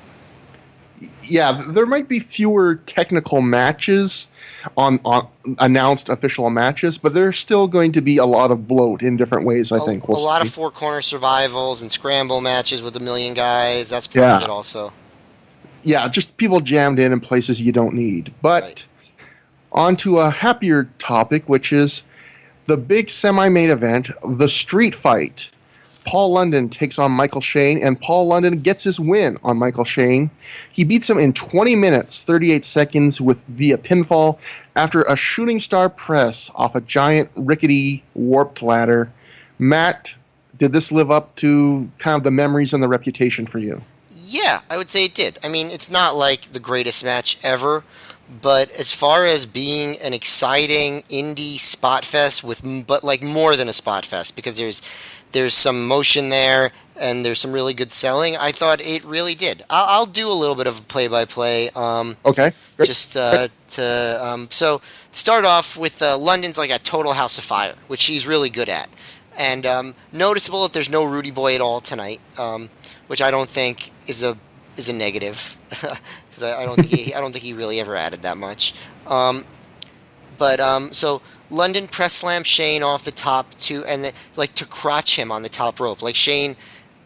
Speaker 2: Yeah, there might be fewer technical matches on announced official matches, but there's still going to be a lot of bloat in different ways, I think.
Speaker 4: A lot of four-corner survivals and scramble matches with a million guys. That's part of it also.
Speaker 2: Yeah, just people jammed in places you don't need. But
Speaker 4: right.
Speaker 2: On to a happier topic, which is the big semi-main event, the street fight. Paul London takes on Michael Shane, and Paul London gets his win on Michael Shane. He beats him in 20 minutes, 38 seconds via pinfall after a shooting star press off a giant, rickety, warped ladder. Matt, did this live up to kind of the memories and the reputation for you?
Speaker 4: Yeah, I would say it did. I mean, it's not like the greatest match ever, but as far as being an exciting indie spot fest but like more than a spot fest, because there's some motion there, and there's some really good selling. I thought it really did. I'll do a little bit of play-by-play.
Speaker 2: Okay. Great.
Speaker 4: Just so start off with London's like a total house of fire, which he's really good at, and noticeable that there's no Rudy Boy at all tonight, which I don't think is a negative, because I don't think he really ever added that much. So London press slam Shane off the top to crotch him on the top rope. Like Shane,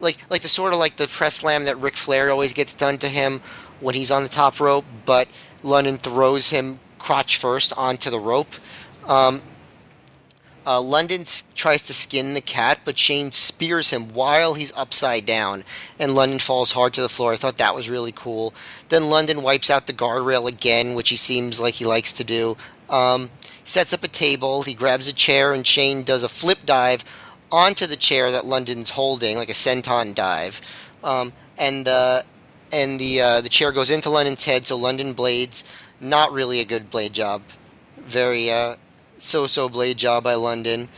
Speaker 4: like the sort of like the press slam that Ric Flair always gets done to him when he's on the top rope, but London throws him crotch first onto the rope. London tries to skin the cat, but Shane spears him while he's upside down, and London falls hard to the floor. I thought that was really cool. Then London wipes out the guardrail again, which he seems like he likes to do. Sets up a table, he grabs a chair, and Shane does a flip dive onto the chair that London's holding, like a senton dive. And the chair goes into London's head, so London blades. Not really a good blade job. Very so-so blade job by London.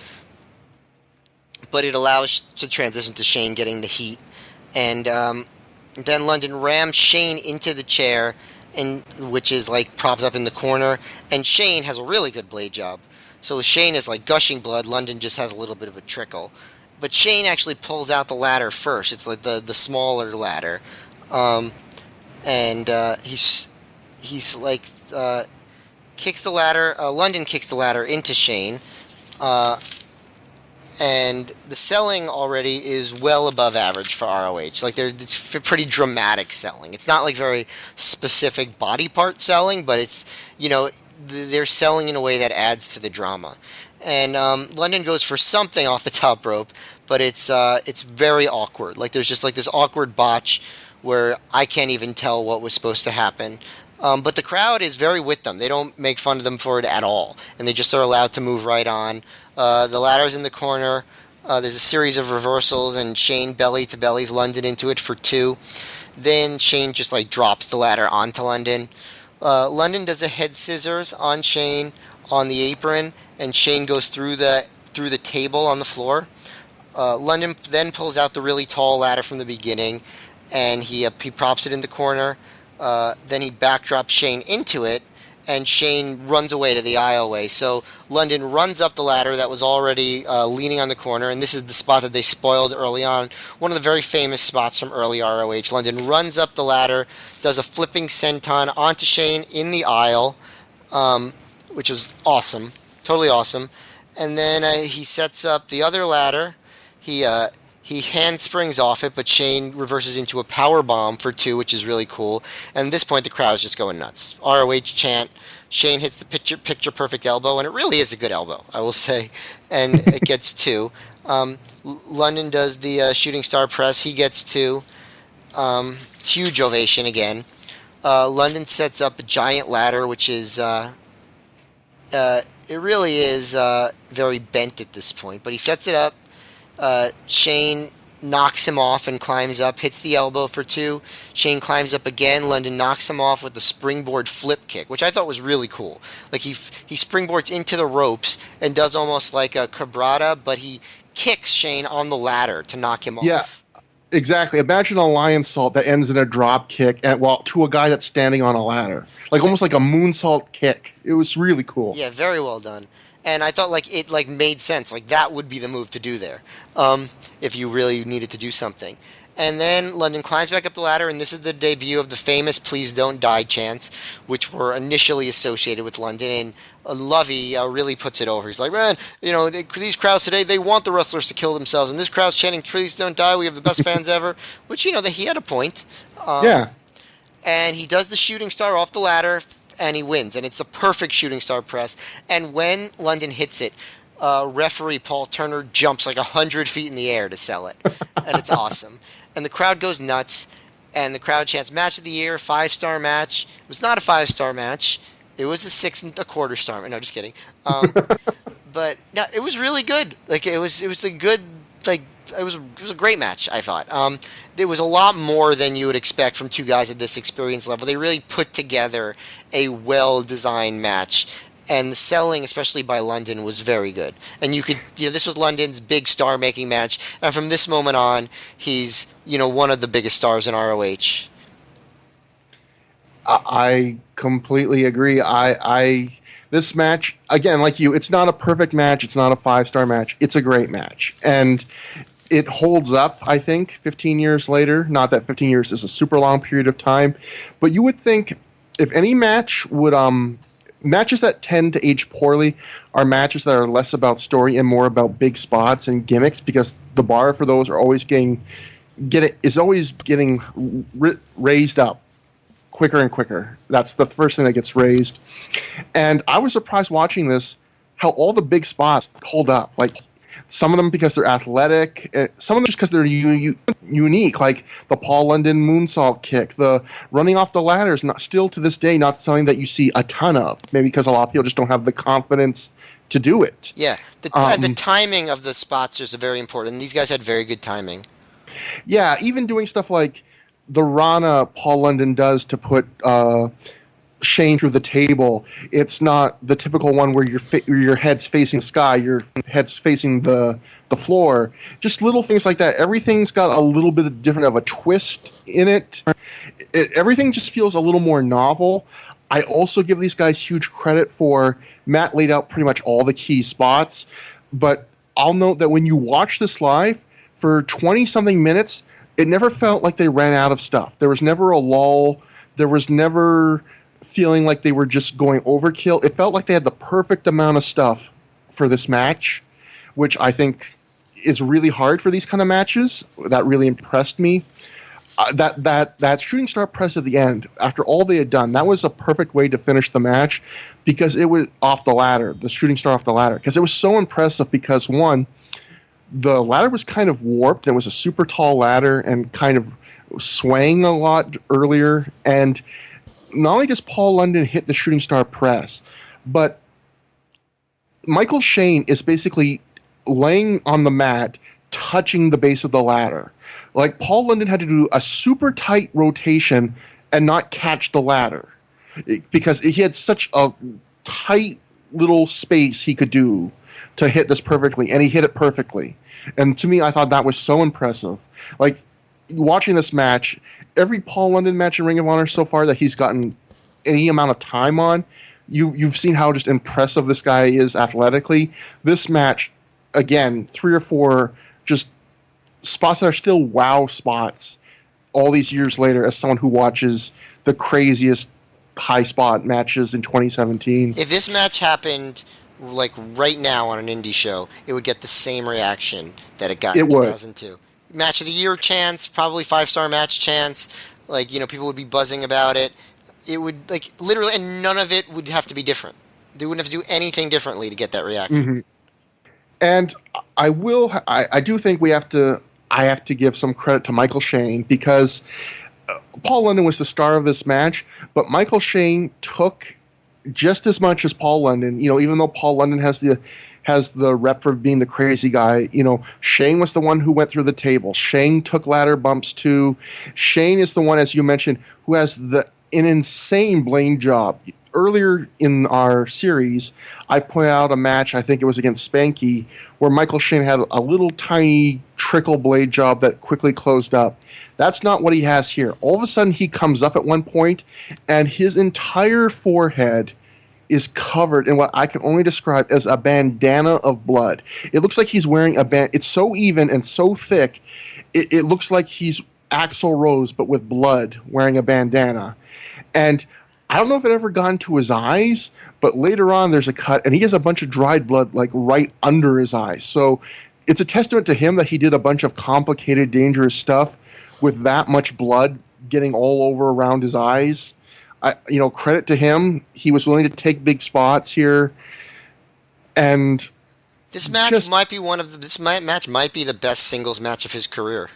Speaker 4: But it allows to transition to Shane getting the heat. And then London rams Shane into the chair, which is like propped up in the corner, and Shane has a really good blade job. So Shane is like gushing blood. London just has a little bit of a trickle, but Shane actually pulls out the ladder first. It's like the smaller ladder, and he's like kicks the ladder. London kicks the ladder into Shane, and the selling already is well above average for ROH. Like it's pretty dramatic selling. It's not like very specific body part selling, but it's they're selling in a way that adds to the drama. And London goes for something off the top rope, but it's very awkward. Like there's just like this awkward botch where I can't even tell what was supposed to happen. But the crowd is very with them. They don't make fun of them for it at all, and they just are allowed to move right on. The ladder's in the corner. There's a series of reversals, and Shane belly to bellies London into it for 2. Then Shane just like drops the ladder onto London. London does a head scissors on Shane on the apron, and Shane goes through the table on the floor. London then pulls out the really tall ladder from the beginning, and he props it in the corner. Then he backdrops Shane into it, and Shane runs away to the aisleway. So London runs up the ladder that was already leaning on the corner, and this is the spot that they spoiled early on. One of the very famous spots from early ROH. London runs up the ladder, does a flipping senton onto Shane in the aisle, which was awesome, totally awesome. And then he sets up the other ladder. He handsprings off it, but Shane reverses into a power bomb for 2, which is really cool. And at this point, the crowd's just going nuts. ROH chant. Shane hits the picture perfect elbow, and it really is a good elbow, I will say. And it gets 2. London does the shooting star press. He gets 2. Huge ovation again. London sets up a giant ladder, which is it really is very bent at this point, but he sets it up. Shane knocks him off and climbs up, hits the elbow for 2. Shane climbs up again. London knocks him off with the springboard flip kick, which I thought was really cool. Like he springboards into the ropes and does almost like a cabrata, but he kicks Shane on the ladder to knock him off.
Speaker 2: Yeah, exactly. Imagine a lionsault that ends in a drop kick to a guy that's standing on a ladder. Like almost like a moonsault kick. It was really cool.
Speaker 4: Yeah, very well done. And I thought it made sense. Like that would be the move to do there, if you really needed to do something. And then London climbs back up the ladder, and this is the debut of the famous "Please Don't Die" chants, which were initially associated with London. And Lovey really puts it over. He's like, man, these crowds today, they want the wrestlers to kill themselves, and this crowd's chanting "Please don't die." We have the best fans ever. Which he had a point.
Speaker 2: Yeah.
Speaker 4: And he does the shooting star off the ladder, and he wins. And it's the perfect shooting star press. And when London hits it, referee Paul Turner jumps like 100 feet in the air to sell it. And it's awesome. And the crowd goes nuts. And the crowd chants "Match of the Year," 5-star match. It was not a 5-star match. It was a 6 1/4 star. No, just kidding. But no, it was really good. Like it was a good, like it was a great match, I thought. There was a lot more than you would expect from 2 guys at this experience level. They really put together a well-designed match, and the selling, especially by London, was very good. And you could, this was London's big star-making match, and from this moment on, he's, one of the biggest stars in ROH.
Speaker 2: I completely agree. This match, again, like you, it's not a perfect match. It's not a 5-star match. It's a great match. And it holds up, I think, 15 years later. Not that 15 years is a super long period of time, but you would think if any match would, matches that tend to age poorly are matches that are less about story and more about big spots and gimmicks, because the bar for those are always getting raised up quicker and quicker. That's the first thing that gets raised. And I was surprised watching this, how all the big spots hold up. Like, some of them because they're athletic, some of them just because they're unique, like the Paul London moonsault kick, the running off the ladder is still to this day not something that you see a ton of, maybe because a lot of people just don't have the confidence to do it.
Speaker 4: Yeah, the timing of the spots is very important. These guys had very good timing.
Speaker 2: Yeah, even doing stuff like the Rana Paul London does to put Shane through the table. It's not the typical one where your head's facing the sky, your head's facing the floor. Just little things like that. Everything's got a little bit different of a twist in it. Everything just feels a little more novel. I also give these guys huge credit for Matt laid out pretty much all the key spots, but I'll note that when you watch this live for 20-something minutes, it never felt like they ran out of stuff. There was never a lull. There was never feeling like they were just going overkill. It felt like they had the perfect amount of stuff for this match, which I think is really hard for these kind of matches. That really impressed me. That shooting star press at the end, after all they had done, that was a perfect way to finish the match, because it was off the ladder, the shooting star off the ladder, because it was so impressive. Because one, the ladder was kind of warped. It was a super tall ladder and kind of swaying a lot earlier, and not only does Paul London hit the shooting star press, but Michael Shane is basically laying on the mat, touching the base of the ladder. Like, Paul London had to do a super tight rotation and not catch the ladder because he had such a tight little space he could do to hit this perfectly, and he hit it perfectly. And to me, I thought that was so impressive. Like, watching this match, every Paul London match in Ring of Honor so far that he's gotten any amount of time on, you've seen how just impressive this guy is athletically. This match, again, 3 or 4 just spots that are still wow spots all these years later as someone who watches the craziest high spot matches in 2017.
Speaker 4: If this match happened like right now on an indie show, it would get the same reaction that it got in 2002. Match of the year chance, probably 5-star match chance. Like, people would be buzzing about it. It would, like, literally, and none of it would have to be different. They wouldn't have to do anything differently to get that reaction.
Speaker 2: Mm-hmm. And I do think I have to give some credit to Michael Shane, because Paul London was the star of this match, but Michael Shane took just as much as Paul London. Even though Paul London has the rep for being the crazy guy, Shane was the one who went through the table. Shane took ladder bumps too. Shane is the one, as you mentioned, who has an insane blade job. Earlier in our series, I pointed out a match, I think it was against Spanky, where Michael Shane had a little tiny trickle blade job that quickly closed up. That's not what he has here. All of a sudden, he comes up at one point, and his entire forehead is covered in what I can only describe as a bandana of blood. It looks like he's wearing it's so even and so thick, it looks like he's Axl Rose, but with blood, wearing a bandana. And I don't know if it ever got into his eyes, but later on there's a cut, and he has a bunch of dried blood like right under his eyes. So it's a testament to him that he did a bunch of complicated, dangerous stuff with that much blood getting all over around his eyes. Credit to him. He was willing to take big spots here. And
Speaker 4: this match might be the best singles match of his career.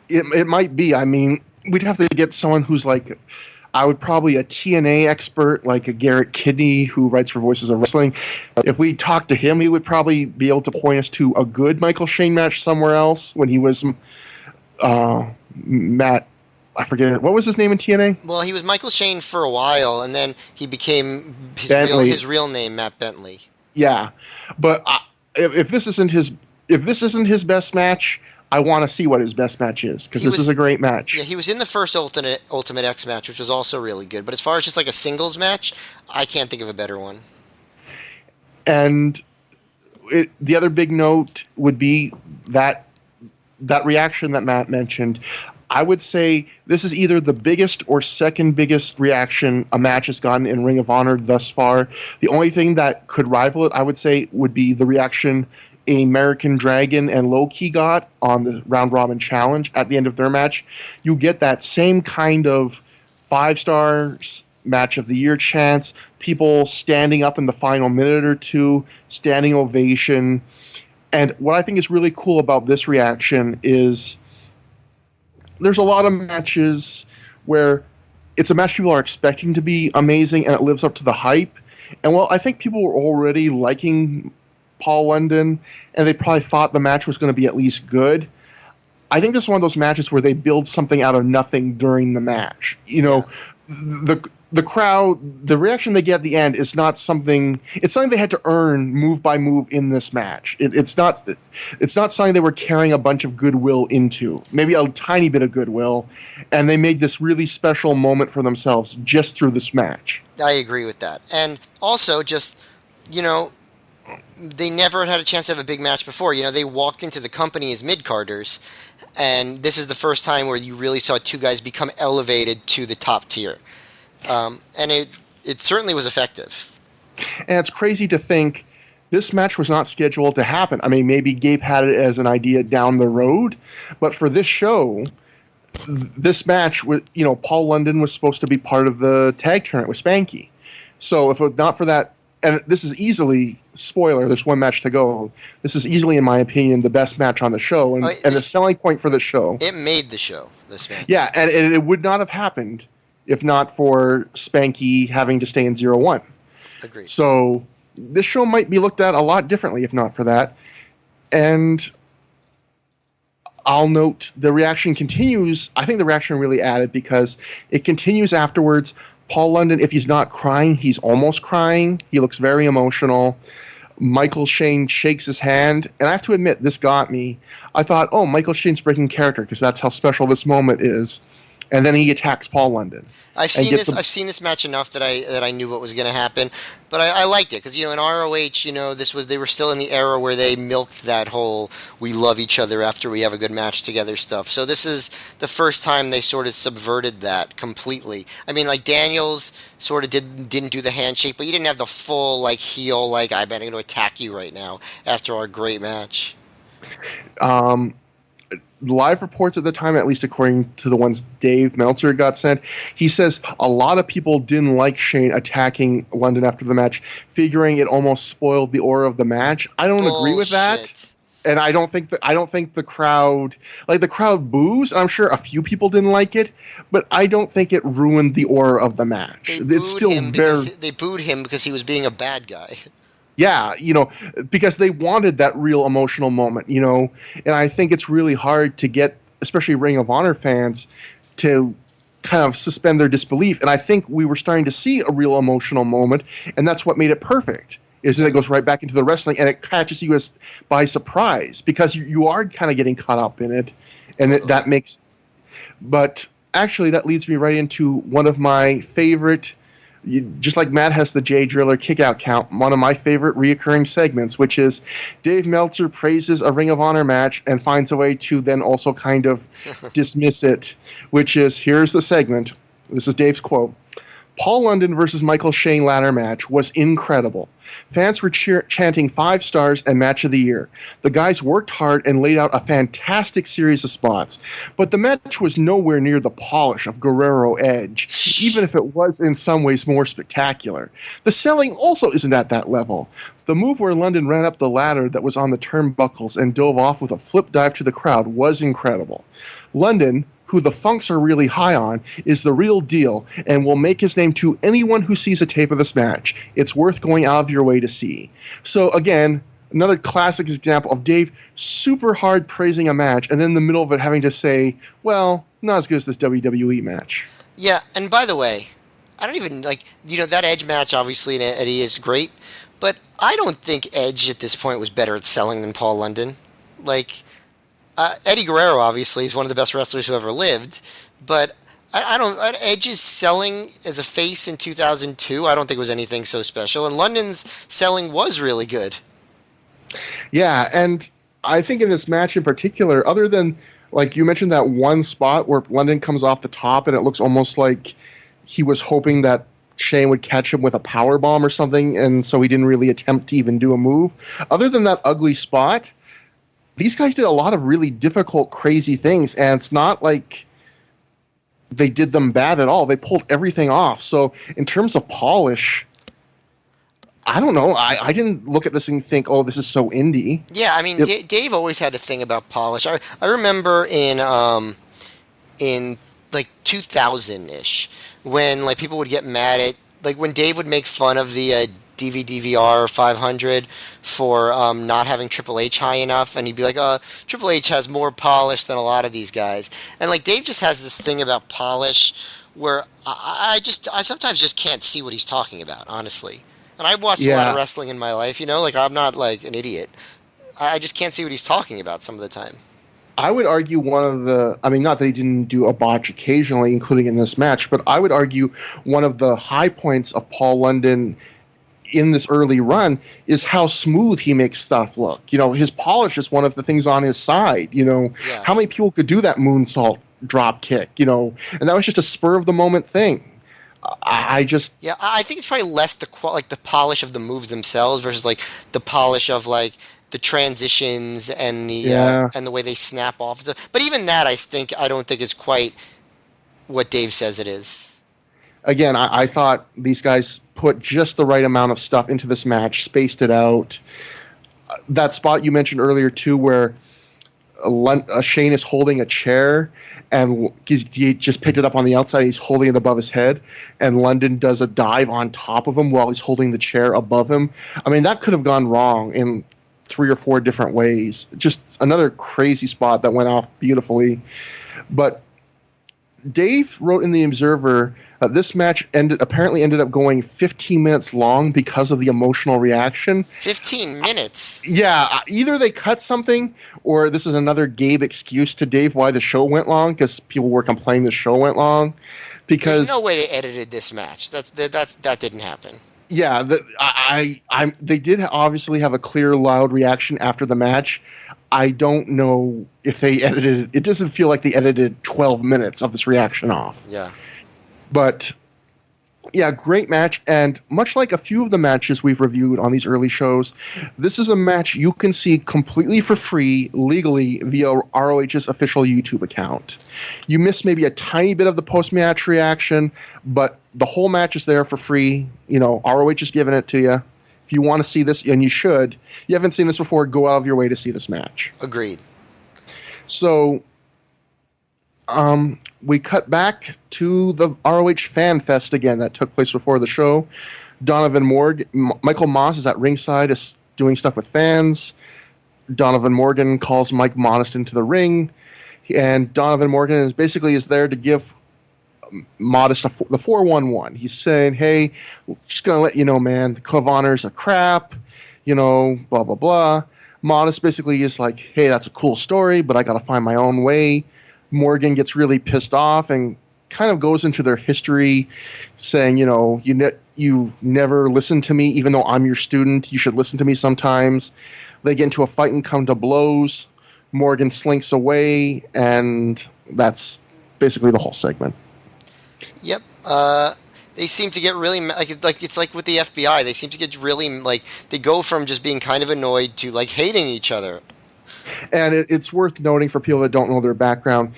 Speaker 2: It might be. I mean, we'd have to get someone who's like, I would probably a TNA expert like a Garrett Kidney who writes for Voices of Wrestling. If we talked to him, he would probably be able to point us to a good Michael Shane match somewhere else when he was Matt. I forget it. What was his name in TNA?
Speaker 4: Well, he was Michael Shane for a while, and then he became his real name, Matt Bentley.
Speaker 2: Yeah, but if this isn't his best match, I want to see what his best match is, because this is a great match.
Speaker 4: Yeah, he was in the first Ultimate X match, which was also really good. But as far as just like a singles match, I can't think of a better one.
Speaker 2: And the other big note would be that reaction that Matt mentioned. I would say this is either the biggest or second biggest reaction a match has gotten in Ring of Honor thus far. The only thing that could rival it, I would say, would be the reaction American Dragon and Low-Key got on the Round Robin Challenge at the end of their match. You get that same kind of 5-star match of the year chance, people standing up in the final minute or two, standing ovation. And what I think is really cool about this reaction is there's a lot of matches where it's a match people are expecting to be amazing and it lives up to the hype. And I think people were already liking Paul London, and they probably thought the match was going to be at least good. I think this is one of those matches where they build something out of nothing during the match. The crowd, the reaction they get at the end is not something. It's something they had to earn move by move in this match. It's not something they were carrying a bunch of goodwill into. Maybe a tiny bit of goodwill, and they made this really special moment for themselves just through this match.
Speaker 4: I agree with that, and also just they never had a chance to have a big match before. They walked into the company as mid-carders, and this is the first time where you really saw two guys become elevated to the top tier. And it certainly was effective.
Speaker 2: And it's crazy to think this match was not scheduled to happen. I mean, maybe Gabe had it as an idea down the road, but for this show, this match, Paul London was supposed to be part of the tag tournament with Spanky. So if it was not for that, and this is easily, spoiler, there's one match to go, this is easily, in my opinion, the best match on the show, and the selling point for the show.
Speaker 4: It made the show, this match.
Speaker 2: Yeah, and it would not have happened if not for Spanky having to stay in 0-1.
Speaker 4: Agreed.
Speaker 2: So this show might be looked at a lot differently if not for that. And I'll note the reaction continues. I think the reaction really added because it continues afterwards. Paul London, if he's not crying, he's almost crying. He looks very emotional. Michael Shane shakes his hand, and I have to admit, this got me. I thought, oh, Michael Shane's breaking character because that's how special this moment is. And then he attacks Paul London.
Speaker 4: I've seen this match enough that I knew what was going to happen, but I liked it because in ROH, they were still in the era where they milked that whole "we love each other after we have a good match together" stuff. So this is the first time they sort of subverted that completely. I mean, like Daniels sort of didn't do the handshake, but you didn't have the full heel I bet I'm going to attack you right now after our great match.
Speaker 2: Live reports at the time, at least according to the ones Dave Meltzer got sent, he says a lot of people didn't like Shane attacking London after the match, figuring it almost spoiled the aura of the match. I don't agree with that, and I don't think the crowd boos. And I'm sure a few people didn't like it, but I don't think it ruined the aura of the match.
Speaker 4: They booed him because he was being a bad guy.
Speaker 2: Yeah, because they wanted that real emotional moment, and I think it's really hard to get, especially Ring of Honor fans, to kind of suspend their disbelief. And I think we were starting to see a real emotional moment, and that's what made it perfect, is that it goes right back into the wrestling, and it catches you by surprise, because you are kind of getting caught up in it, and that makes... But actually, that leads me right into one of my favorite... Just like Matt has the Jay Driller kickout count, one of my favorite reoccurring segments, which is Dave Meltzer praises a Ring of Honor match and finds a way to then also kind of dismiss it, which is, here's the segment. This is Dave's quote. Paul London versus Michael Shane ladder match was incredible. Fans were chanting 5 stars and match of the year. The guys worked hard and laid out a fantastic series of spots, but the match was nowhere near the polish of Guerrero Edge, even if it was in some ways more spectacular. The selling also isn't at that level. The move where London ran up the ladder that was on the turnbuckles and dove off with a flip dive to the crowd was incredible. London, who the Funks are really high on, is the real deal and will make his name to anyone who sees a tape of this match. It's worth going out of your way to see. So again, another classic example of Dave super hard praising a match and then in the middle of it having to say, well, not as good as this WWE match.
Speaker 4: Yeah, and by the way, I don't even that Edge match obviously in Eddie is great, but I don't think Edge at this point was better at selling than Paul London. Eddie Guerrero obviously is one of the best wrestlers who ever lived, but Edge's selling as a face in 2002, I don't think was anything so special, and London's selling was really good.
Speaker 2: Yeah, and I think in this match in particular, other than, you mentioned that one spot where London comes off the top and it looks almost like he was hoping that Shane would catch him with a powerbomb or something, and so he didn't really attempt to even do a move. Other than that ugly spot, these guys did a lot of really difficult, crazy things, and it's not like they did them bad at all. They pulled everything off. So in terms of polish, I don't know. I didn't look at this and think, oh, this is so indie.
Speaker 4: Yeah, I mean, Dave always had a thing about polish. I remember in 2000-ish, when people would get mad at, when Dave would make fun of the DVR 500 for not having Triple H high enough, and he'd be like, Triple H has more polish than a lot of these guys. And Dave just has this thing about polish where I sometimes just can't see what he's talking about, honestly. And I've watched a lot of wrestling in my life, I'm not an idiot. I just can't see what he's talking about some of the time.
Speaker 2: I would argue not that he didn't do a botch occasionally, including in this match, but I would argue one of the high points of Paul London in this early run is how smooth he makes stuff look. His polish is one of the things on his side. How many people could do that moonsault drop kick, and that was just a spur of the moment thing. I think it's probably less the polish of the moves themselves versus the polish of the transitions and the way they snap off. But even that, I don't think is quite what Dave says it is. Again, I thought these guys put just the right amount of stuff into this match, spaced it out. That spot you mentioned earlier too, where Shane is holding a chair, and he just picked it up on the outside. He's holding it above his head, and London does a dive on top of him while he's holding the chair above him. I mean, that could have gone wrong in 3 or 4 different ways. Just another crazy spot that went off beautifully. But Dave wrote in the Observer that this match apparently ended up going 15 minutes long because of the emotional reaction.
Speaker 4: 15 minutes?
Speaker 2: Yeah, either they cut something, or this is another Gabe excuse to Dave why the show went long, because people were complaining the show went long. Because
Speaker 4: there's no way they edited this match. That didn't happen.
Speaker 2: Yeah, they did obviously have a clear, loud reaction after the match. I don't know if they edited it. It doesn't feel like they edited 12 minutes of this reaction off.
Speaker 4: Yeah.
Speaker 2: But, yeah, great match. And much like a few of the matches we've reviewed on these early shows, this is a match you can see completely for free, legally, via ROH's official YouTube account. You miss maybe a tiny bit of the post-match reaction, but the whole match is there for free. You know, ROH is giving it to you. If you want to see this, and you should, you haven't seen this before, go out of your way to see this match.
Speaker 4: Agreed.
Speaker 2: So, we cut back to the ROH Fan Fest again that took place before the show. Michael Moss is at ringside, is doing stuff with fans. Donovan Morgan calls Mike Modest into the ring, and Donovan Morgan is there to give Modest the 411. He's saying, hey, just going to let you know, man, the Code of Honor's a crap, you know, blah, blah, blah. Modest basically is like, hey, that's a cool story, but I got to find my own way. Morgan gets really pissed off and kind of goes into their history, saying, you know, you never listened to me, even though I'm your student. You should listen to me sometimes. They get into a fight and come to blows. Morgan slinks away, and that's basically the whole segment.
Speaker 4: Yep. They seem to get really like it's like with the FBI. They seem to get really they go from just being kind of annoyed to hating each other.
Speaker 2: And it's worth noting for people that don't know their background,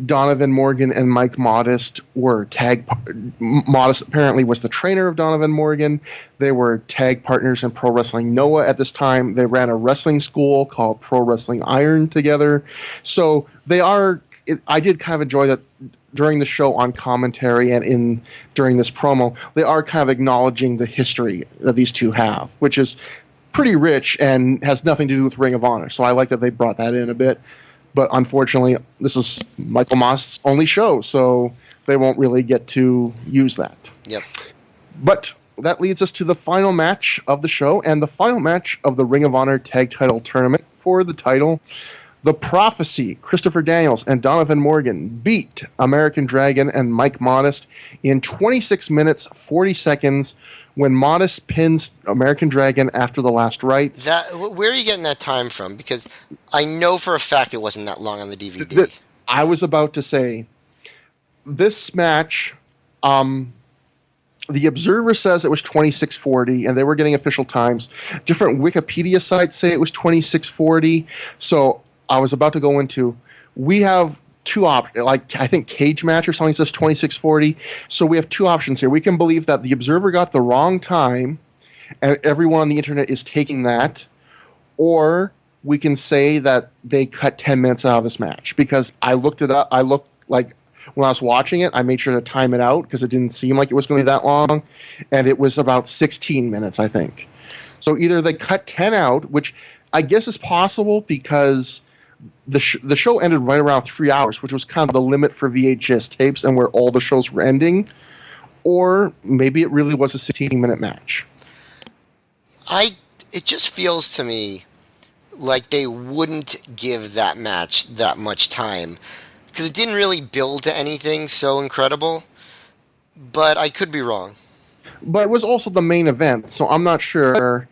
Speaker 2: Donovan Morgan and Mike Modest were Modest apparently was the trainer of Donovan Morgan. They were tag partners in Pro Wrestling Noah at this time. They ran a wrestling school called Pro Wrestling Iron together. So I did kind of enjoy that during the show on commentary and during this promo, they are kind of acknowledging the history that these two have, which is pretty rich and has nothing to do with Ring of Honor. So I like that they brought that in a bit. But unfortunately, this is Michael Moss' only show, so they won't really get to use that.
Speaker 4: Yep.
Speaker 2: But that leads us to the final match of the show and the final match of the Ring of Honor Tag Title Tournament for the title. The Prophecy, Christopher Daniels and Donovan Morgan beat American Dragon and Mike Modest in 26 minutes, 40 seconds when Modest pins American Dragon after the last rites.
Speaker 4: Where are you getting that time from? Because I know for a fact it wasn't that long on the DVD.
Speaker 2: I was about to say, this match, the Observer says it was 26:40, and they were getting official times. Different Wikipedia sites say it was 26:40, so I was about to go into, we have two options, I think Cage Match or something says 26:40. So we have two options here. We can believe that the Observer got the wrong time and everyone on the internet is taking that, or we can say that they cut 10 minutes out of this match, because I looked it up. When I was watching it, I made sure to time it out because it didn't seem like it was going to be that long, and it was about 16 minutes, I think. So either they cut 10 out, which I guess is possible because the show ended right around 3 hours, which was kind of the limit for VHS tapes and where all the shows were ending, or maybe it really was a 16-minute match.
Speaker 4: It just feels to me like they wouldn't give that match that much time because it didn't really build to anything so incredible, but I could be wrong.
Speaker 2: But it was also the main event, so I'm not sure.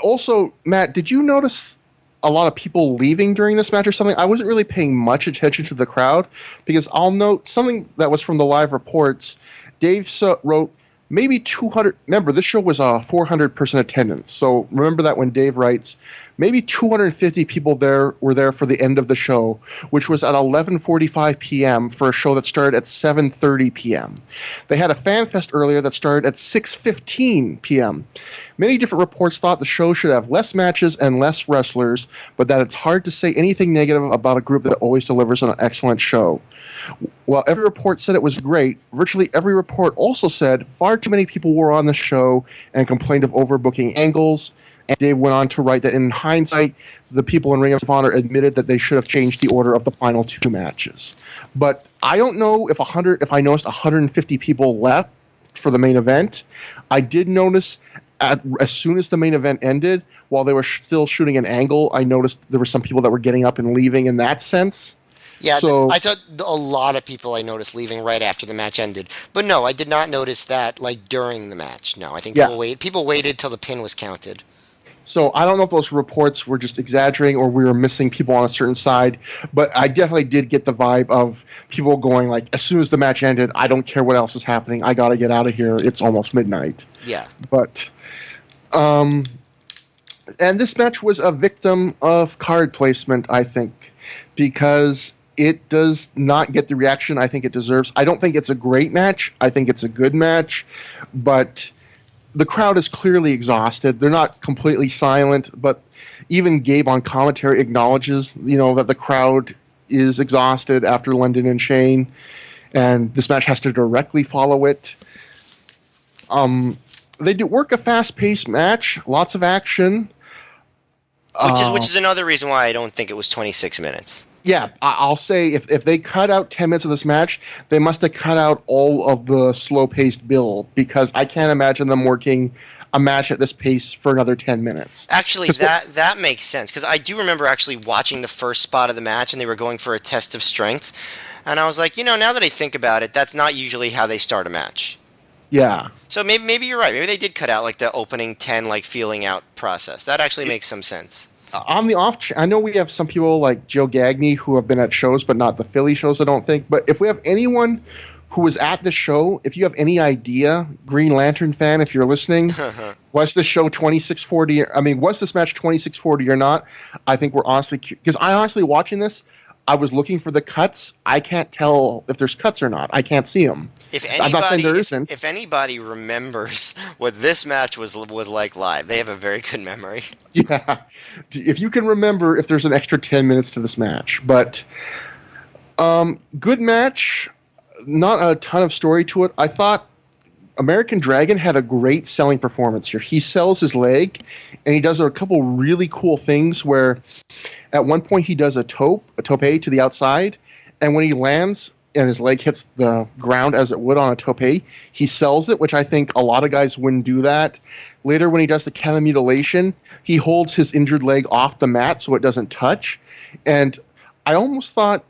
Speaker 2: Also, Matt, did you notice a lot of people leaving during this match or something? I wasn't really paying much attention to the crowd because I'll note something that was from the live reports. Dave wrote maybe 200. Remember, this show was a 400-person attendance. So remember that when Dave writes, maybe 250 people were there for the end of the show, which was at 11:45 p.m. for a show that started at 7:30 p.m. They had a fan fest earlier that started at 6:15 p.m. Many different reports thought the show should have less matches and less wrestlers, but that it's hard to say anything negative about a group that always delivers an excellent show. While every report said it was great, virtually every report also said far too many people were on the show and complained of overbooking angles. And Dave went on to write that in hindsight, the people in Ring of Honor admitted that they should have changed the order of the final 2 matches. But I don't know if I noticed 150 people left for the main event. I did notice as soon as the main event ended, while they were still shooting an angle, I noticed there were some people that were getting up and leaving in that sense.
Speaker 4: Yeah,
Speaker 2: so,
Speaker 4: I thought a lot of people I noticed leaving right after the match ended. But no, I did not notice that like during the match. No, I think people waited till the pin was counted.
Speaker 2: So I don't know if those reports were just exaggerating or we were missing people on a certain side, but I definitely did get the vibe of people going like, as soon as the match ended, I don't care what else is happening. I got to get out of here. It's almost midnight.
Speaker 4: Yeah.
Speaker 2: But, and this match was a victim of card placement, I think, because it does not get the reaction I think it deserves. I don't think it's a great match. I think it's a good match, but the crowd is clearly exhausted. They're not completely silent, but even Gabe on commentary acknowledges, that the crowd is exhausted after London and Shane, and this match has to directly follow it. They do work a fast-paced match, lots of action.
Speaker 4: Which is another reason why I don't think it was 26 minutes.
Speaker 2: Yeah, I'll say if they cut out 10 minutes of this match, they must have cut out all of the slow-paced build, because I can't imagine them working a match at this pace for another 10 minutes.
Speaker 4: Actually, that makes sense, because I do remember actually watching the first spot of the match, and they were going for a test of strength, and I was like, now that I think about it, that's not usually how they start a match.
Speaker 2: Yeah.
Speaker 4: So maybe you're right. Maybe they did cut out like the opening 10 like feeling out process. That actually makes some sense.
Speaker 2: On the I know we have some people like Joe Gagney who have been at shows, but not the Philly shows, I don't think. But if we have anyone who was at the show, if you have any idea, Green Lantern fan, if you're listening, was this show 2640? I mean, was this match 2640 or not? I think we're honestly, because I honestly watching this, I was looking for the cuts. I can't tell if there's cuts or not. I can't see them. I'm not saying there isn't.
Speaker 4: If anybody remembers what this match was like live, they have a very good memory.
Speaker 2: Yeah. If you can remember if there's an extra 10 minutes to this match. But good match. Not a ton of story to it. I thought American Dragon had a great selling performance here. He sells his leg, and he does a couple really cool things where at one point he does a tope to the outside, and when he lands and his leg hits the ground as it would on a tope, he sells it, which I think a lot of guys wouldn't do that. Later, when he does the cat mutilation, he holds his injured leg off the mat so it doesn't touch. And I almost thought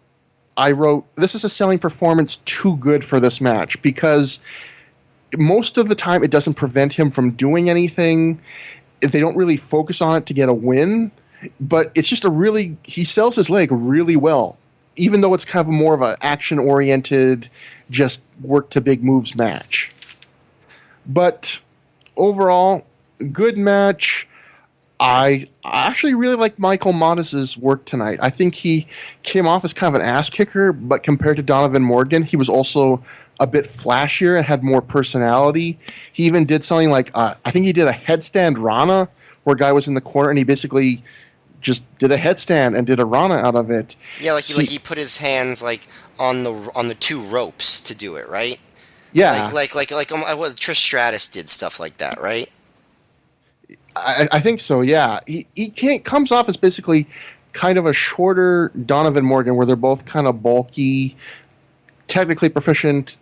Speaker 2: I wrote, this is a selling performance too good for this match, because most of the time it doesn't prevent him from doing anything. They don't really focus on it to get a win, but it's just he sells his leg really well, even though it's kind of more of an action-oriented, just work to big moves match. But overall, good match. I actually really like Michael Modest's work tonight. I think he came off as kind of an ass kicker, but compared to Donovan Morgan, he was also a bit flashier and had more personality. He even did something like, I think he did a headstand Rana, where a guy was in the corner and he basically just did a headstand and did a Rana out of it.
Speaker 4: Yeah, he put his hands like on the 2 ropes to do it, right?
Speaker 2: Yeah.
Speaker 4: Like Trish Stratus did stuff like that, right?
Speaker 2: I think so, yeah. He comes off as basically kind of a shorter Donovan Morgan, where they're both kind of bulky, technically proficient,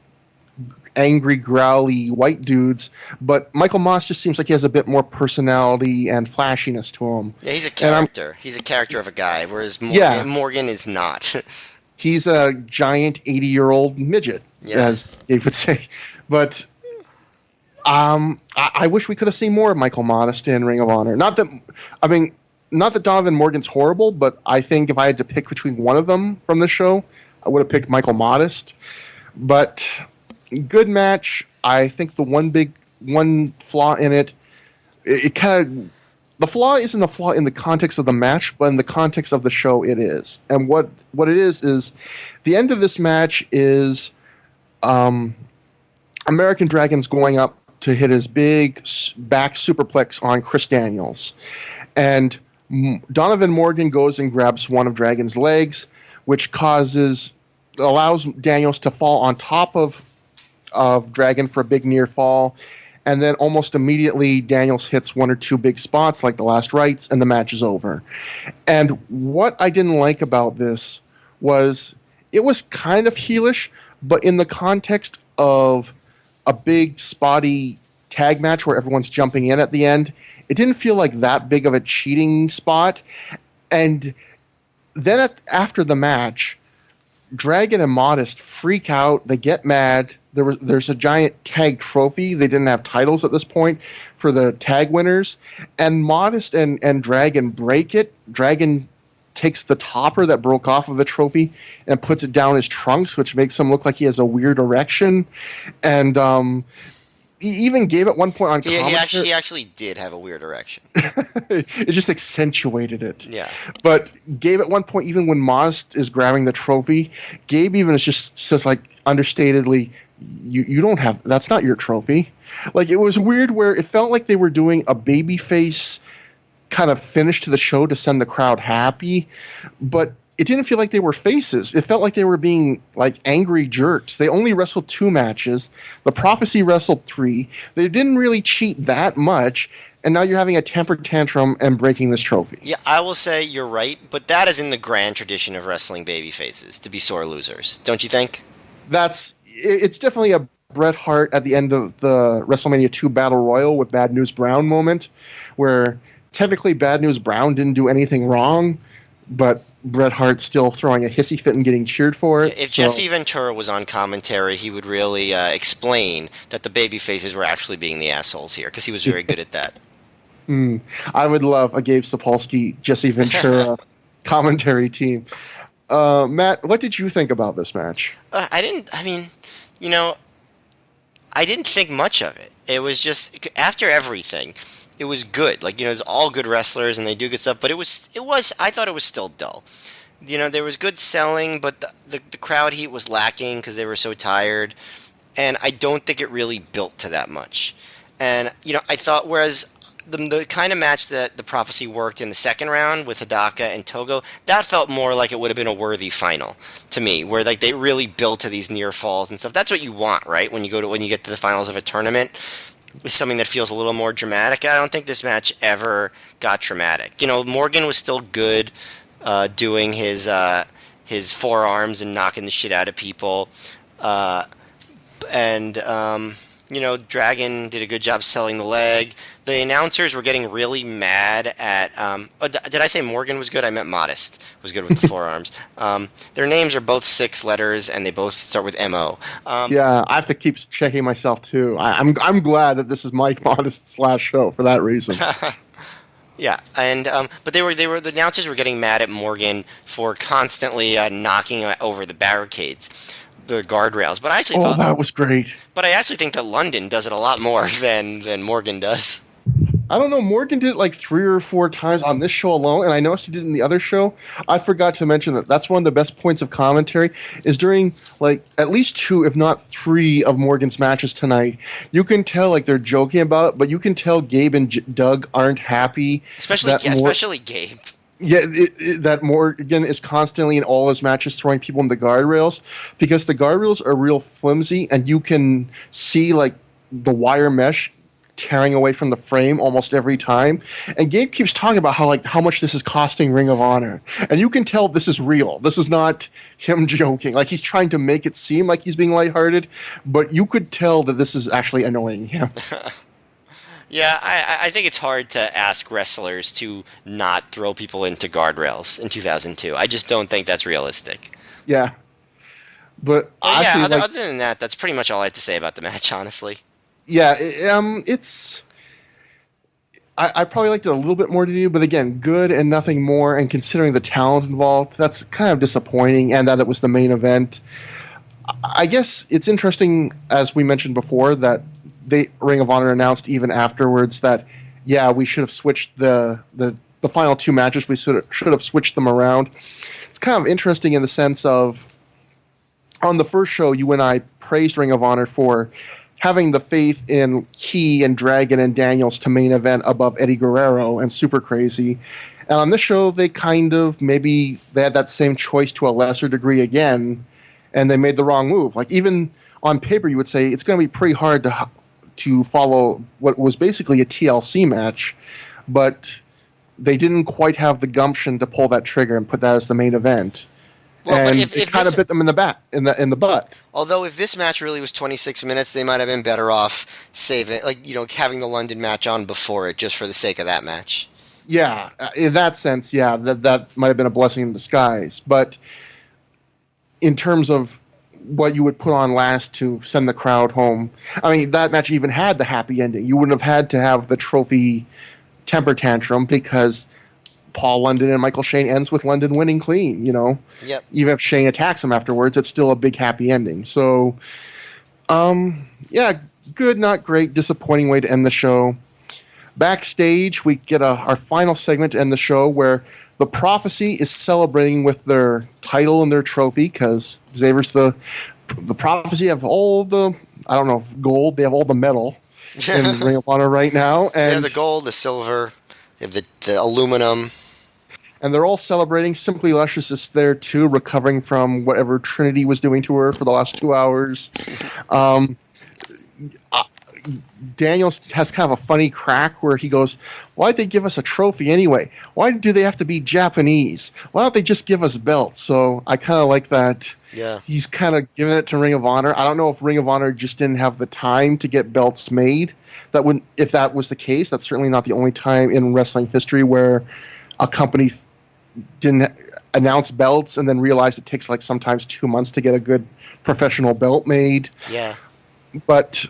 Speaker 2: angry, growly white dudes. But Michael Moss just seems like he has a bit more personality and flashiness to him.
Speaker 4: Yeah, he's a character. He's a character of a guy, whereas Morgan is not.
Speaker 2: He's a giant 80-year-old midget, as Dave would say. But I wish we could have seen more of Michael Modest in Ring of Honor. Not that Donovan Morgan's horrible, but I think if I had to pick between one of them from the show, I would have picked Michael Modest. But good match. I think the one flaw in it kind of, the flaw isn't the flaw in the context of the match, but in the context of the show it is. And what it is the end of this match is American Dragon's going up to hit his big back superplex on Chris Daniels. And Donovan Morgan goes and grabs one of Dragon's legs, which allows Daniels to fall on top of Dragon for a big near fall. And then almost immediately, Daniels hits one or two big spots like the last rights, and the match is over. And what I didn't like about this was it was kind of heelish, but in the context of a big spotty tag match where everyone's jumping in at the end, it didn't feel like that big of a cheating spot. And then after the match, Dragon and Modest freak out. They get mad. There's a giant tag trophy. They didn't have titles at this point for the tag winners. And Modest and Dragon break it. Dragon takes the topper that broke off of the trophy and puts it down his trunks, which makes him look like he has a weird erection. And he even gave at one point on commentary.
Speaker 4: He actually did have a weird erection.
Speaker 2: It just accentuated it.
Speaker 4: Yeah.
Speaker 2: But Gabe at one point, even when Modest is grabbing the trophy, Gabe even says like understatedly, you don't have, that's not your trophy. Like, it was weird where it felt like they were doing a babyface kind of finish to the show to send the crowd happy, but it didn't feel like they were faces. It felt like they were being like angry jerks. They only wrestled 2 matches. The Prophecy wrestled 3. They didn't really cheat that much, and now you're having a temper tantrum and breaking this trophy.
Speaker 4: Yeah, I will say you're right, but that is in the grand tradition of wrestling baby faces, to be sore losers. Don't you think?
Speaker 2: It's definitely a Bret Hart at the end of the WrestleMania 2 Battle Royal with Bad News Brown moment, where technically Bad News Brown didn't do anything wrong, but Bret Hart's still throwing a hissy fit and getting cheered for it.
Speaker 4: If Jesse Ventura was on commentary, he would really explain that the baby faces were actually being the assholes here, because he was very good at that.
Speaker 2: I would love a Gabe Sapolsky, Jesse Ventura commentary team. Matt, what did you think about this match?
Speaker 4: I didn't think much of it. It was just, after everything, it was good. Like, it's all good wrestlers and they do good stuff, but I thought it was still dull. There was good selling, but the crowd heat was lacking because they were so tired, and I don't think it really built to that much. And, I thought, whereas the kind of match that the Prophecy worked in the second round with Hidaka and Togo, that felt more like it would have been a worthy final to me, where like they really built to these near falls and stuff. That's what you want, right? When you get to the finals of a tournament, with something that feels a little more dramatic. I don't think this match ever got dramatic. Morgan was still good, doing his forearms and knocking the shit out of people, and Dragon did a good job selling the leg. The announcers were getting really mad at... did I say Morgan was good? I meant Modest was good with the forearms. Their names are both 6 letters, and they both start with M-O.
Speaker 2: Yeah, I have to keep checking myself, too. I'm glad that this is Mike Modest's last show for that reason.
Speaker 4: Yeah, and but the announcers were getting mad at Morgan for constantly knocking over the barricades, the guardrails. But I actually thought
Speaker 2: that was great.
Speaker 4: But I actually think that London does it a lot more than Morgan does.
Speaker 2: I don't know. Morgan did it like 3 or 4 times on this show alone, and I noticed he did it in the other show. I forgot to mention that's one of the best points of commentary is during like at least 2, if not 3, of Morgan's matches tonight. You can tell like they're joking about it, but you can tell Gabe and Doug aren't happy.
Speaker 4: Especially Gabe.
Speaker 2: Yeah, that Morgan is constantly in all his matches throwing people in the guardrails, because the guardrails are real flimsy, and you can see like the wire mesh tearing away from the frame almost every time. And Gabe keeps talking about how much this is costing Ring of Honor, and you can tell this is real. This is not him joking. Like, he's trying to make it seem like he's being lighthearted, but you could tell that this is actually annoying him.
Speaker 4: Yeah, I think it's hard to ask wrestlers to not throw people into guardrails in 2002. I just don't think that's realistic.
Speaker 2: Yeah. But
Speaker 4: other than that, that's pretty much all I have to say about the match, honestly.
Speaker 2: Yeah, it's... I probably liked it a little bit more than you, but again, good and nothing more, and considering the talent involved, that's kind of disappointing, and that it was the main event. I guess it's interesting, as we mentioned before, that Ring of Honor announced even afterwards that, yeah, we should have switched the final 2 matches. We should have switched them around. It's kind of interesting in the sense of, on the first show, you and I praised Ring of Honor for having the faith in Key and Dragon and Daniels to main event above Eddie Guerrero and Super Crazy. And on this show, they kind of maybe they had that same choice to a lesser degree again, and they made the wrong move. Like even on paper, you would say it's going to be pretty hard to follow what was basically a TLC match, but they didn't quite have the gumption to pull that trigger and put that as the main event. Well, and it kind of bit them in the butt.
Speaker 4: Although if this match really was 26 minutes, they might have been better off saving, having the London match on before it, just for the sake of that match.
Speaker 2: Yeah, in that sense, yeah, that might have been a blessing in disguise. But in terms of what you would put on last to send the crowd home, I mean, that match even had the happy ending. You wouldn't have had to have the trophy temper tantrum because Paul London and Michael Shane ends with London winning clean,
Speaker 4: Yep.
Speaker 2: Even if Shane attacks him afterwards, it's still a big happy ending. So, yeah, good, not great, disappointing way to end the show. Backstage, we get our final segment to end the show where the Prophecy is celebrating with their title and their trophy because Xavier's the Prophecy have all the, I don't know, gold. They have all the metal in Ring of Honor right now. And
Speaker 4: the gold, the silver, they have the aluminum.
Speaker 2: And they're all celebrating. Simply Luscious is there too, recovering from whatever Trinity was doing to her for the last 2 hours. Daniels has kind of a funny crack where he goes, why'd they give us a trophy anyway? Why do they have to be Japanese? Why don't they just give us belts? So I kind of like that.
Speaker 4: Yeah.
Speaker 2: He's kind of giving it to Ring of Honor. I don't know if Ring of Honor just didn't have the time to get belts made. If that was the case, that's certainly not the only time in wrestling history where a company didn't announce belts and then realize it takes sometimes 2 months to get a good professional belt made.
Speaker 4: Yeah.
Speaker 2: But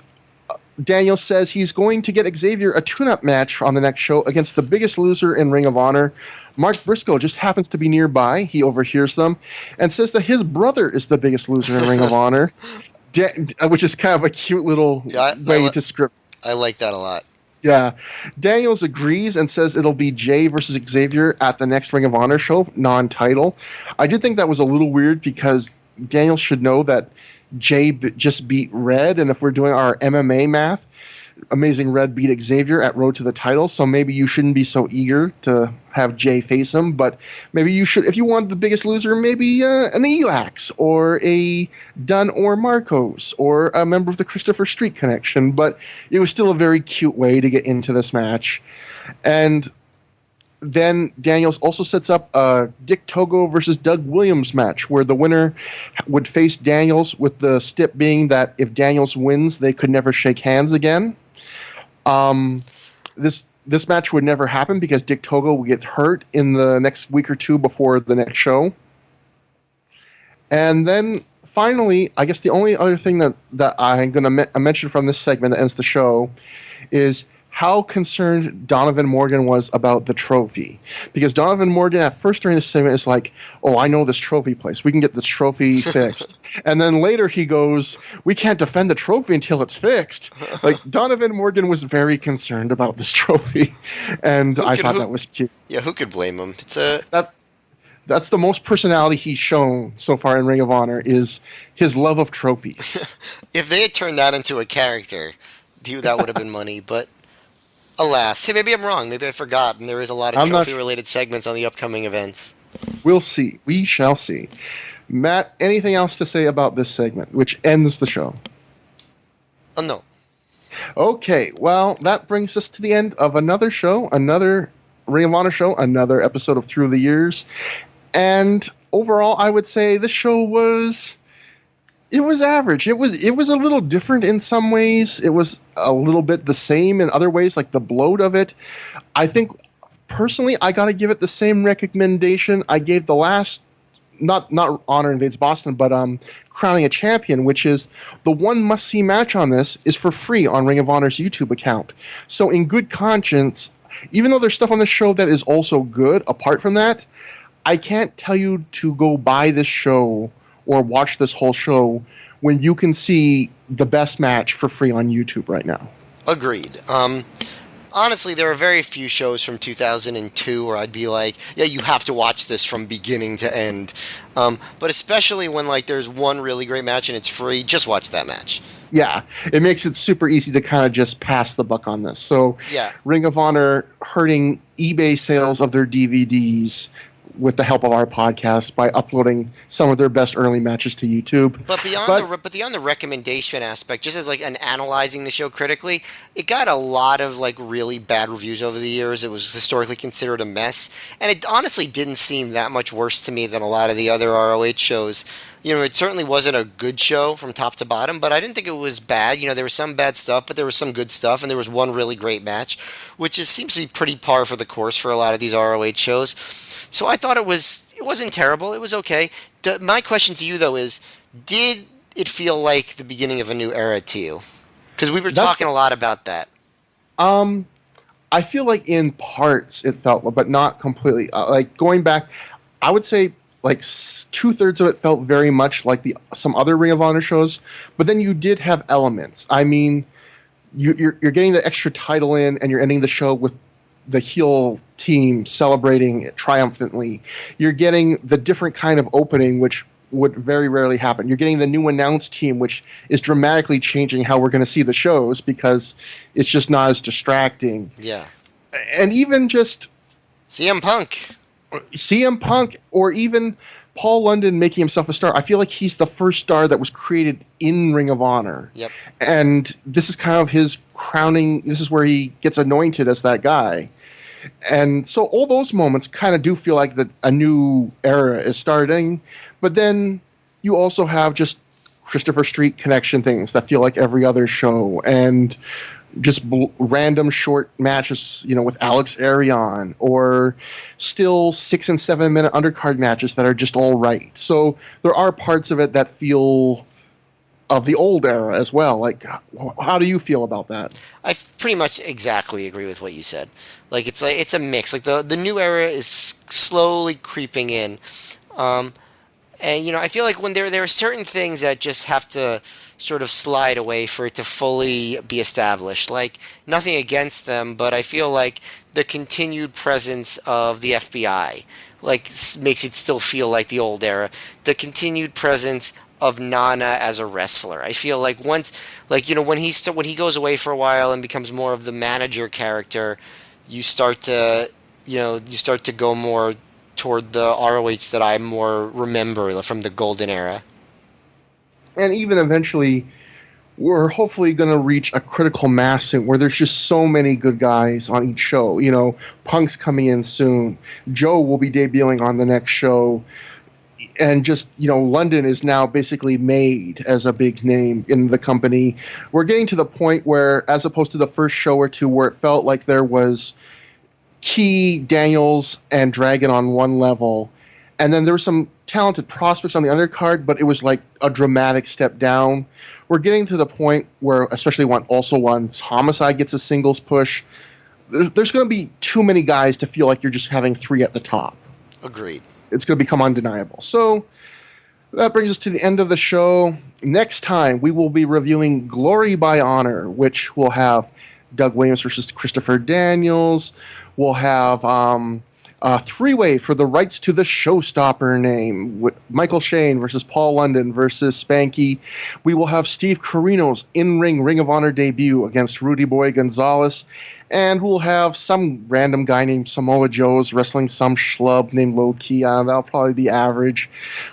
Speaker 2: Daniel says he's going to get Xavier a tune-up match on the next show against the biggest loser in Ring of Honor. Mark Briscoe just happens to be nearby. He overhears them and says that his brother is the biggest loser in Ring of Honor, which is kind of a cute little way to script.
Speaker 4: I like that a lot.
Speaker 2: Yeah. Daniels agrees and says it'll be Jay versus Xavier at the next Ring of Honor show, non-title. I did think that was a little weird because Daniels should know that Jay just beat Red, and if we're doing our MMA math, Amazing Red beat Xavier at Road to the Title, so maybe you shouldn't be so eager to have Jay face him, but maybe you should, if you wanted the biggest loser, maybe an Elax, or a Dunn or Marcos, or a member of the Christopher Street Connection, but it was still a very cute way to get into this match. And then Daniels also sets up a Dick Togo versus Doug Williams match where the winner would face Daniels, with the stip being that if Daniels wins, they could never shake hands again. This match would never happen because Dick Togo would get hurt in the next week or two before the next show. And then finally, I guess the only other thing that I'm going to mention from this segment that ends the show is how concerned Donovan Morgan was about the trophy. Because Donovan Morgan at first during this segment is like, oh, I know this trophy place. We can get this trophy fixed. And then later he goes, we can't defend the trophy until it's fixed. Like, Donovan Morgan was very concerned about this trophy. And I thought that was cute.
Speaker 4: Yeah, who could blame him?
Speaker 2: That's the most personality he's shown so far in Ring of Honor, is his love of trophies.
Speaker 4: If they had turned that into a character, that would have been money, but alas. Hey, maybe I'm wrong. Maybe I forgot, and there is a lot of trophy-related segments on the upcoming events.
Speaker 2: We'll see. We shall see. Matt, anything else to say about this segment, which ends the show?
Speaker 4: No.
Speaker 2: Okay, well, that brings us to the end of another show, another Ring of Honor show, another episode of ThROH The Years. And overall, I would say this show was average. It was a little different in some ways. It was a little bit the same in other ways, like the bloat of it. I think, personally, I got to give it the same recommendation I gave the last, not Honor Invades Boston, but Crowning a Champion, which is the one must-see match on this is for free on Ring of Honor's YouTube account. So in good conscience, even though there's stuff on the show that is also good, apart from that, I can't tell you to go buy this show or watch this whole show when you can see the best match for free on YouTube right now.
Speaker 4: Agreed. honestly, there are very few shows from 2002 where I'd be like, yeah, you have to watch this from beginning to end. But especially when like there's one really great match and it's free, just watch that match.
Speaker 2: Yeah, it makes it super easy to kind of just pass the buck on this. So,
Speaker 4: Yeah.
Speaker 2: Ring of Honor hurting eBay sales of their DVDs with the help of our podcast by uploading some of their best early matches to YouTube.
Speaker 4: But beyond the recommendation aspect, just as like an analyzing the show critically, it got a lot of like really bad reviews over the years. It was historically considered a mess, and it honestly didn't seem that much worse to me than a lot of the other ROH shows. You know, it certainly wasn't a good show from top to bottom, but I didn't think it was bad. You know, there was some bad stuff, but there was some good stuff, and there was one really great match, which seems to be pretty par for the course for a lot of these ROH shows. So I thought it wasn't terrible. It was okay. My question to you though is, did it feel like the beginning of a new era to you? Because we were talking a lot about that.
Speaker 2: I feel like in parts it felt, but not completely. Like going back, I would say like 2/3 of it felt very much like some other Ring of Honor shows, but then you did have elements. I mean, you're getting the extra title in, and you're ending the show with the heel team celebrating triumphantly. You're getting the different kind of opening, which would very rarely happen. You're getting the new announced team, which is dramatically changing how we're going to see the shows because it's just not as distracting.
Speaker 4: Yeah.
Speaker 2: And even just
Speaker 4: CM Punk, or even Paul London making himself a star. I feel like he's the first star that was created in Ring of Honor. Yep.
Speaker 2: And this is kind of his crowning. This is where he gets anointed as that guy. And so all those moments kind of do feel like a new era is starting. But then you also have just Christopher Street connection things that feel like every other show, and just random short matches, you know, with Alex Arion, or still 6 and 7 minute undercard matches that are just all right. So there are parts of it that feel of the old era as well. Like, how do you feel about that?
Speaker 4: I pretty much exactly agree with what you said. Like it's a mix. Like the new era is slowly creeping in, and you know, I feel like when there are certain things that just have to sort of slide away for it to fully be established. Like, nothing against them, but I feel like the continued presence of the FBI like makes it still feel like the old era. The continued presence of Nana as a wrestler. I feel like once, like, you know, when he goes away for a while and becomes more of the manager character, you start to go more toward the ROH that I more remember from the golden era.
Speaker 2: And even eventually, we're hopefully going to reach a critical mass soon where there's just so many good guys on each show. You know, Punk's coming in soon. Joe will be debuting on the next show. And just, you know, London is now basically made as a big name in the company. We're getting to the point where, as opposed to the first show or two where it felt like there was Key, Daniels, and Dragon on one level, and then there were some talented prospects on the undercard, but it was like a dramatic step down. We're getting to the point where, especially once Homicide gets a singles push, there's going to be too many guys to feel like you're just having three at the top.
Speaker 4: Agreed.
Speaker 2: It's going to become undeniable. So that brings us to the end of the show. Next time, we will be reviewing Glory by Honor, which will have Doug Williams versus Christopher Daniels. We'll have a three-way for the rights to the Showstopper name, with Michael Shane versus Paul London versus Spanky. We will have Steve Corino's in-ring Ring of Honor debut against Rudy Boy Gonzalez. And we'll have some random guy named Samoa Joe's wrestling some schlub named Low Key. That'll probably be average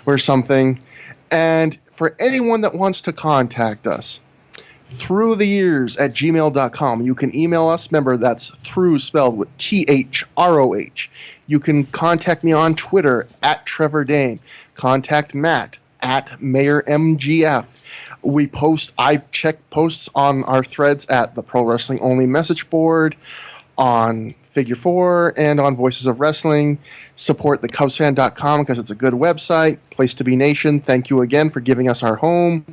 Speaker 2: or something. And for anyone that wants to contact us, ThROH@gmail.com. You can email us. Remember, that's through spelled with THROH. You can contact me on Twitter at Trevor Dame. Contact Matt at MayorMGF. I check posts on our threads at the Pro Wrestling Only message board, on Figure 4, and on Voices of Wrestling. Support thecubsfan.com because it's a good website. Place to be Nation. Thank you again for giving us our home.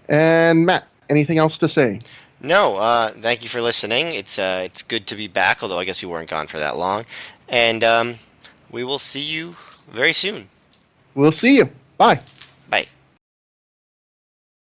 Speaker 2: And Matt, anything else to say?
Speaker 4: No, thank you for listening. It's good to be back, although I guess you weren't gone for that long. And we will see you very soon.
Speaker 2: We'll see you. Bye.